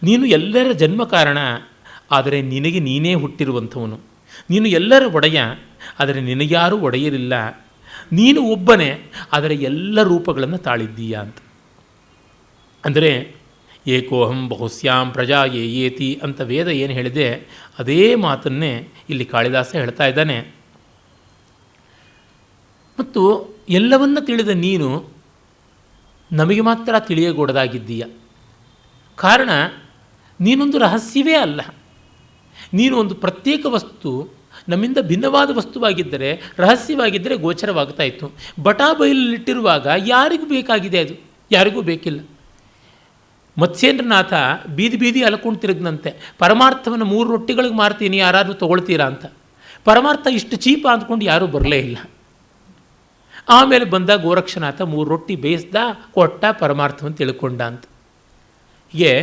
ನೀನು ಎಲ್ಲರ ಜನ್ಮ ಕಾರಣ, ಆದರೆ ನಿನಗೆ ನೀನೇ ಹುಟ್ಟಿರುವಂಥವನು. ನೀನು ಎಲ್ಲರ ಒಡೆಯ, ಆದರೆ ನಿನಗ್ಯಾರೂ ಒಡೆಯರಿಲ್ಲ. ನೀನು ಒಬ್ಬನೇ, ಆದರೆ ಎಲ್ಲ ರೂಪಗಳನ್ನು ತಾಳಿದ್ದೀಯ ಅಂತ. ಅಂದರೆ ಏಕೋಹಂ ಬಹುಸ್ಯಾಂ ಪ್ರಜಾ ಏಯೇತಿ ಅಂತ ವೇದ ಏನು ಹೇಳಿದೆ, ಅದೇ ಮಾತನ್ನೇ ಇಲ್ಲಿ ಕಾಳಿದಾಸ ಹೇಳ್ತಾ ಇದ್ದಾನೆ. ಮತ್ತು ಎಲ್ಲವನ್ನ ತಿಳಿದ ನೀನು ನಮಗೆ ಮಾತ್ರ ತಿಳಿಯಗೊಡದಾಗಿದ್ದೀಯ. ಕಾರಣ ನೀನೊಂದು ರಹಸ್ಯವೇ ಅಲ್ಲ, ನೀನು ಒಂದು ಪ್ರತ್ಯೇಕ ವಸ್ತು, ನಮ್ಮಿಂದ ಭಿನ್ನವಾದ ವಸ್ತುವಾಗಿದ್ದರೆ, ರಹಸ್ಯವಾಗಿದ್ದರೆ ಗೋಚರವಾಗ್ತಾ ಇತ್ತು. ಬಟಾಬೈಲಲ್ಲಿಟ್ಟಿರುವಾಗ ಯಾರಿಗೂ ಬೇಕಾಗಿದೆ, ಅದು ಯಾರಿಗೂ ಬೇಕಿಲ್ಲ. ಮತ್ಸ್ಯೇಂದ್ರನಾಥ ಬೀದಿ ಬೀದಿ ಅಲ್ಕೊಂಡು ತಿರುಗ್ನಂತೆ, ಪರಮಾರ್ಥವನ್ನು 3 ರೊಟ್ಟಿಗಳಿಗೆ ಮಾರ್ತೀನಿ, ಯಾರಾದರೂ ತೊಗೊಳ್ತೀರಾ ಅಂತ. ಪರಮಾರ್ಥ ಇಷ್ಟು ಚೀಪ ಅಂದ್ಕೊಂಡು ಯಾರೂ ಬರಲೇ ಇಲ್ಲ. ಆಮೇಲೆ ಬಂದ ಗೋರಕ್ಷನಾಥ 3 ರೊಟ್ಟಿ ಬೇಯಿಸ್ದ, ಕೊಟ್ಟ, ಪರಮಾರ್ಥವನ್ನು ತಿಳ್ಕೊಂಡ ಅಂತ. ಹೀಗೆ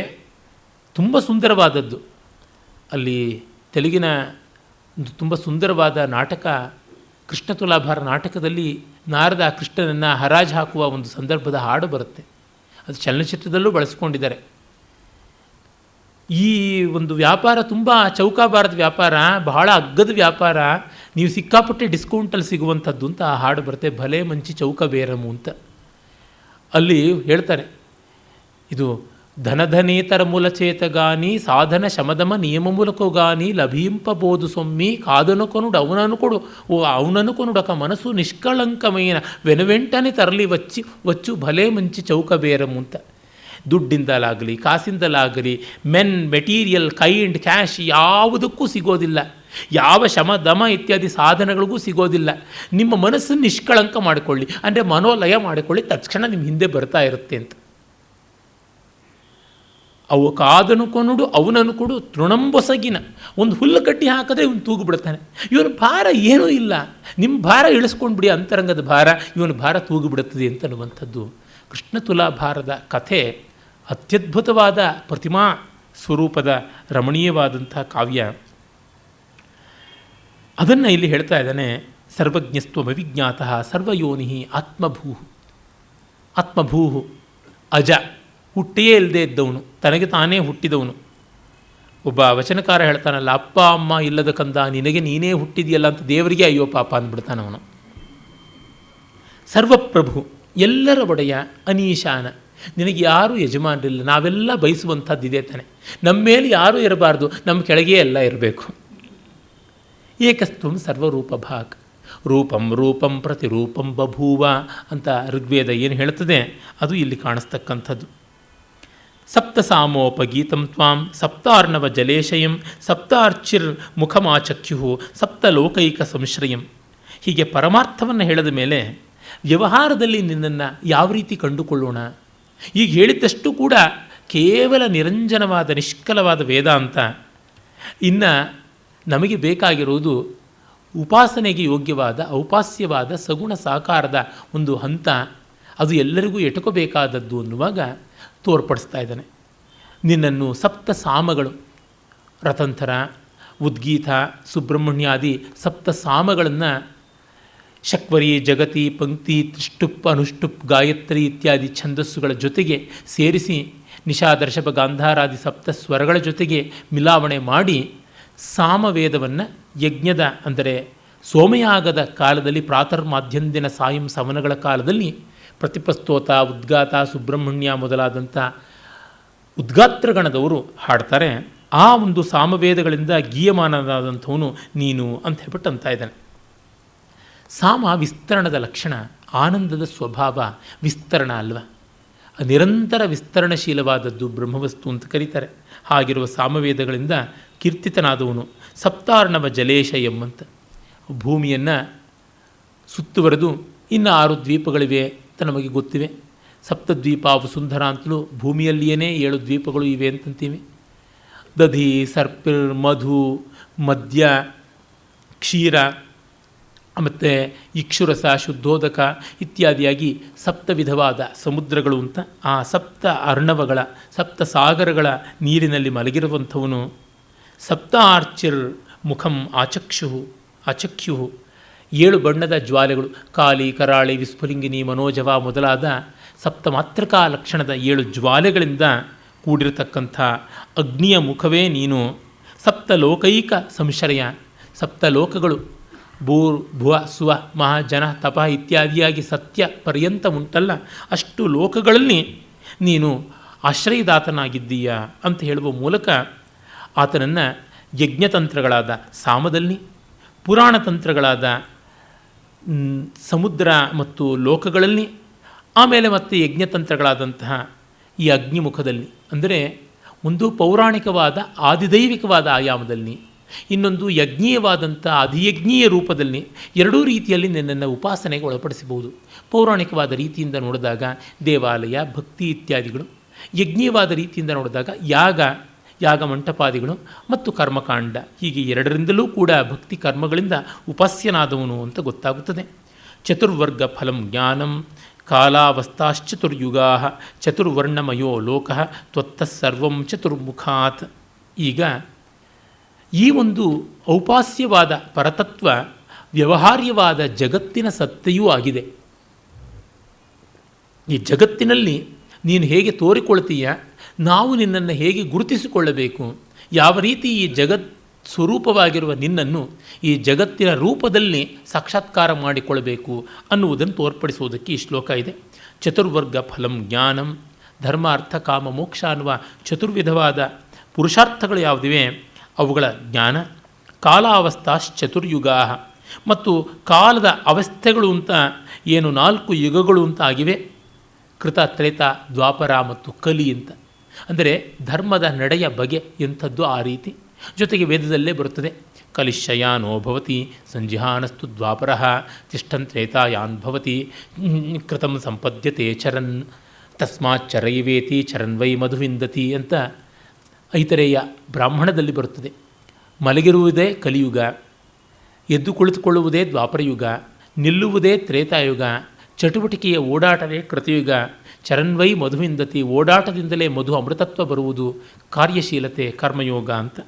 ತುಂಬ ಸುಂದರವಾದದ್ದು. ಅಲ್ಲಿ ತೆಲುಗಿನ ಒಂದು ತುಂಬ ಸುಂದರವಾದ ನಾಟಕ ಕೃಷ್ಣ ತುಲಾಭಾರ ನಾಟಕದಲ್ಲಿ ನಾರದ ಕೃಷ್ಣನನ್ನು ಹರಾಜು ಹಾಕುವ ಒಂದು ಸಂದರ್ಭದ ಹಾಡು ಬರುತ್ತೆ. ಅದು ಚಲನಚಿತ್ರದಲ್ಲೂ ಬಳಸ್ಕೊಂಡಿದ್ದಾರೆ. ಈ ಒಂದು ವ್ಯಾಪಾರ ತುಂಬ ಚೌಕಾಬಾರದ ವ್ಯಾಪಾರ, ಬಹಳ ಅಗ್ಗದ ವ್ಯಾಪಾರ, ನೀವು ಸಿಕ್ಕಾಪಟ್ಟೆ ಡಿಸ್ಕೌಂಟಲ್ಲಿ ಸಿಗುವಂಥದ್ದು ಅಂತ ಆ ಹಾಡು ಬರುತ್ತೆ. ಭಲೆ ಮಂಚಿ ಚೌಕ ಬೇರಮು ಅಂತ. ಅಲ್ಲಿ ಹೇಳ್ತಾರೆ, ಇದು ಧನಧನೇತರ ಮೂಲಚೇತಗಾನಿ ಸಾಧನ ಶಮದಮ ನಿಯಮ ಮೂಲಕಗಾನಿ ಲಭೀಂಪಬೋದು ಸೊಮ್ಮಿ ಕಾದನುಕೊನುಡು ಅವನನುಕೊನುಡಕ ಮನಸ್ಸು ನಿಷ್ಕಳಂಕಮೈನ ವೆನುವೆಂಟನೆ ತರಲಿ వచ్చు ಭಲೆ ಮಂಚಿ ಚೌಕ ಬೇರಮು ಅಂತ. ದುಡ್ಡಿಂದಲಾಗಲಿ ಕಾಸಿಂದಲಾಗಲಿ ಮೆಟೀರಿಯಲ್ ಕೈಂಡ್ ಕ್ಯಾಶ್ ಯಾವುದಕ್ಕೂ ಸಿಗೋದಿಲ್ಲ, ಯಾವ ಶಮ ದಮ ಇತ್ಯಾದಿ ಸಾಧನಗಳಿಗೂ ಸಿಗೋದಿಲ್ಲ. ನಿಮ್ಮ ಮನಸ್ಸನ್ನು ನಿಷ್ಕಳಂಕ ಮಾಡಿಕೊಳ್ಳಿ, ಅಂದರೆ ಮನೋಲಯ ಮಾಡಿಕೊಳ್ಳಿ, ತಕ್ಷಣ ನಿಮ್ಮ ಹಿಂದೆ ಬರ್ತಾ ಇರುತ್ತೆ ಅಂತ. ಅವು ಕಾದನು ಕೊನುಡು ಅವನನ್ನು ಕೊಡು ತೃಣಂಬೊಸಗಿನ, ಒಂದು ಹುಲ್ಲು ಕಟ್ಟಿ ಹಾಕಿದ್ರೆ ಇವನು ತೂಗು ಬಿಡ್ತಾನೆ. ಇವನ ಭಾರ ಏನೂ ಇಲ್ಲ, ನಿಮ್ಮ ಭಾರ ಇಳಿಸ್ಕೊಂಡು ಬಿಡಿ, ಅಂತರಂಗದ ಭಾರ, ಇವನ ಭಾರ ತೂಗು ಬಿಡುತ್ತದೆ ಅಂತ ಅನ್ನುವಂಥದ್ದು ಕೃಷ್ಣ ತುಲಾಭಾರದ ಕಥೆ. ಅತ್ಯದ್ಭುತವಾದ ಪ್ರತಿಮಾ ಸ್ವರೂಪದ ರಮಣೀಯವಾದಂಥ ಕಾವ್ಯ. ಅದನ್ನು ಇಲ್ಲಿ ಹೇಳ್ತಾ ಇದ್ದಾನೆ. ಸರ್ವಜ್ಞಸ್ತ್ವಮವಿಜ್ಞಾತಃ ಸರ್ವಯೋನಿ ಆತ್ಮಭೂ ಅಜ, ಹುಟ್ಟಿಯೇ ಇಲ್ಲದೆ ಇದ್ದವನು, ತನಗೆ ತಾನೇ ಹುಟ್ಟಿದವನು. ಒಬ್ಬ ವಚನಕಾರ ಹೇಳ್ತಾನಲ್ಲ, ಅಪ್ಪ ಅಮ್ಮ ಇಲ್ಲದ ಕಂದ ನಿನಗೆ ನೀನೇ ಹುಟ್ಟಿದೆಯಲ್ಲ ಅಂತ ದೇವರಿಗೆ ಅಯ್ಯೋ ಪಾಪ ಅಂದ್ಬಿಡ್ತಾನವನು. ಸರ್ವಪ್ರಭು, ಎಲ್ಲರ ಒಡೆಯ, ಅನೀಶಾನ, ನಿನಗೆ ಯಾರೂ ಯಜಮಾನರಿಲ್ಲ, ನಾವೆಲ್ಲ ಬಯಸುವಂಥದ್ದಿದೆ ತಾನೆ, ನಮ್ಮ ಮೇಲೆ ಯಾರೂ ಇರಬಾರ್ದು, ನಮ್ಮ ಕೆಳಗೆ ಎಲ್ಲ ಇರಬೇಕು. ಏಕಸ್ತ್ವಂ ಸರ್ವರೂಪ ಭಾಗ್ ರೂಪಂ ಪ್ರತಿರೂಪಂ ಬಭೂವ ಅಂತ ಋಗ್ವೇದ ಏನು ಹೇಳ್ತದೆ ಅದು ಇಲ್ಲಿ ಕಾಣಿಸ್ತಕ್ಕಂಥದ್ದು. ಸಪ್ತಸಾಮೋಪಗೀತಂ ತ್ವಾಂ ಸಪ್ತಾರ್ಣವ ಜಲೇಶಯಂ ಸಪ್ತಾರ್ಚಿರ್ ಮುಖಮಾಚಕ್ಯು ಸಪ್ತಲೋಕೈಕ ಸಂಶ್ರಯಂ. ಹೀಗೆ ಪರಮಾರ್ಥವನ್ನು ಹೇಳಿದ ಮೇಲೆ ವ್ಯವಹಾರದಲ್ಲಿ ನಿನ್ನನ್ನು ಯಾವ ರೀತಿ ಕಂಡುಕೊಳ್ಳೋಣ? ಈಗ ಹೇಳಿದ್ದಷ್ಟು ಕೂಡ ಕೇವಲ ನಿರಂಜನವಾದ ನಿಷ್ಕಲವಾದ ವೇದಾಂತ. ಇನ್ನು ನಮಗೆ ಬೇಕಾಗಿರುವುದು ಉಪಾಸನೆಗೆ ಯೋಗ್ಯವಾದ ಔಪಾಸ್ಯವಾದ ಸಗುಣ ಸಾಕಾರದ ಒಂದು ಹಂತ. ಅದು ಎಲ್ಲರಿಗೂ ಎಟಕಬೇಕಾದದ್ದು ಅನ್ನುವಾಗ ತೋರ್ಪಡಿಸ್ತಾ ಇದ್ದಾನೆ. ನಿನ್ನನ್ನು ಸಪ್ತ ಸಾಮಗಳು, ರತಂತರ, ಉದ್ಗೀತ, ಸುಬ್ರಹ್ಮಣ್ಯಾದಿ ಸಪ್ತ ಸಾಮಗಳನ್ನು ಶಕ್ವರಿ, ಜಗತಿ, ಪಂಕ್ತಿ, ತ್ರಿಷ್ಟುಪ್, ಅನುಷ್ಟುಪ್, ಗಾಯತ್ರಿ ಇತ್ಯಾದಿ ಛಂದಸ್ಸುಗಳ ಜೊತೆಗೆ ಸೇರಿಸಿ ನಿಷಾದರ್ಶಭ ಗಾಂಧಾರಾದಿ ಸಪ್ತ ಸ್ವರಗಳ ಜೊತೆಗೆ ಮಿಲಾವಣೆ ಮಾಡಿ ಸಾಮವೇದವನ್ನು ಯಜ್ಞದ ಅಂದರೆ ಸೋಮಯಾಗದ ಕಾಲದಲ್ಲಿ ಪ್ರಾತರ್ಮಾಧ್ಯಂದಿನ ಸಾಯಂ ಸವನಗಳ ಕಾಲದಲ್ಲಿ ಪ್ರತಿಪಸ್ತೋತ, ಉದ್ಗಾತ, ಸುಬ್ರಹ್ಮಣ್ಯ ಮೊದಲಾದಂಥ ಉದ್ಗಾತ್ರಗಣದವರು ಹಾಡ್ತಾರೆ. ಆ ಒಂದು ಸಾಮವೇದಗಳಿಂದ ಗೀಯಮಾನನಾದಂಥವನು ನೀನು ಅಂತ ಹೇಳ್ಬಿಟ್ಟು ಅಂತ ಇದ್ದಾನೆ. ಸಾಮ ವಿಸ್ತರಣದ ಲಕ್ಷಣ, ಆನಂದದ ಸ್ವಭಾವ ವಿಸ್ತರಣ ಅಲ್ವ, ನಿರಂತರ ವಿಸ್ತರಣಶೀಲವಾದದ್ದು ಬ್ರಹ್ಮವಸ್ತು ಅಂತ ಕರೀತಾರೆ. ಹಾಗಿರುವ ಸಾಮವೇದಗಳಿಂದ ಕೀರ್ತಿತನಾದವನು. ಸಪ್ತಾರ್ಣವ ಜಲೇಶಯಂ ಅಂತ ಭೂಮಿಯನ್ನು ಸುತ್ತುವರೆದು ಇನ್ನು 6 ದ್ವೀಪಗಳಿವೆ ಅಂತ ನಮಗೆ ಗೊತ್ತಿವೆ. ಸಪ್ತದ್ವೀಪ ವಸುಂಧರ ಅಂತಲೂ ಭೂಮಿಯಲ್ಲಿಯೇ 7 ದ್ವೀಪಗಳು ಇವೆ ಅಂತಂತೀವಿ. ದಧಿ, ಸರ್ಪಿರ್, ಮಧು, ಮದ್ಯ, ಕ್ಷೀರ ಮತ್ತು ಇಕ್ಷುರಸ, ಶುದ್ಧೋದಕ ಇತ್ಯಾದಿಯಾಗಿ 7 ವಿಧವಾದ ಸಮುದ್ರಗಳು ಅಂತ ಆ 7 ಅರ್ಣವಗಳ 7 ಸಾಗರಗಳ ನೀರಿನಲ್ಲಿ ಮಲಗಿರುವಂಥವನು. ಸಪ್ತಾರ್ಚಿರ್ ಮುಖಂ ಆಚಕ್ಯು 7 ಬಣ್ಣದ ಜ್ವಾಲೆಗಳು, ಕಾಲಿ, ಕರಾಳಿ, ವಿಸ್ಫುಲಿಂಗಿನಿ, ಮನೋಜವ ಮೊದಲಾದ 7 ಮಾತೃಕಾ ಲಕ್ಷಣದ 7 ಜ್ವಾಲೆಗಳಿಂದ ಕೂಡಿರತಕ್ಕಂಥ ಅಗ್ನಿಯ ಮುಖವೇ ನೀನು. ಸಪ್ತಲೋಕೈಕ ಸಂಶ್ರಯ, 7 ಲೋಕಗಳು ಭೂರ್ ಭುವ ಸುವ ಮಹ ಜನ ತಪ ಇತ್ಯಾದಿಯಾಗಿ ಸತ್ಯ ಪರ್ಯಂತ ಉಂಟಲ್ಲ, ಅಷ್ಟು ಲೋಕಗಳಲ್ಲಿ ನೀನು ಆಶ್ರಯದಾತನಾಗಿದ್ದೀಯ ಅಂತ ಹೇಳುವ ಮೂಲಕ ಆತನನ್ನು ಯಜ್ಞತಂತ್ರಗಳಾದ ಸಾಮದಲ್ಲಿ, ಪುರಾಣ ತಂತ್ರಗಳಾದ ಸಮುದ್ರ ಮತ್ತು ಲೋಕಗಳಲ್ಲಿ, ಆಮೇಲೆ ಮತ್ತು ಯಜ್ಞತಂತ್ರಗಳಾದಂತಹ ಈ ಅಗ್ನಿಮುಖದಲ್ಲಿ, ಅಂದರೆ ಒಂದು ಪೌರಾಣಿಕವಾದ ಆದಿದೈವಿಕವಾದ ಆಯಾಮದಲ್ಲಿ, ಇನ್ನೊಂದು ಯಜ್ಞೀಯವಾದಂಥ ಅಧಿಯಜ್ಞೀಯ ರೂಪದಲ್ಲಿ, ಎರಡೂ ರೀತಿಯಲ್ಲಿ ನಿನ್ನನ್ನು ಉಪಾಸನೆಗೆ ಒಳಪಡಿಸಬಹುದು. ಪೌರಾಣಿಕವಾದ ರೀತಿಯಿಂದ ನೋಡಿದಾಗ ದೇವಾಲಯ, ಭಕ್ತಿ ಇತ್ಯಾದಿಗಳು, ಯಜ್ಞೀಯವಾದ ರೀತಿಯಿಂದ ನೋಡಿದಾಗ ಯಾಗ ಮಂಟಪಾದಿಗಳು ಮತ್ತು ಕರ್ಮಕಾಂಡ ಹೀಗೆ ಎರಡರಿಂದಲೂ ಕೂಡ ಭಕ್ತಿ ಕರ್ಮಗಳಿಂದ ಉಪಾಸ್ಯನಾದವನು ಅಂತ ಗೊತ್ತಾಗುತ್ತದೆ. ಚತುರ್ವರ್ಗ ಫಲಂ ಜ್ಞಾನಂ ಕಾಲಾವಸ್ಥಾಶ್ಚತುರ್ಯುಗಾ ಚತುರ್ವರ್ಣಮಯೋ ಲೋಕ ತ್ವತ್ತಃ ಸರ್ವಂ ಚತುರ್ಮುಖಾತ್. ಈಗ ಈ ಒಂದು ಔಪಾಸ್ಯವಾದ ಪರತತ್ವ ವ್ಯವಹಾರ್ಯವಾದ ಜಗತ್ತಿನ ಸತ್ತೆಯೂ ಆಗಿದೆ. ಈ ಜಗತ್ತಿನಲ್ಲಿ ನೀನು ಹೇಗೆ ತೋರಿಕೊಳ್ತೀಯ, ನಾವು ನಿನ್ನನ್ನು ಹೇಗೆ ಗುರುತಿಸಿಕೊಳ್ಳಬೇಕು, ಯಾವ ರೀತಿ ಈ ಜಗತ್ ಸ್ವರೂಪವಾಗಿರುವ ನಿನ್ನನ್ನು ಈ ಜಗತ್ತಿನ ರೂಪದಲ್ಲಿ ಸಾಕ್ಷಾತ್ಕಾರ ಮಾಡಿಕೊಳ್ಳಬೇಕು ಅನ್ನುವುದನ್ನು ತೋರ್ಪಡಿಸುವುದಕ್ಕೆ ಈ ಶ್ಲೋಕ ಇದೆ. ಚತುರ್ವರ್ಗ ಫಲಂ ಜ್ಞಾನಂ, ಧರ್ಮ ಅರ್ಥ ಕಾಮ ಮೋಕ್ಷ ಅನ್ನುವ ಚತುರ್ವಿಧವಾದ ಪುರುಷಾರ್ಥಗಳು ಯಾವುದಿವೆ ಅವುಗಳ ಜ್ಞಾನ, ಕಾಲಾವಸ್ಥಾಶ್ಚತುರ್ಯುಗಾ ಮತ್ತು ಕಾಲದ ಅವಸ್ಥೆಗಳು ಅಂತ ಏನು 4 ಯುಗಗಳು ಅಂತ ಆಗಿವೆ, ಕೃತ ತ್ರೇತ ದ್ವಾಪರ ಮತ್ತು ಕಲಿ ಅಂತ. ಅಂದರೆ ಧರ್ಮದ ನಡೆಯ ಬಗೆ ಎಂಥದ್ದು ಆ ರೀತಿ. ಜೊತೆಗೆ ವೇದದಲ್ಲೇ ಬರುತ್ತದೆ, ಕಲಿಶಯಾನೋ ಭವತಿ ಸಂಜಿಹಾನಸ್ತು ದ್ವಾಪರ ತಿಷ್ಠನ್ ತ್ರೇತಾಯಾನ್ ಭವತಿ ಕೃತಂ ಸಂಪದ್ಯತೆ ಚರನ್ ತಸ್ಮಾತ್ ಚರೈವೇತಿ ಚರನ್ ವೈ ಮಧುವಿಂದತಿ ಅಂತ ಐತರೇಯ ಬ್ರಾಹ್ಮಣದಲ್ಲಿ ಬರುತ್ತದೆ. ಮಲಗಿರುವುದೇ ಕಲಿಯುಗ, ಎದ್ದು ಕುಳಿತುಕೊಳ್ಳುವುದೇ ದ್ವಾಪರಯುಗ, ನಿಲ್ಲುವುದೇ ತ್ರೇತಾಯುಗ, ಚಟುವಟಿಕೆಯ ಓಡಾಟವೇ ಕೃತಯುಗ, ಚರನ್ವೈ ಮಧುವಿಂದತಿ ಓಡಾಟದಿಂದಲೇ ಮಧು ಅಮೃತತ್ವ ಬರುವುದು, ಕಾರ್ಯಶೀಲತೆ ಕರ್ಮಯೋಗ ಅಂತ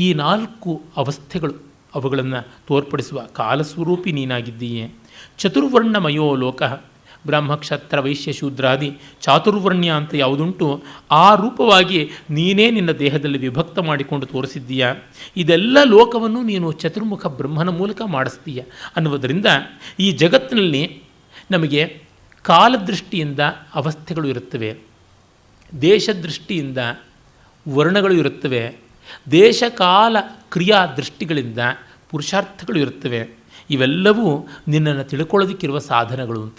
ಈ 4 ಅವಸ್ಥೆಗಳು ಅವುಗಳನ್ನು ತೋರ್ಪಡಿಸುವ ಕಾಲಸ್ವರೂಪಿ ನೀನಾಗಿದ್ದೀಯೆ. ಚತುರ್ವರ್ಣಮಯೋ ಲೋಕ, ಬ್ರಹ್ಮಕ್ಷತ್ರ ವೈಶ್ಯ ಶೂದ್ರಾದಿ ಚಾತುರ್ವರ್ಣ್ಯ ಅಂತ ಯಾವುದುಂಟು ಆ ರೂಪವಾಗಿ ನೀನೇ ನಿನ್ನ ದೇಹದಲ್ಲಿ ವಿಭಕ್ತ ಮಾಡಿಕೊಂಡು ತೋರಿಸಿದ್ದೀಯ. ಇದೆಲ್ಲ ಲೋಕವನ್ನು ನೀನು ಚತುರ್ಮುಖ ಬ್ರಹ್ಮನ ಮೂಲಕ ಮಾಡಿಸ್ತೀಯ ಅನ್ನುವುದರಿಂದ ಈ ಜಗತ್ತಿನಲ್ಲಿ ನಮಗೆ ಕಾಲದೃಷ್ಟಿಯಿಂದ ಅವಸ್ಥೆಗಳು ಇರುತ್ತವೆ, ದೇಶದೃಷ್ಟಿಯಿಂದ ವರ್ಣಗಳು ಇರುತ್ತವೆ, ದೇಶಕಾಲ ಕ್ರಿಯಾ ದೃಷ್ಟಿಗಳಿಂದ ಪುರುಷಾರ್ಥಗಳು ಇರುತ್ತವೆ. ಇವೆಲ್ಲವೂ ನಿನ್ನನ್ನು ತಿಳ್ಕೊಳ್ಳೋದಕ್ಕಿರುವ ಸಾಧನಗಳು ಅಂತ.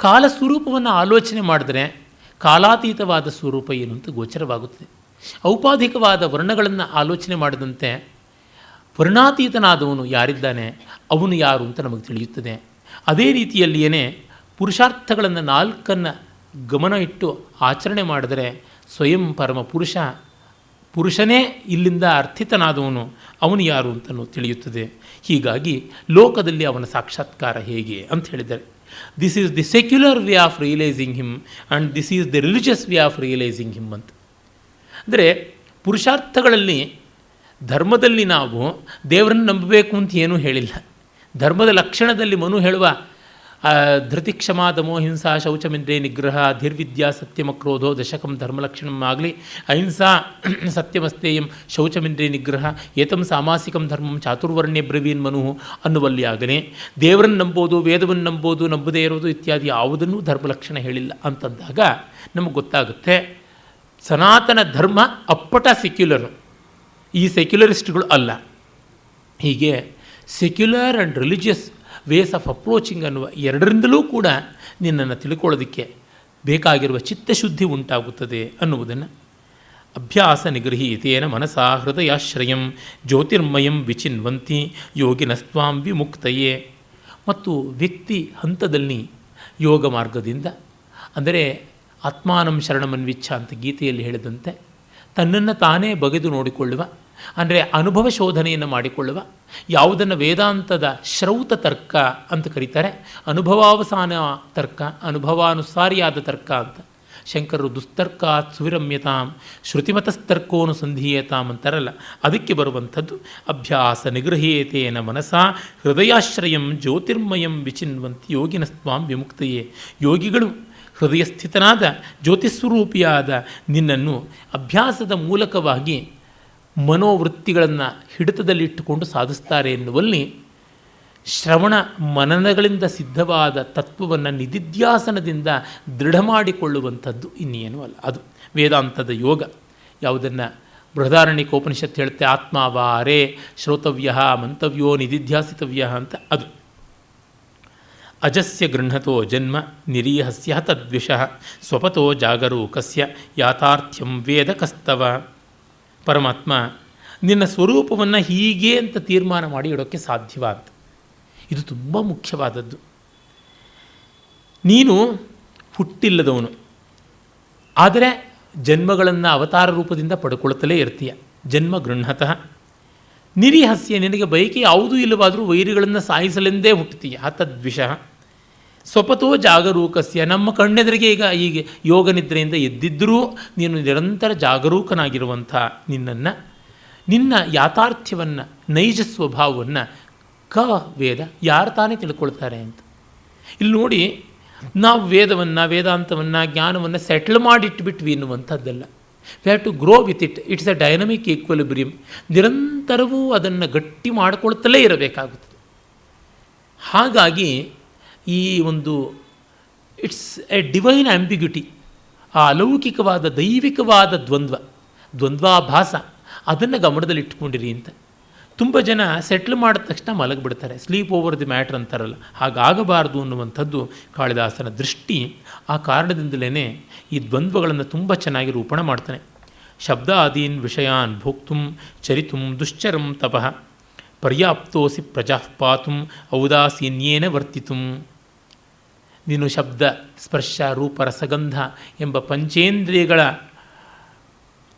ಕಾಲ ಸ್ವರೂಪವನ್ನು ಆಲೋಚನೆ ಮಾಡಿದ್ರೆ ಕಾಲಾತೀತವಾದ ಸ್ವರೂಪ ಏನು ಅಂತ ಗೋಚರವಾಗುತ್ತದೆ. ಔಪಾಧಿಕವಾದ ವರ್ಣಗಳನ್ನು ಆಲೋಚನೆ ಮಾಡಿದಂತೆ ವರ್ಣಾತೀತನಾದವನು ಯಾರಿದ್ದಾನೆ, ಅವನು ಯಾರು ಅಂತ ನಮಗೆ ತಿಳಿಯುತ್ತದೆ. ಅದೇ ರೀತಿಯಲ್ಲಿಯೇ ಪುರುಷಾರ್ಥಗಳನ್ನು 4 ಗಮನ ಇಟ್ಟು ಆಚರಣೆ ಮಾಡಿದರೆ ಸ್ವಯಂ ಪರಮ ಪುರುಷನೇ ಇಲ್ಲಿಂದ ಅರ್ಥಿತನಾದವನು, ಅವನು ಯಾರು ಅಂತಲೂ ತಿಳಿಯುತ್ತದೆ. ಹೀಗಾಗಿ ಲೋಕದಲ್ಲಿ ಅವನ ಸಾಕ್ಷಾತ್ಕಾರ ಹೇಗೆ ಅಂತ ಹೇಳಿದ್ದಾರೆ. This is the secular way of realising him and this is the religious way of realising him ಅಂತ. ಅಂದರೆ ಪುರುಷಾರ್ಥಗಳಲ್ಲಿ ಧರ್ಮದಲ್ಲಿ ನಾವು ದೇವರನ್ನು ನಂಬಬೇಕು ಅಂತ ಏನೂ ಹೇಳಿಲ್ಲ. ಧರ್ಮದ ಲಕ್ಷಣದಲ್ಲಿ ಮನು ಹೇಳುವ ಧೃತಿ ಕ್ಷಮಾ ದಮೋ ಹಿಂಸಾ ಶೌಚಮಿಂದ್ರಿಯ ನಿಗ್ರಹ ಧೀರ್ವಿದ್ಯಾ ಸತ್ಯಮಕ್ರೋಧೋ ದಶಕಂ ಧರ್ಮಲಕ್ಷಣಂ ಆಗಲಿ ಅಹಿಂಸಾ ಸತ್ಯಮಸ್ತೇಯಂ ಶೌಚಮಿಂದ್ರಿಯ ನಿಗ್ರಹ ಏತಂ ಸಾಮಾಸಿಕಂ ಧರ್ಮಂ ಚಾತುರ್ವರ್ಣ್ಯ ಬ್ರವೀನ್ ಮನು ಅನ್ನುವಲ್ಲಿ ಆಗಲೇ ದೇವರನ್ನು ನಂಬೋದು, ವೇದವನ್ನು ನಂಬೋದು, ನಂಬದೇ ಇರೋದು ಇತ್ಯಾದಿ ಯಾವುದನ್ನೂ ಧರ್ಮಲಕ್ಷಣ ಹೇಳಿಲ್ಲ ಅಂತಂದಾಗ ನಮಗೆ ಗೊತ್ತಾಗುತ್ತೆ ಸನಾತನ ಧರ್ಮ ಅಪ್ಪಟ ಸೆಕ್ಯುಲರು, ಈ ಸೆಕ್ಯುಲರಿಸ್ಟ್ಗಳು ಅಲ್ಲ. ಹೀಗೆ secular and religious ways of approaching ಅನ್ನುವ ಎರಡರಿಂದಲೂ ಕೂಡ ನಿನ್ನನ್ನು ತಿಳ್ಕೊಳ್ಳೋದಕ್ಕೆ ಬೇಕಾಗಿರುವ ಚಿತ್ತಶುದ್ಧಿ ಉಂಟಾಗುತ್ತದೆ ಅನ್ನುವುದನ್ನು ಅಭ್ಯಾಸ ನಿಗೃಹೀತೇನ ಮನಸಾ ಹೃದಯಾಶ್ರಯಂ ಜ್ಯೋತಿರ್ಮಯಂ ವಿಚಿನ್ವಂತಿ ಯೋಗಿನಸ್ತ್ವಾಂ ವಿಮುಕ್ತಯೇ. ಮತ್ತು ವ್ಯಕ್ತಿ ಹಂತದಲ್ಲಿ ಯೋಗ ಮಾರ್ಗದಿಂದ, ಅಂದರೆ ಆತ್ಮಾನಂ ಶರಣಮನ್ವಿಚ್ಛ ಅಂತ ಗೀತೆಯಲ್ಲಿ ಹೇಳಿದಂತೆ ತನ್ನನ್ನು ತಾನೇ ಬಗೆದು ನೋಡಿಕೊಳ್ಳುವ, ಅಂದರೆ ಅನುಭವ ಶೋಧನೆಯನ್ನು ಮಾಡಿಕೊಳ್ಳುವ, ಯಾವುದನ್ನು ವೇದಾಂತದ ಶ್ರೌತ ತರ್ಕ ಅಂತ ಕರೀತಾರೆ, ಅನುಭವಾವಸಾನ ತರ್ಕ, ಅನುಭವಾನುಸಾರಿಯಾದ ತರ್ಕ ಅಂತ. ಶಂಕರರು ದುಸ್ತರ್ಕಾತ್ ಸುವಿರಮ್ಯತಾಂ ಶ್ರುತಿಮತಸ್ತರ್ಕೋನುಸಂಧೀಯತಾಂ ಅಂತಾರಲ್ಲ, ಅದಕ್ಕೆ ಬರುವಂಥದ್ದು ಅಭ್ಯಾಸ ನಿಗೃಹೀತೇನ ಮನಸಾ ಹೃದಯಾಶ್ರಯಂ ಜ್ಯೋತಿರ್ಮಯಂ ವಿಚಿನ್ವಂತಿ ಯೋಗಿನಸ್ತ್ವಾಂ ವಿಮುಕ್ತಯೇ. ಯೋಗಿಗಳು ಹೃದಯಸ್ಥಿತನಾದ ಜ್ಯೋತಿಸ್ವರೂಪಿಯಾದ ನಿನ್ನನ್ನು ಅಭ್ಯಾಸದ ಮೂಲಕವಾಗಿ ಮನೋವೃತ್ತಿಗಳನ್ನು ಹಿಡಿತದಲ್ಲಿಟ್ಟುಕೊಂಡು ಸಾಧಿಸ್ತಾರೆ ಎನ್ನುವಲ್ಲಿ ಶ್ರವಣ ಮನನಗಳಿಂದ ಸಿದ್ಧವಾದ ತತ್ವವನ್ನು ನಿಧಿಧ್ಯಾಸನದಿಂದ ದೃಢ ಮಾಡಿಕೊಳ್ಳುವಂಥದ್ದು ಇನ್ನೇನೂ ಅಲ್ಲ. ಅದು ವೇದಾಂತದ ಯೋಗ. ಯಾವುದನ್ನು ಬೃಹದಾರಣ್ಯಕೋಪನಿಷತ್ತು ಹೇಳುತ್ತೆ, ಆತ್ಮಾವಾರೇ ಶ್ರೋತವ್ಯ ಮಂತವ್ಯೋ ನಿಧಿಧ್ಯಾಸಿತವ್ಯ ಅಂತ. ಅದು ಅಜಸ್ಯ ಗೃಹತೋ ಜನ್ಮ ನಿರೀಹಸ್ಯ ತದ್ವಿಷಃ ಸ್ವಪತೋ ಜಾಗರೂಕಸ್ಯ ಯಾಥಾರ್ಥ್ಯಂ ವೇದ ಕಸ್ತವ. ಪರಮಾತ್ಮ ನಿನ್ನ ಸ್ವರೂಪವನ್ನು ಹೀಗೆ ಅಂತ ತೀರ್ಮಾನ ಮಾಡಿ ಇಡೋಕ್ಕೆ ಸಾಧ್ಯವ ಅಂತ. ಇದು ತುಂಬ ಮುಖ್ಯವಾದದ್ದು. ನೀನು ಹುಟ್ಟಿಲ್ಲದವನು, ಆದರೆ ಜನ್ಮಗಳನ್ನು ಅವತಾರ ರೂಪದಿಂದ ಪಡ್ಕೊಳ್ತಲೇ ಇರ್ತೀಯ. ಜನ್ಮ ಗೃಹತಃ ನಿರಿಹಸ್ಯ, ನಿನಗೆ ಬಯಕೆ ಯಾವುದೂ ಇಲ್ಲವಾದರೂ ವೈರಿಗಳನ್ನು ಸಾಯಿಸಲೆಂದೇ ಹುಟ್ಟುತ್ತೀಯ. ತದ್ವಿಷಃ ಸ್ವಪತೋ ಜಾಗರೂಕಸ್ಯ, ನಮ್ಮ ಕಣ್ಣೆದುರಿಗೆ ಈಗ ಯೋಗ ನಿದ್ರೆಯಿಂದ ಎದ್ದಿದ್ದರೂ ನೀನು ನಿರಂತರ ಜಾಗರೂಕನಾಗಿರುವಂಥ ನಿನ್ನ ಯಾಥಾರ್ಥ್ಯವನ್ನು, ನೈಜ ಸ್ವಭಾವವನ್ನು ವೇದ ಯಾರು ತಾನೇ ತಿಳ್ಕೊಳ್ತಾರೆ ಅಂತ. ಇಲ್ಲಿ ನೋಡಿ, ನಾವು ವೇದಾಂತವನ್ನು, ಜ್ಞಾನವನ್ನು ಸೆಟ್ಲ್ ಮಾಡಿಟ್ಬಿಟ್ವಿ ಎನ್ನುವಂಥದ್ದಲ್ಲ. We have to grow with it. It's a dynamic equilibrium. ನಿರಂತರವೂ ಅದನ್ನು ಗಟ್ಟಿ ಮಾಡಿಕೊಳ್ತಲೇ ಇರಬೇಕಾಗುತ್ತದೆ. ಹಾಗಾಗಿ ಈ ಒಂದು ಇಟ್ಸ್ ಎ ಡಿವೈನ್ ಆಂಬಿಗ್ಯುಟಿ, ಆ ಅಲೌಕಿಕವಾದ ದೈವಿಕವಾದ ದ್ವಂದ್ವಾಭಾಸ, ಅದನ್ನು ಗಮನದಲ್ಲಿಟ್ಕೊಂಡಿರಿ ಅಂತ. ತುಂಬ ಜನ ಸೆಟ್ಲ್ ಮಾಡಿದ ತಕ್ಷಣ ಮಲಗಿಬಿಡ್ತಾರೆ, ಸ್ಲೀಪ್ ಓವರ್ ದಿ ಮ್ಯಾಟ್ರ್ ಅಂತಾರಲ್ಲ, ಹಾಗಾಗಬಾರ್ದು ಅನ್ನುವಂಥದ್ದು ಕಾಳಿದಾಸನ ದೃಷ್ಟಿ. ಆ ಕಾರಣದಿಂದಲೇ ಈ ದ್ವಂದ್ವಗಳನ್ನು ತುಂಬ ಚೆನ್ನಾಗಿ ರೂಪಣ ಮಾಡ್ತಾನೆ. ಶಬ್ದಾದೀನ್ ವಿಷಯಾನ್ ಭೋಕ್ತುಂ ಚರಿತುಂ ದುಶ್ಚರಂ ತಪಃ ಪರ್ಯಾಪ್ತೋಸಿ ಪ್ರಜಾಪಾತುಂ ಔದಾಸೀನ್ಯೇನ ವರ್ತಿತುಂ. ನೀನು ಶಬ್ದ, ಸ್ಪರ್ಶ, ರೂಪ, ರಸಗಂಧ ಎಂಬ ಪಂಚೇಂದ್ರಿಯಗಳ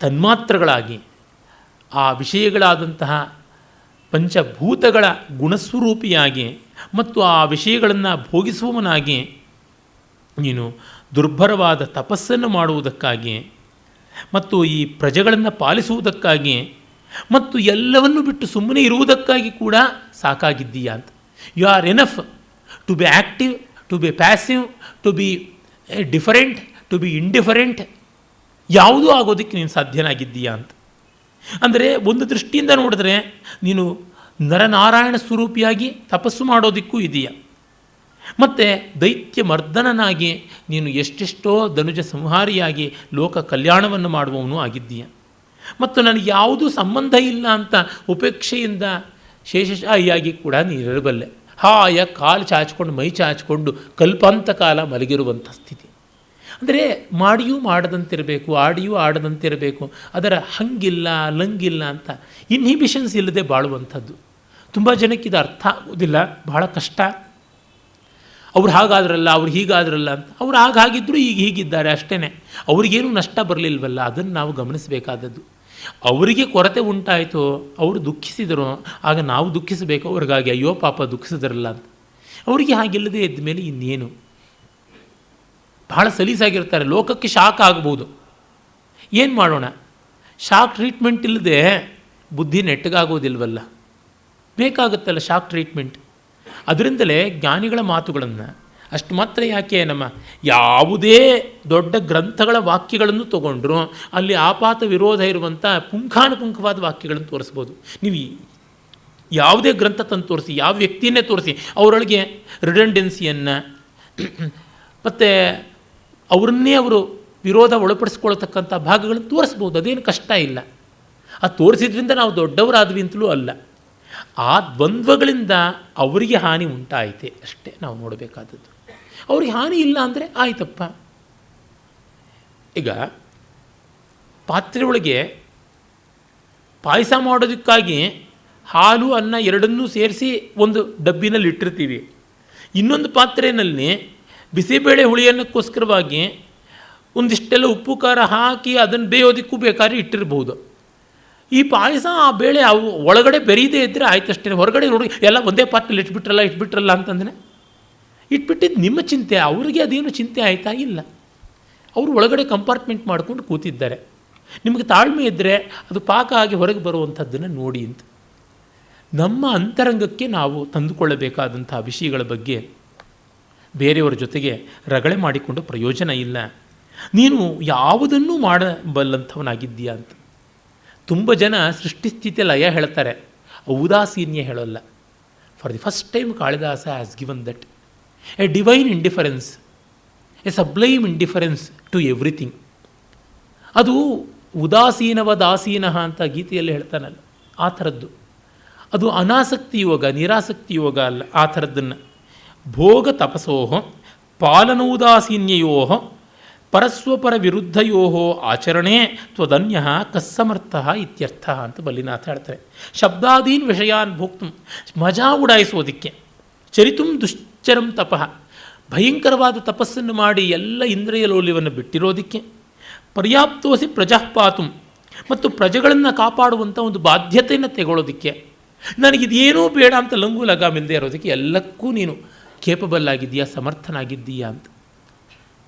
ತನ್ಮಾತ್ರಗಳಾಗಿ, ಆ ವಿಷಯಗಳಾದಂತಹ ಪಂಚಭೂತಗಳ ಗುಣಸ್ವರೂಪಿಯಾಗಿ ಮತ್ತು ಆ ವಿಷಯಗಳನ್ನು ಭೋಗಿಸುವವನಾಗಿ ನೀನು ದುರ್ಭರವಾದ ತಪಸ್ಸನ್ನು ಮಾಡುವುದಕ್ಕಾಗಿ ಮತ್ತು ಈ ಪ್ರಜೆಗಳನ್ನು ಪಾಲಿಸುವುದಕ್ಕಾಗಿ ಮತ್ತು ಎಲ್ಲವನ್ನು ಬಿಟ್ಟು ಸುಮ್ಮನೆ ಇರುವುದಕ್ಕಾಗಿ ಕೂಡ ಸಾಕಾಗಿದ್ದೀಯಾ ಅಂತ. You are enough to be active, to be passive, to be different, to be indifferent, ಯಾವುದೂ ಆಗೋದಕ್ಕೆ ನೀನು ಸಾಧ್ಯನಾಗಿದ್ದೀಯಾ ಅಂತ. ಅಂದರೆ ಒಂದು ದೃಷ್ಟಿಯಿಂದ ನೋಡಿದ್ರೆ ನೀನು ನರನಾರಾಯಣ ಸ್ವರೂಪಿಯಾಗಿ ತಪಸ್ಸು ಮಾಡೋದಕ್ಕೂ ಇದೆಯಾ, ಮತ್ತು ದೈತ್ಯ ಮರ್ದನನಾಗಿ ನೀನು ಎಷ್ಟೆಷ್ಟೋ ಧನುಜ ಸಂಹಾರಿಯಾಗಿ ಲೋಕ ಕಲ್ಯಾಣವನ್ನು ಮಾಡುವವನು ಆಗಿದ್ದೀಯ. ಮತ್ತು ನನಗೆ ಯಾವುದೂ ಸಂಬಂಧ ಇಲ್ಲ ಅಂತ ಉಪೇಕ್ಷೆಯಿಂದ ಶೇಷಶಾಹಿಯಾಗಿ ಕೂಡ ನೀನಿರಬಲ್ಲೆ. ಹಾಯ ಕಾಲು ಚಾಚಿಕೊಂಡು ಮೈ ಚಾಚಿಕೊಂಡು ಕಲ್ಪಾಂತ ಕಾಲ ಮಲಗಿರುವಂಥ ಸ್ಥಿತಿ. ಅಂದರೆ ಮಾಡಿಯೂ ಮಾಡದಂತಿರಬೇಕು, ಆಡಿಯೂ ಆಡದಂತಿರಬೇಕು, ಅದರ ಹಂಗಿಲ್ಲ ಲಂಗಿಲ್ಲ ಅಂತ ಇನ್ಹಿಬಿಷನ್ಸ್ ಇಲ್ಲದೆ ಬಾಳುವಂಥದ್ದು. ತುಂಬ ಜನಕ್ಕೆ ಇದು ಅರ್ಥ ಆಗೋದಿಲ್ಲ, ಬಹಳ ಕಷ್ಟ. ಅವ್ರು ಹಾಗಾದ್ರಲ್ಲ, ಅವ್ರು ಹೀಗಾದ್ರಲ್ಲ ಅಂತ. ಅವ್ರು ಹಾಗಿದ್ದರೂ ಈಗ ಹೀಗಿದ್ದಾರೆ ಅಷ್ಟೇ, ಅವ್ರಿಗೇನು ನಷ್ಟ ಬರಲಿಲ್ವಲ್ಲ, ಅದನ್ನು ನಾವು ಗಮನಿಸಬೇಕಾದದ್ದು. ಅವರಿಗೆ ಕೊರತೆ ಉಂಟಾಯಿತು, ಅವರು ದುಃಖಿಸಿದರು, ಆಗ ನಾವು ದುಃಖಿಸಬೇಕು ಅವ್ರಿಗಾಗಿ, ಅಯ್ಯೋ ಪಾಪ ದುಃಖಿಸಿದ್ರಲ್ಲ ಅಂತ. ಅವರಿಗೆ ಹಾಗಿಲ್ಲದೆ ಇದ್ದ ಮೇಲೆ ಇನ್ನೇನು, ಬಹಳ ಸಲೀಸಾಗಿರ್ತಾರೆ. ಲೋಕಕ್ಕೆ ಶಾಕ್ ಆಗ್ಬೋದು, ಏನು ಮಾಡೋಣ, ಶಾಕ್ ಟ್ರೀಟ್ಮೆಂಟ್ ಇಲ್ಲದೆ ಬುದ್ಧಿ ನೆಟ್ಟಗಾಗೋದಿಲ್ವಲ್ಲ, ಬೇಕಾಗುತ್ತಲ್ಲ ಶಾಕ್ ಟ್ರೀಟ್ಮೆಂಟ್. ಅದರಿಂದಲೇ ಜ್ಞಾನಿಗಳ ಮಾತುಗಳನ್ನು ಅಷ್ಟು ಮಾತ್ರ ಯಾಕೆ, ನಮ್ಮ ಯಾವುದೇ ದೊಡ್ಡ ಗ್ರಂಥಗಳ ವಾಕ್ಯಗಳನ್ನು ತಗೊಂಡ್ರು ಅಲ್ಲಿ ಆಪಾತ ವಿರೋಧ ಇರುವಂಥ ಪುಂಖಾನುಪುಂಖವಾದ ವಾಕ್ಯಗಳನ್ನು ತೋರಿಸ್ಬೋದು. ನೀವು ಯಾವುದೇ ಗ್ರಂಥ ತಂದು ತೋರಿಸಿ, ಯಾವ ವ್ಯಕ್ತಿಯನ್ನೇ ತೋರಿಸಿ, ಅವರೊಳಗೆ ರಿಡಂಡೆನ್ಸಿಯನ್ನು ಮತ್ತು ಅವರನ್ನೇ ಅವರು ವಿರೋಧ ಒಳಪಡಿಸ್ಕೊಳ್ತಕ್ಕಂಥ ಭಾಗಗಳನ್ನು ತೋರಿಸ್ಬೋದು, ಅದೇನು ಕಷ್ಟ ಇಲ್ಲ. ಅದು ತೋರಿಸಿದ್ರಿಂದ ನಾವು ದೊಡ್ಡವರಾದ್ವಿ ಅಂತಲೂ ಅಲ್ಲ. ಆ ದ್ವಂದ್ವಗಳಿಂದ ಅವರಿಗೆ ಹಾನಿ ಉಂಟಾಯಿತೆ ಅಷ್ಟೇ ನಾವು ನೋಡಬೇಕಾದದ್ದು. ಅವ್ರಿಗೆ ಹಾನಿ ಇಲ್ಲ ಅಂದರೆ ಆಯ್ತಪ್ಪ. ಈಗ ಪಾತ್ರೆ ಒಳಗೆ ಪಾಯಸ ಮಾಡೋದಕ್ಕಾಗಿ ಹಾಲು ಅನ್ನ ಎರಡನ್ನೂ ಸೇರಿಸಿ ಒಂದು ಡಬ್ಬಿನಲ್ಲಿ ಇಟ್ಟಿರ್ತೀವಿ. ಇನ್ನೊಂದು ಪಾತ್ರೆಯಲ್ಲಿ ಬಿಸಿಬೇಳೆ ಹುಳಿಯನ್ನಕ್ಕೋಸ್ಕರವಾಗಿ ಒಂದಿಷ್ಟೆಲ್ಲ ಉಪ್ಪು ಖಾರ ಹಾಕಿ ಅದನ್ನು ಬೇಯೋದಕ್ಕೂ ಬೇಕಾದ್ರೆ ಇಟ್ಟಿರ್ಬೋದು. ಈ ಪಾಯಸ ಆ ಬೇಳೆ ಅವು ಒಳಗಡೆ ಬೆರೀದೇ ಇದ್ದರೆ ಆಯ್ತಷ್ಟೇ, ಹೊರಗಡೆ ನೋಡಿ ಎಲ್ಲ ಒಂದೇ ಪಾತ್ರೆಯಲ್ಲಿ ಇಟ್ಬಿಟ್ರಲ್ಲ ಅಂತಂದರೆ ಇಟ್ಬಿಟ್ಟಿದ್ದು ನಿಮ್ಮ ಚಿಂತೆ, ಅವರಿಗೆ ಅದೇನು ಚಿಂತೆ ಆಯಿತಾ ಇಲ್ಲ. ಅವರು ಒಳಗಡೆ ಕಂಪಾರ್ಟ್ಮೆಂಟ್ ಮಾಡ್ಕೊಂಡು ಕೂತಿದ್ದಾರೆ. ನಿಮಗೆ ತಾಳ್ಮೆ ಇದ್ದರೆ ಅದು ಪಾಕ ಆಗಿ ಹೊರಗೆ ಬರುವಂಥದ್ದನ್ನು ನೋಡಿ ಅಂತ. ನಮ್ಮ ಅಂತರಂಗಕ್ಕೆ ನಾವು ತಂದುಕೊಳ್ಳಬೇಕಾದಂಥ ವಿಷಯಗಳ ಬಗ್ಗೆ ಬೇರೆಯವರ ಜೊತೆಗೆ ರಗಳೆ ಮಾಡಿಕೊಂಡು ಪ್ರಯೋಜನ ಇಲ್ಲ. ನೀನು ಯಾವುದನ್ನೂ ಮಾಡಬಲ್ಲಂಥವನಾಗಿದ್ದೀಯಾ ಅಂತ. ತುಂಬ ಜನ ಸೃಷ್ಟಿಸ್ಥಿತಿ ಲಯ ಹೇಳ್ತಾರೆ, ಔದಾಸೀನ್ಯ ಹೇಳೋಲ್ಲ. For the first time Kalidasa has given that a divine indifference, a sublime indifference to everything. ಅದು ಉದಾಸೀನವದಾಸೀನ ಅಂತ ಗೀತೆಯಲ್ಲಿ ಹೇಳ್ತಾನಲ್ಲ, ಆ ಥರದ್ದು. ಅದು ಅನಾಸಕ್ತಿ ಯೋಗ, ನಿರಾಸಕ್ತಿ ಯೋಗ ಅಲ್ಲ, ಆ ಥರದ್ದನ್ನು. ಭೋಗ ತಪಸೋಹ ಪಾಲನೌದಾಸೀನ್ಯಯೋ ಪರಸ್ವಪರ ವಿರುದ್ಧಯೋ ಆಚರಣೆ ತ್ವದನ್ಯ ಕಸ್ಸಮರ್ಥ ಇತ್ಯರ್ಥ ಅಂತ ಬಲ್ಲಿನಾಥ ಹೇಳ್ತಾರೆ. ಶಬ್ದಾದೀನ್ ವಿಷಯಾನ್ ಭೋಕ್ತು, ಮಜಾ ಉಡಾಯಿಸೋದಕ್ಕೆ, ಚರಿತುಂ ದುಶ್ಚರಂ ತಪಃ, ಭಯಂಕರವಾದ ತಪಸ್ಸನ್ನು ಮಾಡಿ ಎಲ್ಲ ಇಂದ್ರಿಯ ಲೋಲ್ಯವನ್ನು ಬಿಟ್ಟಿರೋದಕ್ಕೆ, ಪರ್ಯಾಪ್ತೋಸಿ ಪ್ರಜಾಪಾತು, ಮತ್ತು ಪ್ರಜೆಗಳನ್ನು ಕಾಪಾಡುವಂಥ ಒಂದು ಬಾಧ್ಯತೆಯನ್ನು ತೆಗೊಳ್ಳೋದಕ್ಕೆ, ನನಗಿದೇನೂ ಬೇಡ ಅಂತ ಲಂಗು ಲಗಾಮಿಲ್ಲದೆ ಇರೋದಕ್ಕೆ ಎಲ್ಲಕ್ಕೂ ನೀನು ಕೇಪಬಲ್ ಆಗಿದ್ದೀಯಾ, ಸಮರ್ಥನಾಗಿದ್ದೀಯಾ ಅಂತ.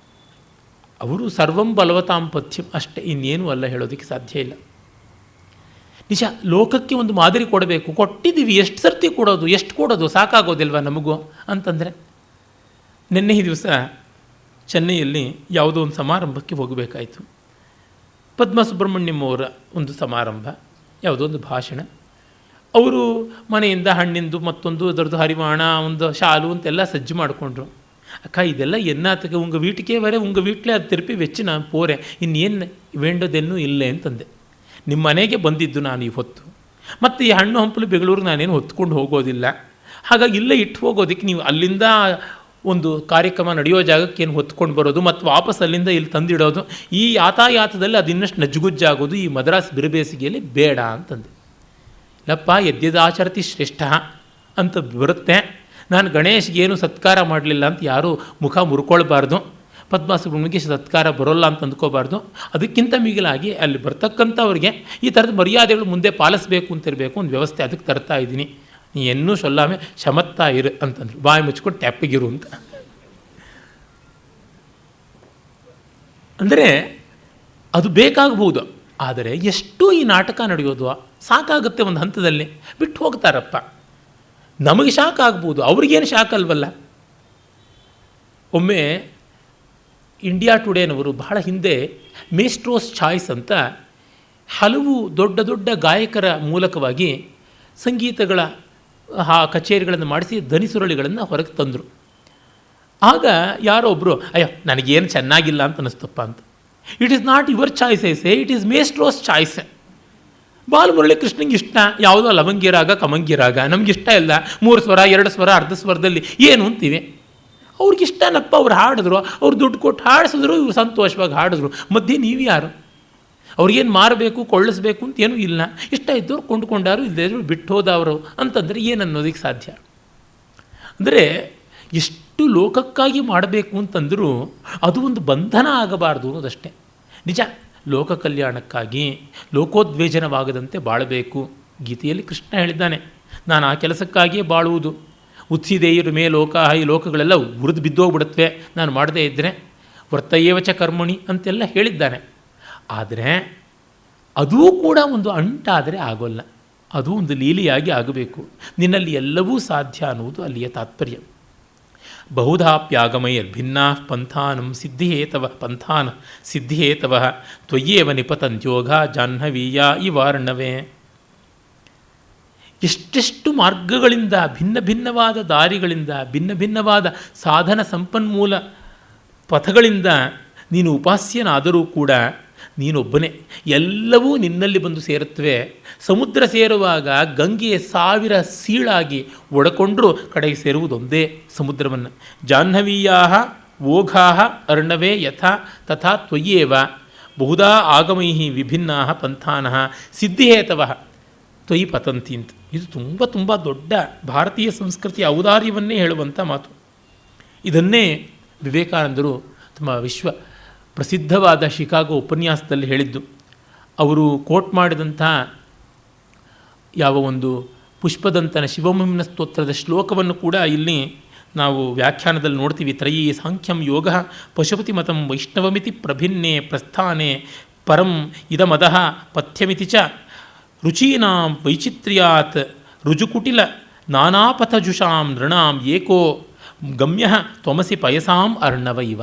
ಅವರು ಸರ್ವಂ ಬಲವತಾಂ ಪಥ್ಯಂ ಅಷ್ಟೇ, ಇನ್ನೇನು ಅಲ್ಲ, ಹೇಳೋದಕ್ಕೆ ಸಾಧ್ಯ ಇಲ್ಲ. ನಿಜ, ಲೋಕಕ್ಕೆ ಒಂದು ಮಾದರಿ ಕೊಡಬೇಕು, ಕೊಟ್ಟಿದ್ದೀವಿ, ಎಷ್ಟು ಸರ್ತಿ ಕೊಡೋದು, ಎಷ್ಟು ಕೊಡೋದು, ಸಾಕಾಗೋದಿಲ್ವ ನಮಗೂ ಅಂತಂದರೆ. ನಿನ್ನೆ ಈ ದಿವಸ ಚೆನ್ನೈಯಲ್ಲಿ ಯಾವುದೋ ಒಂದು ಸಮಾರಂಭಕ್ಕೆ ಹೋಗಬೇಕಾಯಿತು. ಪದ್ಮ ಸುಬ್ರಹ್ಮಣ್ಯಂ ಅವರ ಒಂದು ಸಮಾರಂಭ, ಯಾವುದೋ ಒಂದು ಭಾಷಣ. ಅವರು ಮನೆಯಿಂದ ಹಣ್ಣಿಂದು ಮತ್ತೊಂದು ಅದರದ್ದು ಹರಿವಾಣ, ಒಂದು ಶಾಲು ಅಂತೆಲ್ಲ ಸಜ್ಜು ಮಾಡಿಕೊಂಡ್ರು. ಅಕ್ಕ, ಇದೆಲ್ಲ ಎನ್ನಾತಕ್ಕೆ ಉಂಗ ವೀಟಿಗೆ ವರೆ ಉಂಗ ವೀಟ್ಲೆ ಅದು ತಿರುಪಿ ವೆಚ್ಚ ನಾನು ಪೋರೆ, ಇನ್ನೇನು ವೇಂಡೋದೆನ್ನೂ ಇಲ್ಲೇ ಅಂತಂದೆ. ನಿಮ್ಮ ಮನೆಗೆ ಬಂದಿದ್ದು ನಾನು ಈ ಹೊತ್ತು, ಮತ್ತು ಈ ಹಣ್ಣು ಹಂಪಲು ಬೆಂಗಳೂರು ನಾನೇನು ಹೊತ್ಕೊಂಡು ಹೋಗೋದಿಲ್ಲ, ಹಾಗಾಗಿ ಇಲ್ಲೇ ಇಟ್ಟು ಹೋಗೋದಕ್ಕೆ ನೀವು ಅಲ್ಲಿಂದ ಒಂದು ಕಾರ್ಯಕ್ರಮ ನಡೆಯೋ ಜಾಗಕ್ಕೆ ಏನು ಹೊತ್ಕೊಂಡು ಬರೋದು ಮತ್ತು ವಾಪಸ್ ಅಲ್ಲಿಂದ ಇಲ್ಲಿ ತಂದಿಡೋದು, ಈ ಯಾತಾಯಾತದಲ್ಲಿ ಅದು ಇನ್ನಷ್ಟು ನಜ್ಜುಗುಜ್ಜಾಗೋದು ಈ ಮದ್ರಾಸ್ ಬಿರುಬೇಸಿಗೆಯಲ್ಲಿ ಬೇಡ ಅಂತಂದೆ. ಇಲ್ಲಪ್ಪ, ಯದ್ಯದಾಚರತಿ ಶ್ರೇಷ್ಠ ಅಂತ ಬರುತ್ತೆ. ನಾನು ಗಣೇಶ್ಗೆ ಏನು ಸತ್ಕಾರ ಮಾಡಲಿಲ್ಲ ಅಂತ ಯಾರೂ ಮುಖ ಮುರ್ಕೊಳ್ಬಾರ್ದು, ಪದ್ಮ ಸುಬ್ರಹ್ಮಣ್ಯಕ್ಕೆ ಸತ್ಕಾರ ಬರೋಲ್ಲ ಅಂತ ಅಂದ್ಕೋಬಾರ್ದು. ಅದಕ್ಕಿಂತ ಮಿಗಿಲಾಗಿ ಅಲ್ಲಿ ಬರ್ತಕ್ಕಂಥವ್ರಿಗೆ ಈ ಥರದ ಮರ್ಯಾದೆಗಳು ಮುಂದೆ ಪಾಲಿಸಬೇಕು ಅಂತಿರಬೇಕು, ಒಂದು ವ್ಯವಸ್ಥೆ ಅದಕ್ಕೆ ತರ್ತಾ ಇದ್ದೀನಿ, ನೀ ಇನ್ನೂ ಸೊಲ್ಲಾಮೆ ಶಮತ್ತಾ ಇರು ಅಂತಂದರು. ಬಾಯಿ ಮುಚ್ಕೊಂಡು ಟ್ಯಾಪಿಗಿರು ಅಂತ. ಅಂದರೆ ಅದು ಬೇಕಾಗಬಹುದು, ಆದರೆ ಎಷ್ಟು ಈ ನಾಟಕ ನಡೆಯೋದು, ಸಾಕಾಗುತ್ತೆ ಒಂದು ಹಂತದಲ್ಲಿ, ಬಿಟ್ಟು ಹೋಗ್ತಾರಪ್ಪ. ನಮಗೆ ಶಾಕ್ ಆಗ್ಬೋದು, ಅವ್ರಿಗೇನು ಶಾಕ್ ಅಲ್ವಲ್ಲ. ಒಮ್ಮೆ ಇಂಡಿಯಾ ಟುಡೇನವರು ಬಹಳ ಹಿಂದೆ ಮೇಸ್ಟ್ರೋಸ್ ಚಾಯ್ಸ್ ಅಂತ ಹಲವು ದೊಡ್ಡ ದೊಡ್ಡ ಗಾಯಕರ ಮೂಲಕವಾಗಿ ಸಂಗೀತಗಳ ಕಚೇರಿಗಳನ್ನು ಮಾಡಿಸಿ ಧ್ವನಿಸುರುಳಿಗಳನ್ನು ಹೊರಗೆ ತಂದರು. ಆಗ ಯಾರೋ ಒಬ್ಬರು, ಅಯ್ಯೋ ನನಗೇನು ಚೆನ್ನಾಗಿಲ್ಲ ಅಂತ ಅನ್ನಿಸ್ತಪ್ಪ ಅಂತ. It is not your choice ಐಸೆ, it is maestro's choice. Balamurali ಕೃಷ್ಣಂಗೆ ಇಷ್ಟ ಯಾವುದೋ ಲವಂಗಿ ರಾಗ ಕಮಂಗಿ ರಾಗ, ನಮಗಿಷ್ಟ ಇಲ್ಲ 3 ಸ್ವರ 2 ಸ್ವರ ಅರ್ಧ ಸ್ವರದಲ್ಲಿ ಏನು ಅಂತೀವಿ. ಅವ್ರಿಗಿಷ್ಟನಪ್ಪ, ಅವ್ರು ಹಾಡಿದ್ರು, ಅವ್ರು ದುಡ್ಡು ಕೊಟ್ಟು ಹಾಡಿಸಿದ್ರು, ಇವ್ರು ಸಂತೋಷವಾಗಿ ಹಾಡಿದ್ರು, ಮಧ್ಯೆ ನೀವು ಯಾರು? ಅವ್ರಿಗೇನು ಮಾರಬೇಕು ಕೊಳ್ಳಿಸ್ಬೇಕು ಅಂತ ಏನೂ ಇಲ್ಲ, ಇಷ್ಟ ಇದ್ದವ್ರು ಕೊಂಡುಕೊಂಡಾರು, ಇಲ್ಲದೇ ಇದ್ರು ಬಿಟ್ಟು ಹೋದವರು ಅಂತಂದರೆ ಏನು ಅನ್ನೋದಕ್ಕೆ ಸಾಧ್ಯ? ಅಂದರೆ ಎಷ್ಟು ಲೋಕಕ್ಕಾಗಿ ಮಾಡಬೇಕು ಅಂತಂದರೂ ಅದು ಒಂದು ಬಂಧನ ಆಗಬಾರ್ದು ಅನ್ನೋದಷ್ಟೇ. ನಿಜ, ಲೋಕ ಕಲ್ಯಾಣಕ್ಕಾಗಿ ಲೋಕೋದ್ವೇಜನವಾಗದಂತೆ ಬಾಳಬೇಕು. ಗೀತೆಯಲ್ಲಿ ಕೃಷ್ಣ ಹೇಳಿದ್ದಾನೆ, ನಾನು ಆ ಕೆಲಸಕ್ಕಾಗಿಯೇ ಬಾಳುವುದು. ಉತ್ಸಿದೇಯರು ಮೇ ಲೋಕ, ಈ ಲೋಕಗಳೆಲ್ಲ ಉರಿದು ಬಿದ್ದೋಗ್ಬಿಡುತ್ತವೆ ನಾನು ಮಾಡದೇ ಇದ್ದರೆ, ವರ್ತಯೇವಚ ಕರ್ಮಣಿ ಅಂತೆಲ್ಲ ಹೇಳಿದ್ದಾನೆ. ಆದರೆ ಅದೂ ಕೂಡ ಒಂದು ಅಂಟಾದರೆ ಆಗೋಲ್ಲ, ಅದು ಒಂದು ಲೀಲೆಯಾಗಿ ಆಗಬೇಕು. ನಿನ್ನಲ್ಲಿ ಎಲ್ಲವೂ ಸಾಧ್ಯ ಅನ್ನುವುದು ಅಲ್ಲಿಯ ತಾತ್ಪರ್ಯ. ಬಹುಧಾಪ್ಯಾಗಮೈರ್ಭಿನ್ನಾ ಪಂಥಾನಂ ಸಿದ್ಧಿಹೇತವ ತ್ವಯ್ಯೇವ ನಿಪತಂತ್ಯೋಗ ಜಾಹ್ನವೀಯ ಇವಾರ್ಣವೇ. ಎಷ್ಟೆಷ್ಟು ಮಾರ್ಗಗಳಿಂದ, ಭಿನ್ನ ಭಿನ್ನವಾದ ದಾರಿಗಳಿಂದ, ಭಿನ್ನ ಭಿನ್ನವಾದ ಸಾಧನ ಸಂಪನ್ಮೂಲ ಪಥಗಳಿಂದ ನೀನು ಉಪಾಸ್ಯನಾದರೂ ಕೂಡ ನೀನೊಬ್ಬನೇ. ಎಲ್ಲವೂ ನಿನ್ನಲ್ಲಿ ಬಂದು ಸೇರುತ್ತವೆ. ಸಮುದ್ರ ಸೇರುವಾಗ ಗಂಗೆಯ 1000 ಸೀಳಾಗಿ ಒಡಕೊಂಡ್ರೂ ಕಡೆಗೆ ಸೇರುವುದೊಂದೇ ಸಮುದ್ರವನ್ನು. ಜಾಹ್ನವೀಯಾ ಓಘಾ ಅರ್ಣವೇ ಯಥಾ ತಥಾ ತ್ವಯ್ಯೇವ ಬಹುಧಾ ಆಗಮೈ ವಿಭಿನ್ನಾ ಪಂಥಾನಃ ಸಿದ್ಧಿಹೇತವ ತ್ವಯಿ ಪತಂತಿ ಅಂತ. ಇದು ತುಂಬ ತುಂಬ ದೊಡ್ಡ ಭಾರತೀಯ ಸಂಸ್ಕೃತಿಯ ಔದಾರ್ಯವನ್ನೇ ಹೇಳುವಂಥ ಮಾತು. ಇದನ್ನೇ ವಿವೇಕಾನಂದರು ತಮ್ಮ ವಿಶ್ವ ಪ್ರಸಿದ್ಧವಾದ ಶಿಕಾಗೋ ಉಪನ್ಯಾಸದಲ್ಲಿ ಹೇಳಿದ್ದು. ಅವರು ಕೋಟ್ ಮಾಡಿದಂಥ ಯಾವ ಒಂದು ಪುಷ್ಪದಂತನ ಶಿವಮಹಿಮ್ನ ಸ್ತೋತ್ರದ ಶ್ಲೋಕವನ್ನು ಕೂಡ ಇಲ್ಲಿ ನಾವು ವ್ಯಾಖ್ಯಾನದಲ್ಲಿ ನೋಡ್ತೀವಿ. ತ್ರಯೀ ಸಾಂಖ್ಯಂ ಯೋಗ ಪಶುಪತಿ ಮತಂ ವೈಷ್ಣವಮಿತಿ ಪ್ರಭಿನ್ನೆ ಪ್ರಸ್ಥಾನೆ ಪರಂ ಇದಮದಃ ಪಥ್ಯಮಿತಿ ಚ ರುಚೀನಾಂ ವೈಚಿತ್ರ್ಯಾತ್ ರುಜುಕುಟಿಲ ನಾನಾಪಥಜುಷಾಂ ನೃಣಾಂ ಏಕೋ ಗಮ್ಯ ತ್ವಮಸಿ ಪಯಸಾಂ ಅರ್ಣವ ಇವ.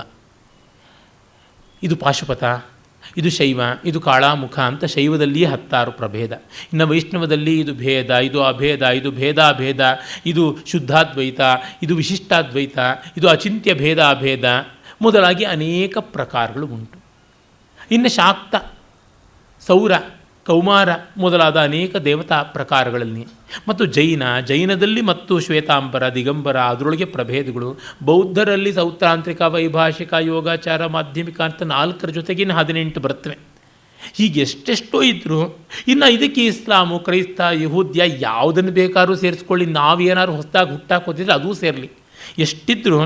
ಇದು ಪಾಶುಪತ, ಇದು ಶೈವ, ಇದು ಕಾಳಾಮುಖ ಅಂತ ಶೈವದಲ್ಲಿಯೇ 10 ಪ್ರಭೇದ. ಇನ್ನು ವೈಷ್ಣವದಲ್ಲಿ ಇದು ಭೇದ, ಇದು ಅಭೇದ, ಇದು ಭೇದಾಭೇದ, ಇದು ಶುದ್ಧಾದ್ವೈತ, ಇದು ವಿಶಿಷ್ಟಾದ್ವೈತ, ಇದು ಅಚಿಂತ್ಯ ಭೇದಾಭೇದ ಮೊದಲಾಗಿ ಅನೇಕ ಪ್ರಕಾರಗಳು ಉಂಟು. ಇನ್ನು ಶಾಕ್ತ, ಸೌರ, ಕೌಮಾರ ಮೊದಲಾದ ಅನೇಕ ದೇವತಾ ಪ್ರಕಾರಗಳಲ್ಲಿ, ಮತ್ತು ಜೈನದಲ್ಲಿ ಮತ್ತು ಶ್ವೇತಾಂಬರ, ದಿಗಂಬರ, ಅದರೊಳಗೆ ಪ್ರಭೇದಗಳು. ಬೌದ್ಧರಲ್ಲಿ ಸೌತ್ರಾಂತ್ರಿಕ, ವೈಭಾಷಿಕ, ಯೋಗಾಚಾರ, ಮಾಧ್ಯಮಿಕ ಅಂತ 4 ಜೊತೆಗಿನ 18 ಬರ್ತವೆ. ಹೀಗೆ ಎಷ್ಟೆಷ್ಟೋ ಇದ್ದರು. ಇನ್ನು ಇದಕ್ಕೆ ಇಸ್ಲಾಮು, ಕ್ರೈಸ್ತ, ಯಹೂದ್ಯ ಯಾವುದನ್ನು ಬೇಕಾದ್ರೂ ಸೇರಿಸ್ಕೊಳ್ಳಿ, ನಾವೇನಾದ್ರು ಹೊಸದಾಗಿ ಹುಟ್ಟಾಕೋತಿದ್ರೆ ಅದೂ ಸೇರಲಿ. ಎಷ್ಟಿದ್ರೂ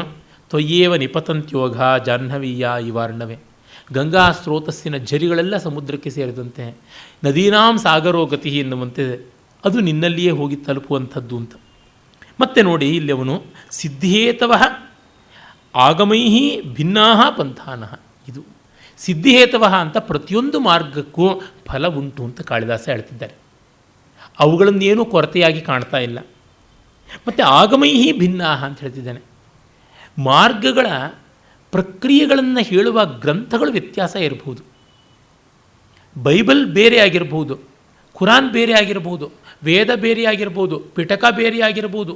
ತ್ವಯ್ಯೇವ ನಿಪತಂತ್ಯೋಗ ಜಾಹ್ನವೀಯ ಇವಾರ್ಣವೇ. ಗಂಗಾ ಸ್ರೋತಸ್ಸಿನ ಝರಿಗಳೆಲ್ಲ ಸಮುದ್ರಕ್ಕೆ ಸೇರಿದಂತೆ, ನದೀನಾಂ ಸಾಗರೋ ಗತಿ ಎನ್ನುವಂತೆ ಅದು ನಿನ್ನಲ್ಲಿಯೇ ಹೋಗಿ ತಲುಪುವಂಥದ್ದು ಅಂತ. ಮತ್ತೆ ನೋಡಿ ಇಲ್ಲಿ ಅವನು ಸಿದ್ಧಿಹೇತವ ಆಗಮೈ ಭಿನ್ನಾ ಪಂಥಾನಃ, ಇದು ಸಿದ್ಧಿಹೇತವ ಅಂತ ಪ್ರತಿಯೊಂದು ಮಾರ್ಗಕ್ಕೂ ಫಲ ಉಂಟು ಅಂತ ಕಾಳಿದಾಸ ಹೇಳ್ತಿದ್ದಾರೆ. ಅವುಗಳನ್ನೇನೂ ಕೊರತೆಯಾಗಿ ಕಾಣ್ತಾ ಇಲ್ಲ. ಮತ್ತು ಆಗಮೈ ಭಿನ್ನಾ ಅಂತ ಹೇಳ್ತಿದ್ದಾನೆ. ಮಾರ್ಗಗಳ ಪ್ರಕ್ರಿಯೆಗಳನ್ನು ಹೇಳುವ ಗ್ರಂಥಗಳು ವ್ಯತ್ಯಾಸ ಇರಬಹುದು. ಬೈಬಲ್ ಬೇರೆ ಆಗಿರ್ಬೋದು, ಕುರಾನ್ ಬೇರೆ ಆಗಿರ್ಬೋದು, ವೇದ ಬೇರೆ ಆಗಿರ್ಬೋದು, ಪಿಟಕ ಬೇರೆ ಆಗಿರ್ಬೋದು,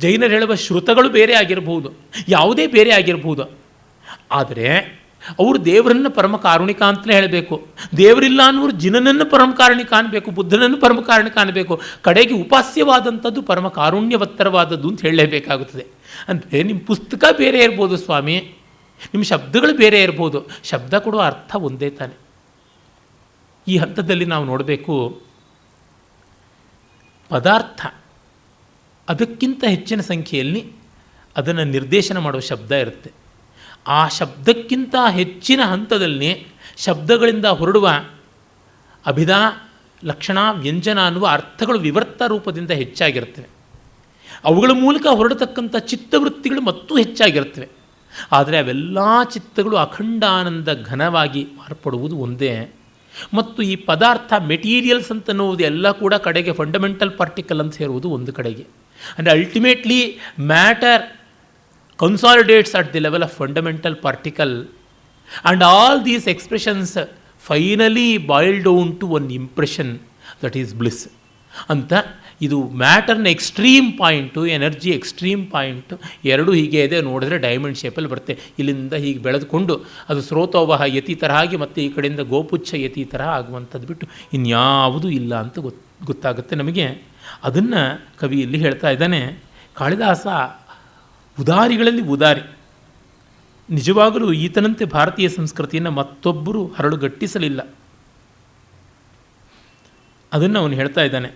ಜೈನರು ಹೇಳುವ ಶ್ರುತಗಳು ಬೇರೆ ಆಗಿರ್ಬೋದು, ಯಾವುದೇ ಬೇರೆ ಆಗಿರ್ಬೋದು. ಆದರೆ ಅವರು ದೇವರನ್ನು ಪರಮ ಕಾರುಣಿಕ ಅಂತಲೇ ಹೇಳಬೇಕು. ದೇವರಿಲ್ಲ ಅನ್ನೋರು ಜಿನನನ್ನು ಪರಮ ಕಾರುಣಿಕ ಅನ್ನಬೇಕು, ಬುದ್ಧನನ್ನು ಪರಮ ಕಾರುಣಿಕ ಅನ್ನಬೇಕು. ಕಡೆಗೆ ಉಪಾಸ್ಯವಾದಂಥದ್ದು ಪರಮ ಕಾರುಣ್ಯವತ್ತರವಾದದ್ದು ಅಂತ ಹೇಳಲೇಬೇಕಾಗುತ್ತದೆ. ಅಂದರೆ ನಿಮ್ಮ ಪುಸ್ತಕ ಬೇರೆ ಇರ್ಬೋದು ಸ್ವಾಮಿ, ನಿಮ್ಮ ಶಬ್ದಗಳು ಬೇರೆ ಇರ್ಬೋದು, ಶಬ್ದ ಕೊಡುವ ಅರ್ಥ ಒಂದೇ ತಾನೆ. ಈ ಹಂತದಲ್ಲಿ ನಾವು ನೋಡಬೇಕು, ಪದಾರ್ಥ ಅದಕ್ಕಿಂತ ಹೆಚ್ಚಿನ ಸಂಖ್ಯೆಯಲ್ಲಿ ಅದನ್ನು ನಿರ್ದೇಶನ ಮಾಡುವ ಶಬ್ದ ಇರುತ್ತೆ. ಆ ಶಬ್ದಕ್ಕಿಂತ ಹೆಚ್ಚಿನ ಹಂತದಲ್ಲಿ ಶಬ್ದಗಳಿಂದ ಹೊರಡುವ ಅಭಿಧಾ, ಲಕ್ಷಣ, ವ್ಯಂಜನ ಅನ್ನುವ ಅರ್ಥಗಳು ವಿವರ್ತ ರೂಪದಿಂದ ಹೆಚ್ಚಾಗಿರ್ತವೆ. ಅವುಗಳ ಮೂಲಕ ಹೊರಡತಕ್ಕಂಥ ಚಿತ್ತವೃತ್ತಿಗಳು ಮತ್ತೂ ಹೆಚ್ಚಾಗಿರ್ತವೆ. ಆದರೆ ಅವೆಲ್ಲ ಚಿತ್ತಗಳು ಅಖಂಡಾನಂದ ಘನವಾಗಿ ಮಾರ್ಪಡುವುದು ಒಂದೇ. ಮತ್ತು ಈ ಪದಾರ್ಥ ಮೆಟೀರಿಯಲ್ಸ್ ಅಂತ ಅನ್ನುವುದು ಎಲ್ಲ ಕೂಡ ಕಡೆಗೆ ಫಂಡಮೆಂಟಲ್ ಪಾರ್ಟಿಕಲ್ ಅಂತ ಸೇರುವುದು ಒಂದು ಕಡೆಗೆ. ಅಂದರೆ ultimately matter consolidates at the level of fundamental particle, and all these expressions finally boil down to one impression, that is bliss. ಅಂತ ಇದು ಮ್ಯಾಟರ್ನ extreme point, energy extreme point ಎರಡೂ ಹೀಗೆ ಇದೆ. ನೋಡಿದ್ರೆ ಡೈಮಂಡ್ ಶೇಪಲ್ಲಿ ಬರುತ್ತೆ. ಇಲ್ಲಿಂದ ಹೀಗೆ ಬೆಳೆದುಕೊಂಡು ಅದು ಸ್ರೋತೋವಹ ಯತಿ ತರಹ ಆಗಿ ಮತ್ತು ಈ ಕಡೆಯಿಂದ ಗೋಪುಚ್ಛ ಯತಿ ತರಹ ಆಗುವಂಥದ್ದು ಬಿಟ್ಟು ಇನ್ಯಾವುದೂ ಇಲ್ಲ ಅಂತ ಗೊತ್ತಾಗುತ್ತೆ ನಮಗೆ. ಅದನ್ನು ಕವಿ ಇಲ್ಲಿ ಹೇಳ್ತಾ ಇದ್ದಾನೆ. ಕಾಳಿದಾಸ ಉದಾರಿಗಳಲ್ಲಿ ಉದಾರಿ. ನಿಜವಾಗಲೂ ಈತನಂತೆ ಭಾರತೀಯ ಸಂಸ್ಕೃತಿಯನ್ನು ಮತ್ತೊಬ್ಬರು ಹರಳುಗಟ್ಟಿಸಲಿಲ್ಲ. ಅದನ್ನು ಅವನು ಹೇಳ್ತಾ ಇದ್ದಾನೆ.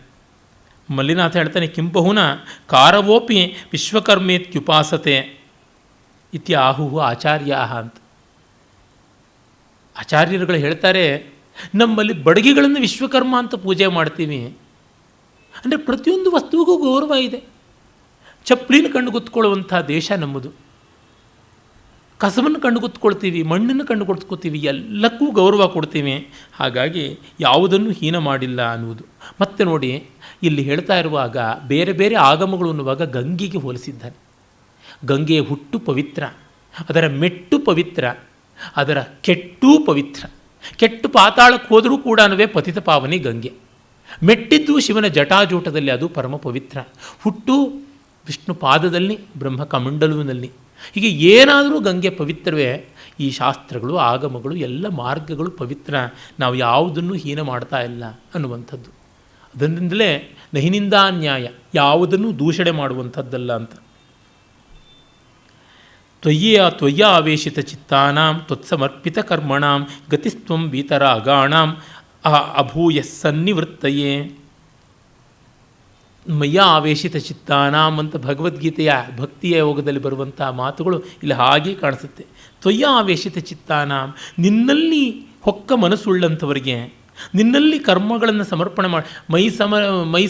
ಮಲ್ಲಿನಾಥ ಹೇಳ್ತಾನೆ, ಕಿಂಬಹುನ ಕಾರವೋಪಿ ವಿಶ್ವಕರ್ಮೇತ್ಯುಪಾಸತೆ ಇತ್ಯಾಹು ಆಚಾರ್ಯ ಅಂತ. ಆಚಾರ್ಯರುಗಳು ಹೇಳ್ತಾರೆ, ನಮ್ಮಲ್ಲಿ ಬಡಗಿಗಳನ್ನು ವಿಶ್ವಕರ್ಮ ಅಂತ ಪೂಜೆ ಮಾಡ್ತೀವಿ. ಅಂದರೆ ಪ್ರತಿಯೊಂದು ವಸ್ತುವಿಗೂ ಗೌರವ ಇದೆ. ಚಪ್ಪಲಿನ ಕಂಡು ಗೊತ್ಕೊಳ್ಳುವಂಥ ದೇಶ ನಮ್ಮದು. ಕಸವನ್ನು ಕಂಡು ಗೊತ್ಕೊಳ್ತೀವಿ, ಮಣ್ಣನ್ನು ಕಂಡು ಗೊತ್ಕೋತೀವಿ, ಎಲ್ಲಕ್ಕೂ ಗೌರವ ಕೊಡ್ತೀವಿ. ಹಾಗಾಗಿ ಯಾವುದನ್ನು ಹೀನ ಮಾಡಿಲ್ಲ ಅನ್ನುವುದು. ಮತ್ತೆ ನೋಡಿ, ಇಲ್ಲಿ ಹೇಳ್ತಾ ಇರುವಾಗ ಬೇರೆ ಬೇರೆ ಆಗಮಗಳು ಅನ್ನುವಾಗ ಗಂಗೆಗೆ ಹೋಲಿಸಿದ್ದಾನೆ. ಗಂಗೆಯ ಹುಟ್ಟು ಪವಿತ್ರ, ಅದರ ಮೆಟ್ಟು ಪವಿತ್ರ, ಅದರ ಕೆಟ್ಟೂ ಪವಿತ್ರ. ಕೆಟ್ಟು ಪಾತಾಳಕ್ಕೆ ಹೋದರೂ ಕೂಡ ಪತಿತ ಪಾವನಿ ಗಂಗೆ. ಮೆಟ್ಟಿದ್ದು ಶಿವನ ಜಟಾಜೂಟದಲ್ಲಿ, ಅದು ಪರಮ ಪವಿತ್ರ. ಹುಟ್ಟು ವಿಷ್ಣು ಪಾದದಲ್ಲಿ, ಬ್ರಹ್ಮ ಕಮಂಡಲುವಿನಲ್ಲಿ. ಹೀಗೆ ಏನಾದರೂ ಗಂಗೆ ಪವಿತ್ರವೇ. ಈ ಶಾಸ್ತ್ರಗಳು, ಆಗಮಗಳು, ಎಲ್ಲ ಮಾರ್ಗಗಳು ಪವಿತ್ರ. ನಾವು ಯಾವುದನ್ನು ಹೀನ ಮಾಡ್ತಾ ಇಲ್ಲ ಅನ್ನುವಂಥದ್ದು. ಅದರಿಂದಲೇ ನಹಿನಿಂದಾನ್ಯಾಯ, ಯಾವುದನ್ನು ದೂಷಣೆ ಮಾಡುವಂಥದ್ದಲ್ಲ ಅಂತ. ತ್ವಯ್ಯ ಆವೇಶಿತ ಚಿತ್ತಾನಾಂ ತ್ವತ್ಸಮರ್ಪಿತ ಕರ್ಮಣಾಂ ಗತಿಸ್ತ್ವಂ ವೀತರಾಗಾಣಾಂ ಅಭೂಯ ಸನ್ನಿವೃತ್ತಯೇ. ಮಯ್ಯ ಆವೇಶಿತ ಚಿತ್ತಾನಾಂ ಅಂತ ಭಗವದ್ಗೀತೆಯ ಭಕ್ತಿಯ ಯೋಗದಲ್ಲಿ ಬರುವಂಥ ಮಾತುಗಳು ಇಲ್ಲಿ ಹಾಗೆ ಕಾಣಿಸುತ್ತೆ. ತ್ವಯ್ಯ ಆವೇಶಿತ ಚಿತ್ತಾನಾಂ, ನಿನ್ನಲ್ಲಿ ಹೊಕ್ಕ ಮನಸ್ಸುಳ್ಳಂಥವರಿಗೆ, ನಿನ್ನಲ್ಲಿ ಕರ್ಮಗಳನ್ನು ಸಮರ್ಪಣೆ ಮಾಡಿ, ಮೈ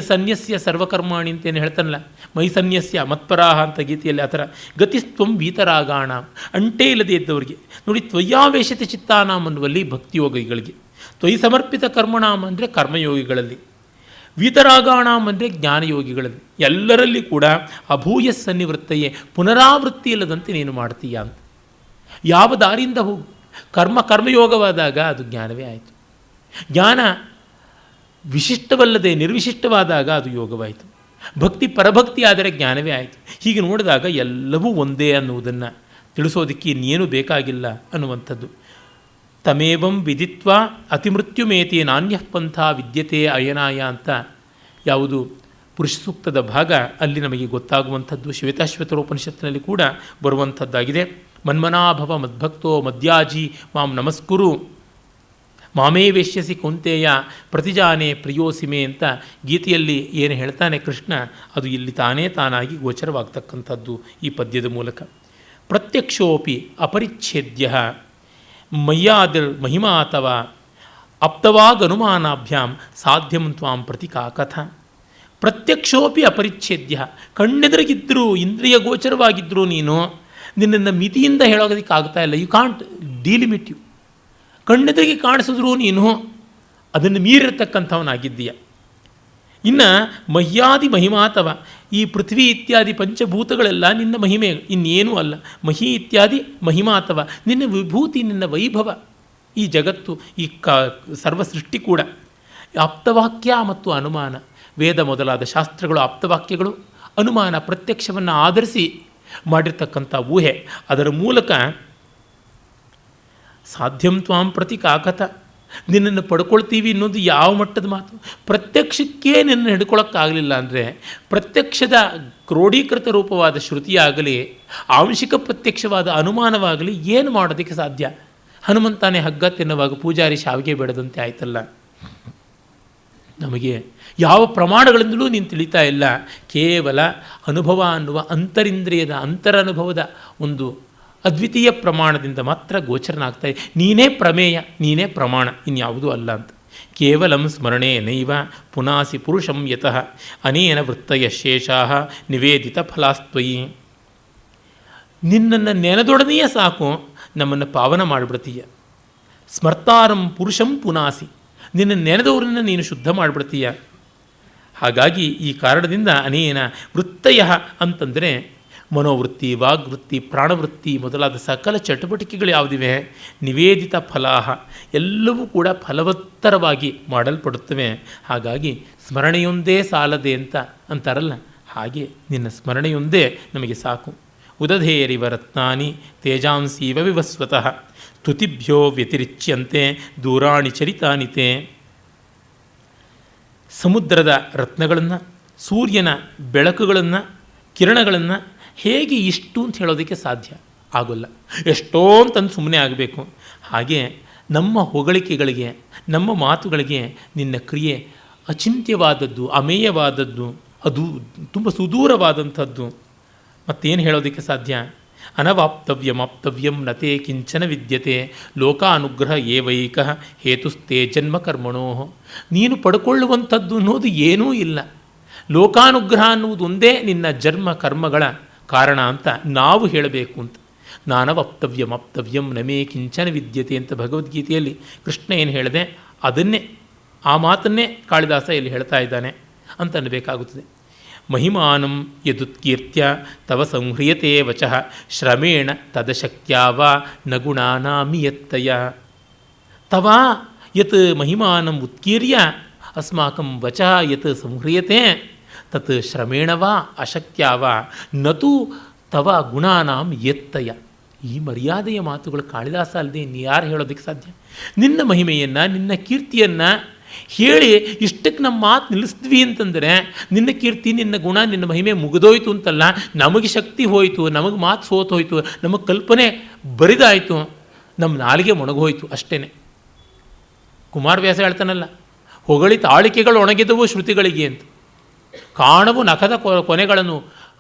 ಸನ್ಯಸ್ಯ ಸರ್ವಕರ್ಮಾಣಿ ಅಂತೇನು ಹೇಳ್ತಾನಲ್ಲ, ಮೈ ಸನ್ಯಸ್ಯ ಮತ್ಪರಾಹ ಅಂತ ಗೀತೆಯಲ್ಲಿ ಆ ಥರ. ಗತಿಸ್ತ್ವಂ ವೀತರಾಗಾಣ, ಅಂಟೇ ಇಲ್ಲದೆ ಇದ್ದವರಿಗೆ ನೋಡಿ. ತ್ವಯ್ಯಾವೇಶಿತ ಚಿತ್ತಾನಾಂ ಅನ್ನುವಲ್ಲಿ ಭಕ್ತಿಯೋಗಿಗಳಿಗೆ, ತ್ವಯಿ ಸಮರ್ಪಿತ ಕರ್ಮಣಾಮ್ ಅಂದರೆ ಕರ್ಮಯೋಗಿಗಳಲ್ಲಿ, ವೀತರಾಗಾಣಾಮ್ ಅಂದರೆ ಜ್ಞಾನಯೋಗಿಗಳಲ್ಲಿ, ಎಲ್ಲರಲ್ಲಿ ಕೂಡ ಅಭೂಯ ಸನ್ನಿವೃತ್ತಯೇ, ಪುನರಾವೃತ್ತಿ ಇಲ್ಲದಂತೆ ನೀನು ಮಾಡ್ತೀಯ ಅಂತ. ಯಾವ ದಾರಿಯಿಂದ ಹೋಗು, ಕರ್ಮಯೋಗವಾದಾಗ ಅದು ಜ್ಞಾನವೇ ಆಯಿತು. ಜ್ಞಾನ ವಿಶಿಷ್ಟವಲ್ಲದೆ ನಿರ್ವಿಶಿಷ್ಟವಾದಾಗ ಅದು ಯೋಗವಾಯಿತು. ಭಕ್ತಿ ಪರಭಕ್ತಿ ಆದರೆ ಜ್ಞಾನವೇ ಆಯಿತು. ಹೀಗೆ ನೋಡಿದಾಗ ಎಲ್ಲವೂ ಒಂದೇ ಅನ್ನುವುದನ್ನು ತಿಳಿಸೋದಕ್ಕೆ ಇನ್ನೇನು ಬೇಕಾಗಿಲ್ಲ ಅನ್ನುವಂಥದ್ದು. ತಮೇವಂ ವಿದಿತ್ವ ಅತಿಮೃತ್ಯುಮೇತಿ ನಾಣ್ಯಃ ಪಂಥ ವಿದ್ಯತೆ ಅಯನಾಯ ಅಂತ ಯಾವುದು ಪುರುಷ ಸೂಕ್ತದ ಭಾಗ, ಅಲ್ಲಿ ನಮಗೆ ಗೊತ್ತಾಗುವಂಥದ್ದು. ಶ್ವೇತಾಶ್ವತರೋಪನಿಷತ್ತಿನಲ್ಲಿ ಕೂಡ ಬರುವಂಥದ್ದಾಗಿದೆ. ಮನ್ಮನಾಭವ ಮದ್ಭಕ್ತೋ ಮದ್ಯಾಜಿ ಮಾಂ ನಮಸ್ಕುರು ಮಾಮೇ ವೇಶ್ಯಸಿ ಕೌಂತೆಯ ಪ್ರತಿಜಾನೆ ಪ್ರಿಯೋಸಿಮೆ ಅಂತ ಗೀತೆಯಲ್ಲಿ ಏನು ಹೇಳ್ತಾನೆ ಕೃಷ್ಣ, ಅದು ಇಲ್ಲಿ ತಾನಾಗಿ ಗೋಚರವಾಗ್ತಕ್ಕಂಥದ್ದು ಈ ಪದ್ಯದ ಮೂಲಕ. ಪ್ರತ್ಯಕ್ಷೋಪಿ ಅಪರಿಚ್ಛೇದ್ಯ ಮಯ್ಯಾದಿರ್ ಮಹಿಮಾ ಅಥವಾ ಅಪ್ತವಾಗನುಮಾನಾಭ್ಯಾಂ ಸಾಧ್ಯಂ ತ್ವಾಂ ಪ್ರತಿಕಾ ಕಥಾ ಪ್ರತ್ಯಕ್ಷೋಪಿ ಅಪರಿಚ್ಛೇದ್ಯ. ಕಣ್ಣೆದುರಿಗಿದ್ದರೂ ಇಂದ್ರಿಯ ಗೋಚರವಾಗಿದ್ದರೂ ನೀನು ನಿನ್ನನ್ನು ಮಿತಿಯಿಂದ ಹೇಳೋದಕ್ಕೆ ಆಗ್ತಾ ಇಲ್ಲ. You can't delimit you. ಕಣ್ಣೆದುರಿಗೆ ಕಾಣಿಸಿದ್ರೂ ನೀನು ಅದನ್ನು ಮೀರಿರ್ತಕ್ಕಂಥವನಾಗಿದ್ದೀಯ. ಇನ್ನು ಮಹ್ಯಾದಿ ಮಹಿಮಾತವ, ಈ ಪೃಥ್ವಿ ಇತ್ಯಾದಿ ಪಂಚಭೂತಗಳೆಲ್ಲ ನಿನ್ನ ಮಹಿಮೆ, ಇನ್ನೇನೂ ಅಲ್ಲ. ಮಹಿ ಇತ್ಯಾದಿ ಮಹಿಮಾತವ, ನಿನ್ನ ವಿಭೂತಿ, ನಿನ್ನ ವೈಭವ. ಈ ಜಗತ್ತು, ಈ ಸರ್ವ ಸೃಷ್ಟಿ ಕೂಡ ಆಪ್ತವಾಕ್ಯ ಮತ್ತು ಅನುಮಾನ, ವೇದ ಮೊದಲಾದ ಶಾಸ್ತ್ರಗಳು ಆಪ್ತವಾಕ್ಯಗಳು, ಅನುಮಾನ ಪ್ರತ್ಯಕ್ಷವನ್ನು ಆಧರಿಸಿ ಮಾಡಿರ್ತಕ್ಕಂಥ ಊಹೆ. ಅದರ ಮೂಲಕ ಸಾಧ್ಯಂ ತ್ವಾಂ ಪ್ರತಿ ಕಾಕತ, ನಿನ್ನನ್ನು ಪಡ್ಕೊಳ್ತೀವಿ ಅನ್ನೋದು ಯಾವ ಮಟ್ಟದ ಮಾತು. ಪ್ರತ್ಯಕ್ಷಕ್ಕೆ ನಿನ್ನನ್ನು ಹಿಡ್ಕೊಳ್ಳೋಕ್ಕಾಗಲಿಲ್ಲ ಅಂದರೆ ಪ್ರತ್ಯಕ್ಷದ ಕ್ರೋಢೀಕೃತ ರೂಪವಾದ ಶ್ರುತಿಯಾಗಲಿ ಆಂಶಿಕ ಪ್ರತ್ಯಕ್ಷವಾದ ಅನುಮಾನವಾಗಲಿ ಏನು ಮಾಡೋದಕ್ಕೆ ಸಾಧ್ಯ? ಹನುಮಂತಾನೆ ಹಗ್ಗ ತಿನ್ನುವಾಗ ಪೂಜಾರಿ ಶಾವಿಗೆ ಬೇಡದಂತೆ ಆಯ್ತಲ್ಲ. ನಮಗೆ ಯಾವ ಪ್ರಮಾಣಗಳಿಂದಲೂ ನೀನು ತಿಳಿತಾ ಇಲ್ಲ. ಕೇವಲ ಅನುಭವ ಅನ್ನುವ ಅಂತರಿಂದ್ರಿಯದ ಅಂತರನುಭವದ ಒಂದು ಅದ್ವಿತೀಯ ಪ್ರಮಾಣದಿಂದ ಮಾತ್ರ ಗೋಚರನಾಗ್ತಾಯಿ. ನೀನೇ ಪ್ರಮೇಯ, ನೀನೇ ಪ್ರಮಾಣ, ಇನ್ಯಾವುದೂ ಅಲ್ಲ ಅಂತ. ಕೇವಲಂ ಸ್ಮರಣೆ ನೈವ ಪುನಾಸಿ ಪುರುಷಂ ಯತಃ ಅನೇನ ವೃತ್ತಯ ಶೇಷಾ ನಿವೇದಿತ ಫಲಾಸ್ತ್ವಯಿ. ನಿನ್ನನ್ನು ನೆನೆದೊಡನೆಯೇ ಸಾಕು, ನಮ್ಮನ್ನು ಪಾವನ ಮಾಡಿಬಿಡ್ತೀಯ. ಸ್ಮರ್ತಾರಂ ಪುರುಷಂ ಪುನಾಸಿ, ನಿನ್ನ ನೆನೆದವರನ್ನು ನೀನು ಶುದ್ಧ ಮಾಡಿಬಿಡ್ತೀಯ. ಹಾಗಾಗಿ ಈ ಕಾರಣದಿಂದ ಅನೇನ ವೃತ್ತಯ ಅಂತಂದರೆ ಮನೋವೃತ್ತಿ, ವಾಗ್ವೃತ್ತಿ, ಪ್ರಾಣವೃತ್ತಿ ಮೊದಲಾದ ಸಕಲ ಚಟುವಟಿಕೆಗಳು ಯಾವುದಿವೆ, ನಿವೇದಿತ ಫಲಾಹ, ಎಲ್ಲವೂ ಕೂಡ ಫಲವತ್ತರವಾಗಿ ಮಾಡಲ್ಪಡುತ್ತವೆ. ಹಾಗಾಗಿ ಸ್ಮರಣೆಯೊಂದೇ ಸಾಲದೆ ಅಂತಾರಲ್ಲ, ಹಾಗೆ ನಿನ್ನ ಸ್ಮರಣೆಯೊಂದೇ ನಮಗೆ ಸಾಕು. ಉದಧೇರಿವ ರತ್ನಾನಿ ತೇಜಾಂಸೀವ ವಿವಸ್ವತಃ ಸ್ತುತಿಭ್ಯೋ ವ್ಯತಿರಿಚ್ಯಂತೆ ದೂರಾಣಿ ಚರಿತಾನಿತೆ. ಸಮುದ್ರದ ರತ್ನಗಳನ್ನು, ಸೂರ್ಯನ ಬೆಳಕುಗಳನ್ನು, ಕಿರಣಗಳನ್ನು ಹೇಗೆ ಇಷ್ಟು ಅಂತ ಹೇಳೋದಕ್ಕೆ ಸಾಧ್ಯ ಆಗೋಲ್ಲ. ಎಷ್ಟೋ ಅಂತಂದು ಸುಮ್ಮನೆ ಆಗಬೇಕು. ಹಾಗೆ ನಮ್ಮ ಹೊಗಳಿಕೆಗಳಿಗೆ, ನಮ್ಮ ಮಾತುಗಳಿಗೆ ನಿನ್ನ ಕ್ರಿಯೆ ಅಚಿಂತ್ಯವಾದದ್ದು, ಅಮೇಯವಾದದ್ದು, ಅದು ತುಂಬ ಸುದೂರವಾದಂಥದ್ದು. ಮತ್ತೇನು ಹೇಳೋದಕ್ಕೆ ಸಾಧ್ಯ? ಅನವಾಪ್ತವ್ಯಮಾಪ್ತವ್ಯಂ ನತೆ ಕಿಂಚನ ವಿದ್ಯತೆ ಲೋಕಾನುಗ್ರಹ ಏವೈಕ ಹೇತುಸ್ತೆ ಜನ್ಮ ಕರ್ಮಣೋ. ನೀನು ಪಡ್ಕೊಳ್ಳುವಂಥದ್ದು ಅನ್ನೋದು ಏನೂ ಇಲ್ಲ. ಲೋಕಾನುಗ್ರಹ ಅನ್ನುವುದು ಒಂದೇ ನಿನ್ನ ಜನ್ಮ ಕರ್ಮಗಳ ಕಾರಣ ಅಂತ ನಾವು ಹೇಳಬೇಕು ಅಂತ. ನಾನವಪ್ತವ್ಯಮಾಪ್ತವ್ಯಂ ನಮೇ ಕಿಂಚನ ವಿದ್ಯತೆ ಅಂತ ಭಗವದ್ಗೀತೆಯಲ್ಲಿ ಕೃಷ್ಣ ಏನು ಹೇಳಿದೆ ಅದನ್ನೇ, ಆ ಮಾತನ್ನೇ ಕಾಳಿದಾಸ ಇಲ್ಲಿ ಹೇಳ್ತಾ ಇದ್ದಾನೆ ಅಂತ ಅನ್ನಬೇಕಾಗುತ್ತದೆ. ಮಹಿಮಾನಂ ಯದುತ್ಕೀರ್ತ್ಯ ತವ ಸಂಹ್ರಿಯತೆ ವಚಃ ಶ್ರಮೇಣ ತದಶಕ್ತ್ಯಾವ ನಗುಣಾನಾಮಿ ಯತ್ತಯ. ತವ ಯತ್ ಮಹಿಮಾನಂ ಉತ್ಕೀರ್ಯ ಅಸ್ಮಾಕಂ ವಚಃ ಯತ್ ಸಂಹ್ರಿಯತೆ ತತ್ ಶ್ರಮೇಣ ವಾ ಅಶಕ್ತ್ಯಾವ ನತು ತವ ಗುಣಾನಾಂ ಯತ್ತಯ. ಈ ಮರ್ಯಾದೆಯ ಮಾತುಗಳು ಕಾಳಿದಾಸ ಅಲ್ಲದೆ ಇನ್ನು ಯಾರು ಹೇಳೋದಕ್ಕೆ ಸಾಧ್ಯ? ನಿನ್ನ ಮಹಿಮೆಯನ್ನು, ನಿನ್ನ ಕೀರ್ತಿಯನ್ನು ಹೇಳಿ ಇಷ್ಟಕ್ಕೆ ನಮ್ಮ ಮಾತು ನಿಲ್ಲಿಸಿದ್ವಿ ಅಂತಂದರೆ ನಿನ್ನ ಕೀರ್ತಿ, ನಿನ್ನ ಗುಣ, ನಿನ್ನ ಮಹಿಮೆ ಮುಗಿದೋಯ್ತು ಅಂತಲ್ಲ, ನಮಗೆ ಶಕ್ತಿ ಹೋಯಿತು, ನಮಗೆ ಮಾತು ಸೋತೋಯ್ತು, ನಮಗೆ ಕಲ್ಪನೆ ಬರಿದಾಯಿತು, ನಮ್ಮ ನಾಲಿಗೆ ಮೊಣಗೋಯ್ತು ಅಷ್ಟೇ. ಕುಮಾರವ್ಯಾಸ ಹೇಳ್ತಾನಲ್ಲ, ಹೊಗಳಿ ತಾಳಿಕೆಗಳು ಒಣಗಿದವು ಶ್ರುತಿಗಳಿಗೆ ಅಂತ, ಕಾಣವು ನಖದ ಕೊನೆಗಳನ್ನು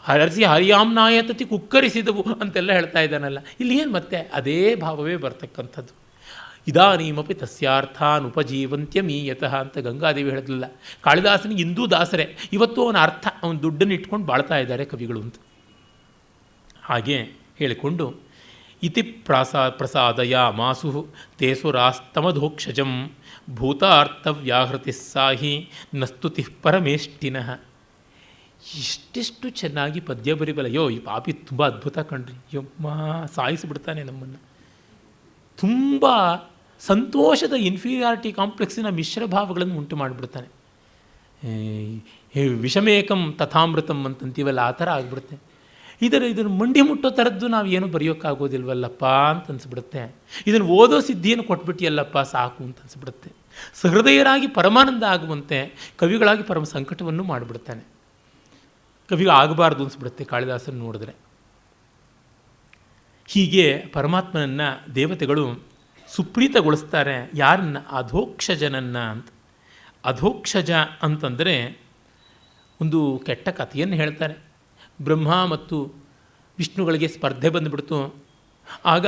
ಹರಸಿ ಹರಿಯಾಮ್ನಾಯತತಿ ಕುಕ್ಕರಿಸಿದವು ಅಂತೆಲ್ಲ ಹೇಳ್ತಾ ಇದ್ದಾನಲ್ಲ. ಇಲ್ಲಿ ಏನು ಮತ್ತೆ ಅದೇ ಭಾವವೇ ಬರ್ತಕ್ಕಂಥದ್ದು. ಇದಾನೀಮಪಿ ತಸ್ಯಾರ್ಥಾನ್ ಉಪಜೀವಂತ್ಯಮೀಯತಃ ಅಂತ ಗಂಗಾದೇವಿ ಹೇಳಿದ್ಲಿಲ್ಲ. ಕಾಳಿದಾಸನಿಗೆ ಇಂದೂ ದಾಸರೇ, ಇವತ್ತು ಅವನ ಅರ್ಥ, ಅವನ ದುಡ್ಡನ್ನು ಇಟ್ಕೊಂಡು ಬಾಳ್ತಾ ಇದ್ದಾರೆ ಕವಿಗಳು ಅಂತ. ಹಾಗೆ ಹೇಳಿಕೊಂಡು ಇತಿ ಪ್ರಸಾದಯ ಮಾಸು ತೇಸುರಾಸ್ತಮಧೋಕ್ಷಜಂ ಭೂತಾರ್ಥವ್ಯಾಹೃತಿ ಸಾಹಿ ನಸ್ತುತಿ ಪರಮೇಷ್ಟಿನಃ. ಇಷ್ಟೆಷ್ಟು ಚೆನ್ನಾಗಿ ಪದ್ಯ ಬರಿಬಲ್ಲ. ಈ ಪಾಪಿ ತುಂಬ ಅದ್ಭುತ ಕಣ್ರಿ, ಯಮ್ಮ ಸಾಯಿಸಿಬಿಡ್ತಾನೆ ನಮ್ಮನ್ನು. ತುಂಬ ಸಂತೋಷದ ಇನ್ಫೀರಿಯಾರಿಟಿ ಕಾಂಪ್ಲೆಕ್ಸಿನ ಮಿಶ್ರ ಭಾವಗಳನ್ನು ಉಂಟು ಮಾಡಿಬಿಡ್ತಾನೆ. ವಿಷಮೇಕಂ ತಥಾಮೃತಂ ಅಂತಂತೀವಲ್ಲ, ಆ ಥರ ಆಗಿಬಿಡುತ್ತೆ. ಇದನ್ನು ಮಂಡಿ ಮುಟ್ಟೋ ಥರದ್ದು ನಾವು ಏನು ಬರೆಯೋಕ್ಕಾಗೋದಿಲ್ವಲ್ಲಪ್ಪ ಅಂತ ಅನಿಸ್ಬಿಡುತ್ತೆ. ಇದನ್ನು ಓದೋ ಸಿದ್ಧಿಯನ್ನು ಕೊಟ್ಬಿಟ್ಟಿಯಲ್ಲಪ್ಪ ಸಾಕು ಅಂತ ಅನಿಸ್ಬಿಡುತ್ತೆ. ಸಹೃದಯರಾಗಿ ಪರಮಾನಂದ ಆಗುವಂತೆ ಕವಿಗಳಾಗಿ ಪರಮ ಸಂಕಟವನ್ನು ಮಾಡಿಬಿಡ್ತಾನೆ. ಕವಿಗೆ ಆಗಬಾರ್ದು ಅನಿಸ್ಬಿಡುತ್ತೆ ಕಾಳಿದಾಸನ ನೋಡಿದ್ರೆ. ಹೀಗೆ ಪರಮಾತ್ಮನನ್ನು ದೇವತೆಗಳು ಸುಪ್ರೀತಗೊಳಿಸ್ತಾರೆ. ಯಾರನ್ನ? ಅಧೋಕ್ಷಜನನ್ನು ಅಂತ. ಅಧೋಕ್ಷಜ ಅಂತಂದರೆ ಒಂದು ಕೆಟ್ಟ ಕಥೆಯನ್ನು ಹೇಳ್ತಾರೆ. ಬ್ರಹ್ಮ ಮತ್ತು ವಿಷ್ಣುಗಳಿಗೆ ಸ್ಪರ್ಧೆ ಬಂದುಬಿಡ್ತು. ಆಗ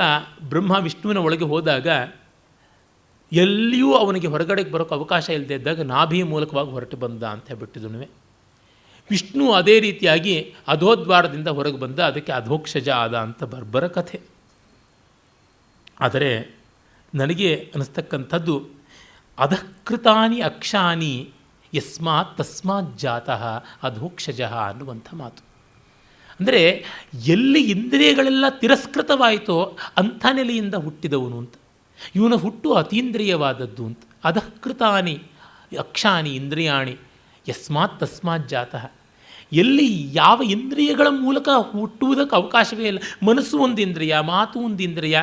ಬ್ರಹ್ಮ ವಿಷ್ಣುವಿನ ಒಳಗೆ ಹೋದಾಗ ಎಲ್ಲಿಯೂ ಅವನಿಗೆ ಹೊರಗಡೆಗೆ ಬರೋಕ್ಕೆ ಅವಕಾಶ ಇಲ್ಲದೆ ಇದ್ದಾಗ ನಾಭಿಯ ಮೂಲಕವಾಗಿ ಹೊರಟು ಬಂದ ಅಂತ ಹೇಳ್ಬಿಟ್ಟಿದ್ದುನುವೆ. ವಿಷ್ಣು ಅದೇ ರೀತಿಯಾಗಿ ಅಧೋದ್ವಾರದಿಂದ ಹೊರಗೆ ಬಂದ, ಅದಕ್ಕೆ ಅಧೋಕ್ಷಜ ಆದ ಅಂತ ಬರ್ಬರ ಕಥೆ. ಆದರೆ ನನಗೆ ಅನ್ನಿಸ್ತಕ್ಕಂಥದ್ದು ಅಧಃಕೃತಾನಿ ಅಕ್ಷಾನಿ ಯಸ್ಮಾತ್ ತಸ್ಮಾತ್ ಜಾತಃ ಅಧೋಕ್ಷಜ ಅನ್ನುವಂಥ ಮಾತು. ಅಂದರೆ ಎಲ್ಲಿ ಇಂದ್ರಿಯಗಳೆಲ್ಲ ತಿರಸ್ಕೃತವಾಯಿತೋ ಅಂಥ ನೆಲೆಯಿಂದ ಹುಟ್ಟಿದವನು ಅಂತ. ಇವನ ಹುಟ್ಟು ಅತೀಂದ್ರಿಯವಾದದ್ದು ಅಂತ. ಅಧಃಕೃತಾನಿ ಅಕ್ಷಾನಿ ಇಂದ್ರಿಯಾಣಿ ಯಸ್ಮಾತ್ ತಸ್ಮಾತ್ ಜಾತಃ. ಎಲ್ಲಿ ಯಾವ ಇಂದ್ರಿಯಗಳ ಮೂಲಕ ಹುಟ್ಟುವುದಕ್ಕೆ ಅವಕಾಶವೇ ಇಲ್ಲ. ಮನಸ್ಸು ಒಂದು ಇಂದ್ರಿಯ, ಮಾತು ಒಂದು ಇಂದ್ರಿಯ,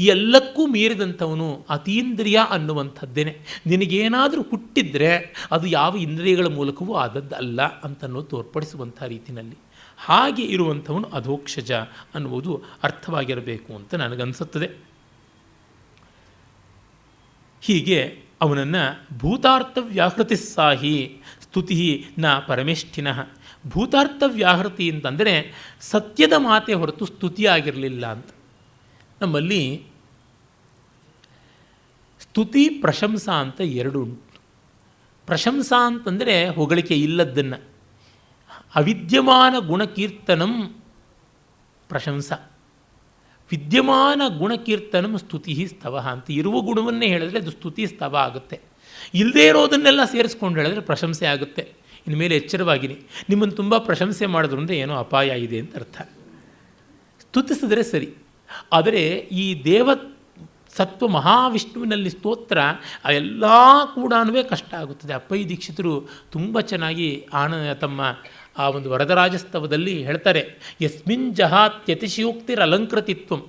ಈ ಎಲ್ಲಕ್ಕೂ ಮೀರಿದಂಥವನು ಅತೀಂದ್ರಿಯ ಅನ್ನುವಂಥದ್ದೇನೆ. ನಿನಗೇನಾದರೂ ಹುಟ್ಟಿದರೆ ಅದು ಯಾವ ಇಂದ್ರಿಯಗಳ ಮೂಲಕವೂ ಆದದ್ದಲ್ಲ ಅಂತನೂ ತೋರ್ಪಡಿಸುವಂಥ ರೀತಿಯಲ್ಲಿ ಹಾಗೆ ಇರುವಂಥವನು ಅಧೋಕ್ಷಜ ಅನ್ನುವುದು ಅರ್ಥವಾಗಿರಬೇಕು ಅಂತ ನನಗನ್ನಿಸುತ್ತದೆ. ಹೀಗೆ ಅವನನ್ನು ಭೂತಾರ್ಥ ವ್ಯಾಹೃತಿಸ್ಸಾಹಿ ಸ್ತುತಿ ನ ಪರಮೇಷ್ಠಿನಃ. ಭೂತಾರ್ಥ ವ್ಯಾಹೃತಿ ಅಂತಂದರೆ ಸತ್ಯದ ಮಾತೆ ಹೊರತು ಸ್ತುತಿಯಾಗಿರಲಿಲ್ಲ ಅಂತ. ನಮ್ಮಲ್ಲಿ ಸ್ತುತಿ ಪ್ರಶಂಸಾ ಅಂತ ಎರಡು ಉಂಟು. ಪ್ರಶಂಸಾ ಅಂತಂದರೆ ಹೊಗಳಿಕೆ ಇಲ್ಲದ್ದನ್ನು, ಅವಿದ್ಯಮಾನ ಗುಣಕೀರ್ತನಂ ಪ್ರಶಂಸಾ, ವಿದ್ಯಮಾನ ಗುಣಕೀರ್ತನಂ ಸ್ತುತಿ ಸ್ತವ ಅಂತ. ಇರುವ ಗುಣವನ್ನೇ ಹೇಳಿದ್ರೆ ಅದು ಸ್ತುತಿ ಸ್ತವ ಆಗುತ್ತೆ. ಇಲ್ಲದೇ ಇರೋದನ್ನೆಲ್ಲ ಸೇರಿಸ್ಕೊಂಡು ಹೇಳಿದ್ರೆ ಪ್ರಶಂಸೆ ಆಗುತ್ತೆ. ಇನ್ಮೇಲೆ ಎಚ್ಚರವಾಗಿರಿ, ನಿಮ್ಮನ್ನು ತುಂಬ ಪ್ರಶಂಸೆ ಮಾಡಿದ್ರು ಅಂದರೆ ಏನೋ ಅಪಾಯ ಇದೆ ಅಂತ ಅರ್ಥ. ಸ್ತುತಿಸಿದ್ರೆ ಸರಿ, ಆದರೆ ಈ ದೇವ ಸತ್ವ ಮಹಾವಿಷ್ಣುವಿನಲ್ಲಿ ಸ್ತೋತ್ರ ಎಲ್ಲ ಕೂಡ ಕಷ್ಟ ಆಗುತ್ತದೆ. ಅಪ್ಪಯ್ಯ ದೀಕ್ಷಿತರು ತುಂಬ ಚೆನ್ನಾಗಿ ತಮ್ಮ ಆ ಒಂದು ವರದರಾಜಸ್ತವದಲ್ಲಿ ಹೇಳ್ತಾರೆ, ಯಸ್ಮಿನ್ ಜಹಾತ್ಯತಿಶಯೋಕ್ತಿರ್ ಅಲಂಕೃತಿತ್ವಂ.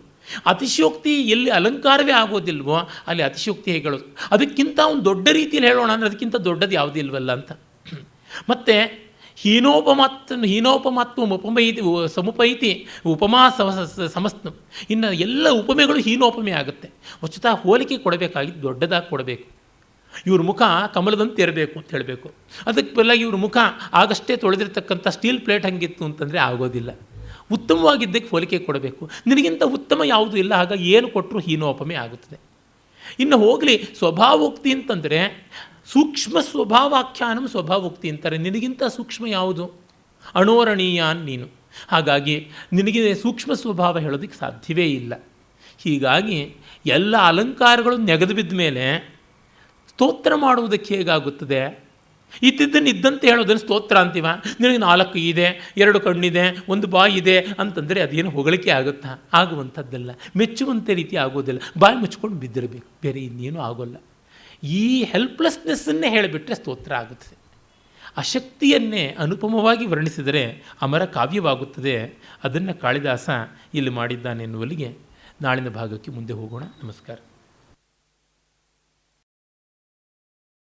ಅತಿಶಯೋಕ್ತಿ ಎಲ್ಲಿ ಅಲಂಕಾರವೇ ಆಗೋದಿಲ್ವೋ ಅಲ್ಲಿ ಅತಿಶಯೋಕ್ತಿ ಹೇಳೋದು. ಅದಕ್ಕಿಂತ ಒಂದು ದೊಡ್ಡ ರೀತಿಯಲ್ಲಿ ಹೇಳೋಣ ಅಂದರೆ ಅದಕ್ಕಿಂತ ದೊಡ್ಡದು ಯಾವುದೂ ಇಲ್ವಲ್ಲ ಅಂತ. ಮತ್ತು ಹೀನೋಪಮಾತ್ವ ಉಪಮೈತಿ ಸಮುಪೈತಿ ಉಪಮಾ ಸಮಸ್ತ. ಇನ್ನು ಎಲ್ಲ ಉಪಮೆಗಳು ಹೀನೋಪಮೆ ಆಗುತ್ತೆ. ವಸ್ತುತಃ ಹೋಲಿಕೆ ಕೊಡಬೇಕಾಗಿದ್ದು ದೊಡ್ಡದಾಗಿ ಕೊಡಬೇಕು. ಇವ್ರ ಮುಖ ಕಮಲದಂತೆ ಇರಬೇಕು ಅಂತ ಹೇಳಬೇಕು. ಅದಕ್ಕೆ ಬದಲಾಗಿ ಇವ್ರ ಮುಖ ಆಗಷ್ಟೇ ತೊಳೆದಿರ್ತಕ್ಕಂಥ ಸ್ಟೀಲ್ ಪ್ಲೇಟ್ ಹಂಗಿತ್ತು ಅಂತಂದರೆ ಆಗೋದಿಲ್ಲ. ಉತ್ತಮವಾಗಿದ್ದಕ್ಕೆ ಹೋಲಿಕೆ ಕೊಡಬೇಕು. ನಿನಗಿಂತ ಉತ್ತಮ ಯಾವುದೂ ಇಲ್ಲ, ಹಾಗಾಗಿ ಏನು ಕೊಟ್ಟರೂ ಹೀನೋಪಮೆ ಆಗುತ್ತದೆ. ಇನ್ನು ಹೋಗಲಿ ಸ್ವಭಾವೋಕ್ತಿ ಅಂತಂದರೆ ಸೂಕ್ಷ್ಮ ಸ್ವಭಾವಾಖ್ಯಾನಂ ಸ್ವಭಾವೋಕ್ತಿ ಅಂತಾರೆ. ನಿನಗಿಂತ ಸೂಕ್ಷ್ಮ ಯಾವುದು? ಅಣೋರಣೀಯಾನ್ ನೀನು. ಹಾಗಾಗಿ ನಿನಗೆ ಸೂಕ್ಷ್ಮ ಸ್ವಭಾವ ಹೇಳೋದಕ್ಕೆ ಸಾಧ್ಯವೇ ಇಲ್ಲ. ಹೀಗಾಗಿ ಎಲ್ಲ ಅಲಂಕಾರಗಳು ನೆಗೆದು ಬಿದ್ದ ಮೇಲೆ ಸ್ತೋತ್ರ ಮಾಡುವುದಕ್ಕೆ ಹೇಗಾಗುತ್ತದೆ? ಇದ್ದಿದ್ದನ್ನು ಇದ್ದಂತೆ ಹೇಳೋದನ್ನು ಸ್ತೋತ್ರ ಅಂತೀವ. ನಿನಗೆ 4 ಇದೆ, 2 ಕಣ್ಣಿದೆ, 1 ಬಾಯಿ ಇದೆ ಅಂತಂದರೆ ಅದೇನು ಹೊಗಳಿಕೆ ಆಗುತ್ತಾ? ಆಗುವಂಥದ್ದಲ್ಲ. ಮೆಚ್ಚುವಂಥ ರೀತಿ ಆಗೋದಿಲ್ಲ. ಬಾಯಿ ಮುಚ್ಕೊಂಡು ಬಿದ್ದಿರಬೇಕು, ಬೇರೆ ಇನ್ನೇನು ಆಗೋಲ್ಲ. ಈ ಹೆಲ್ಪ್ಲೆಸ್ನೆಸ್ಸನ್ನೇ ಹೇಳಿಬಿಟ್ರೆ ಸ್ತೋತ್ರ ಆಗುತ್ತದೆ. ಅಶಕ್ತಿಯನ್ನೇ ಅನುಪಮವಾಗಿ ವರ್ಣಿಸಿದರೆ ಅಮರ ಕಾವ್ಯವಾಗುತ್ತದೆ. ಅದನ್ನು ಕಾಳಿದಾಸ ಇಲ್ಲಿ ಮಾಡಿದ್ದಾನೆ ಎನ್ನುವಲ್ಲಿಗೆ ನಾಳಿನ ಭಾಗಕ್ಕೆ ಮುಂದೆ ಹೋಗೋಣ. ನಮಸ್ಕಾರ.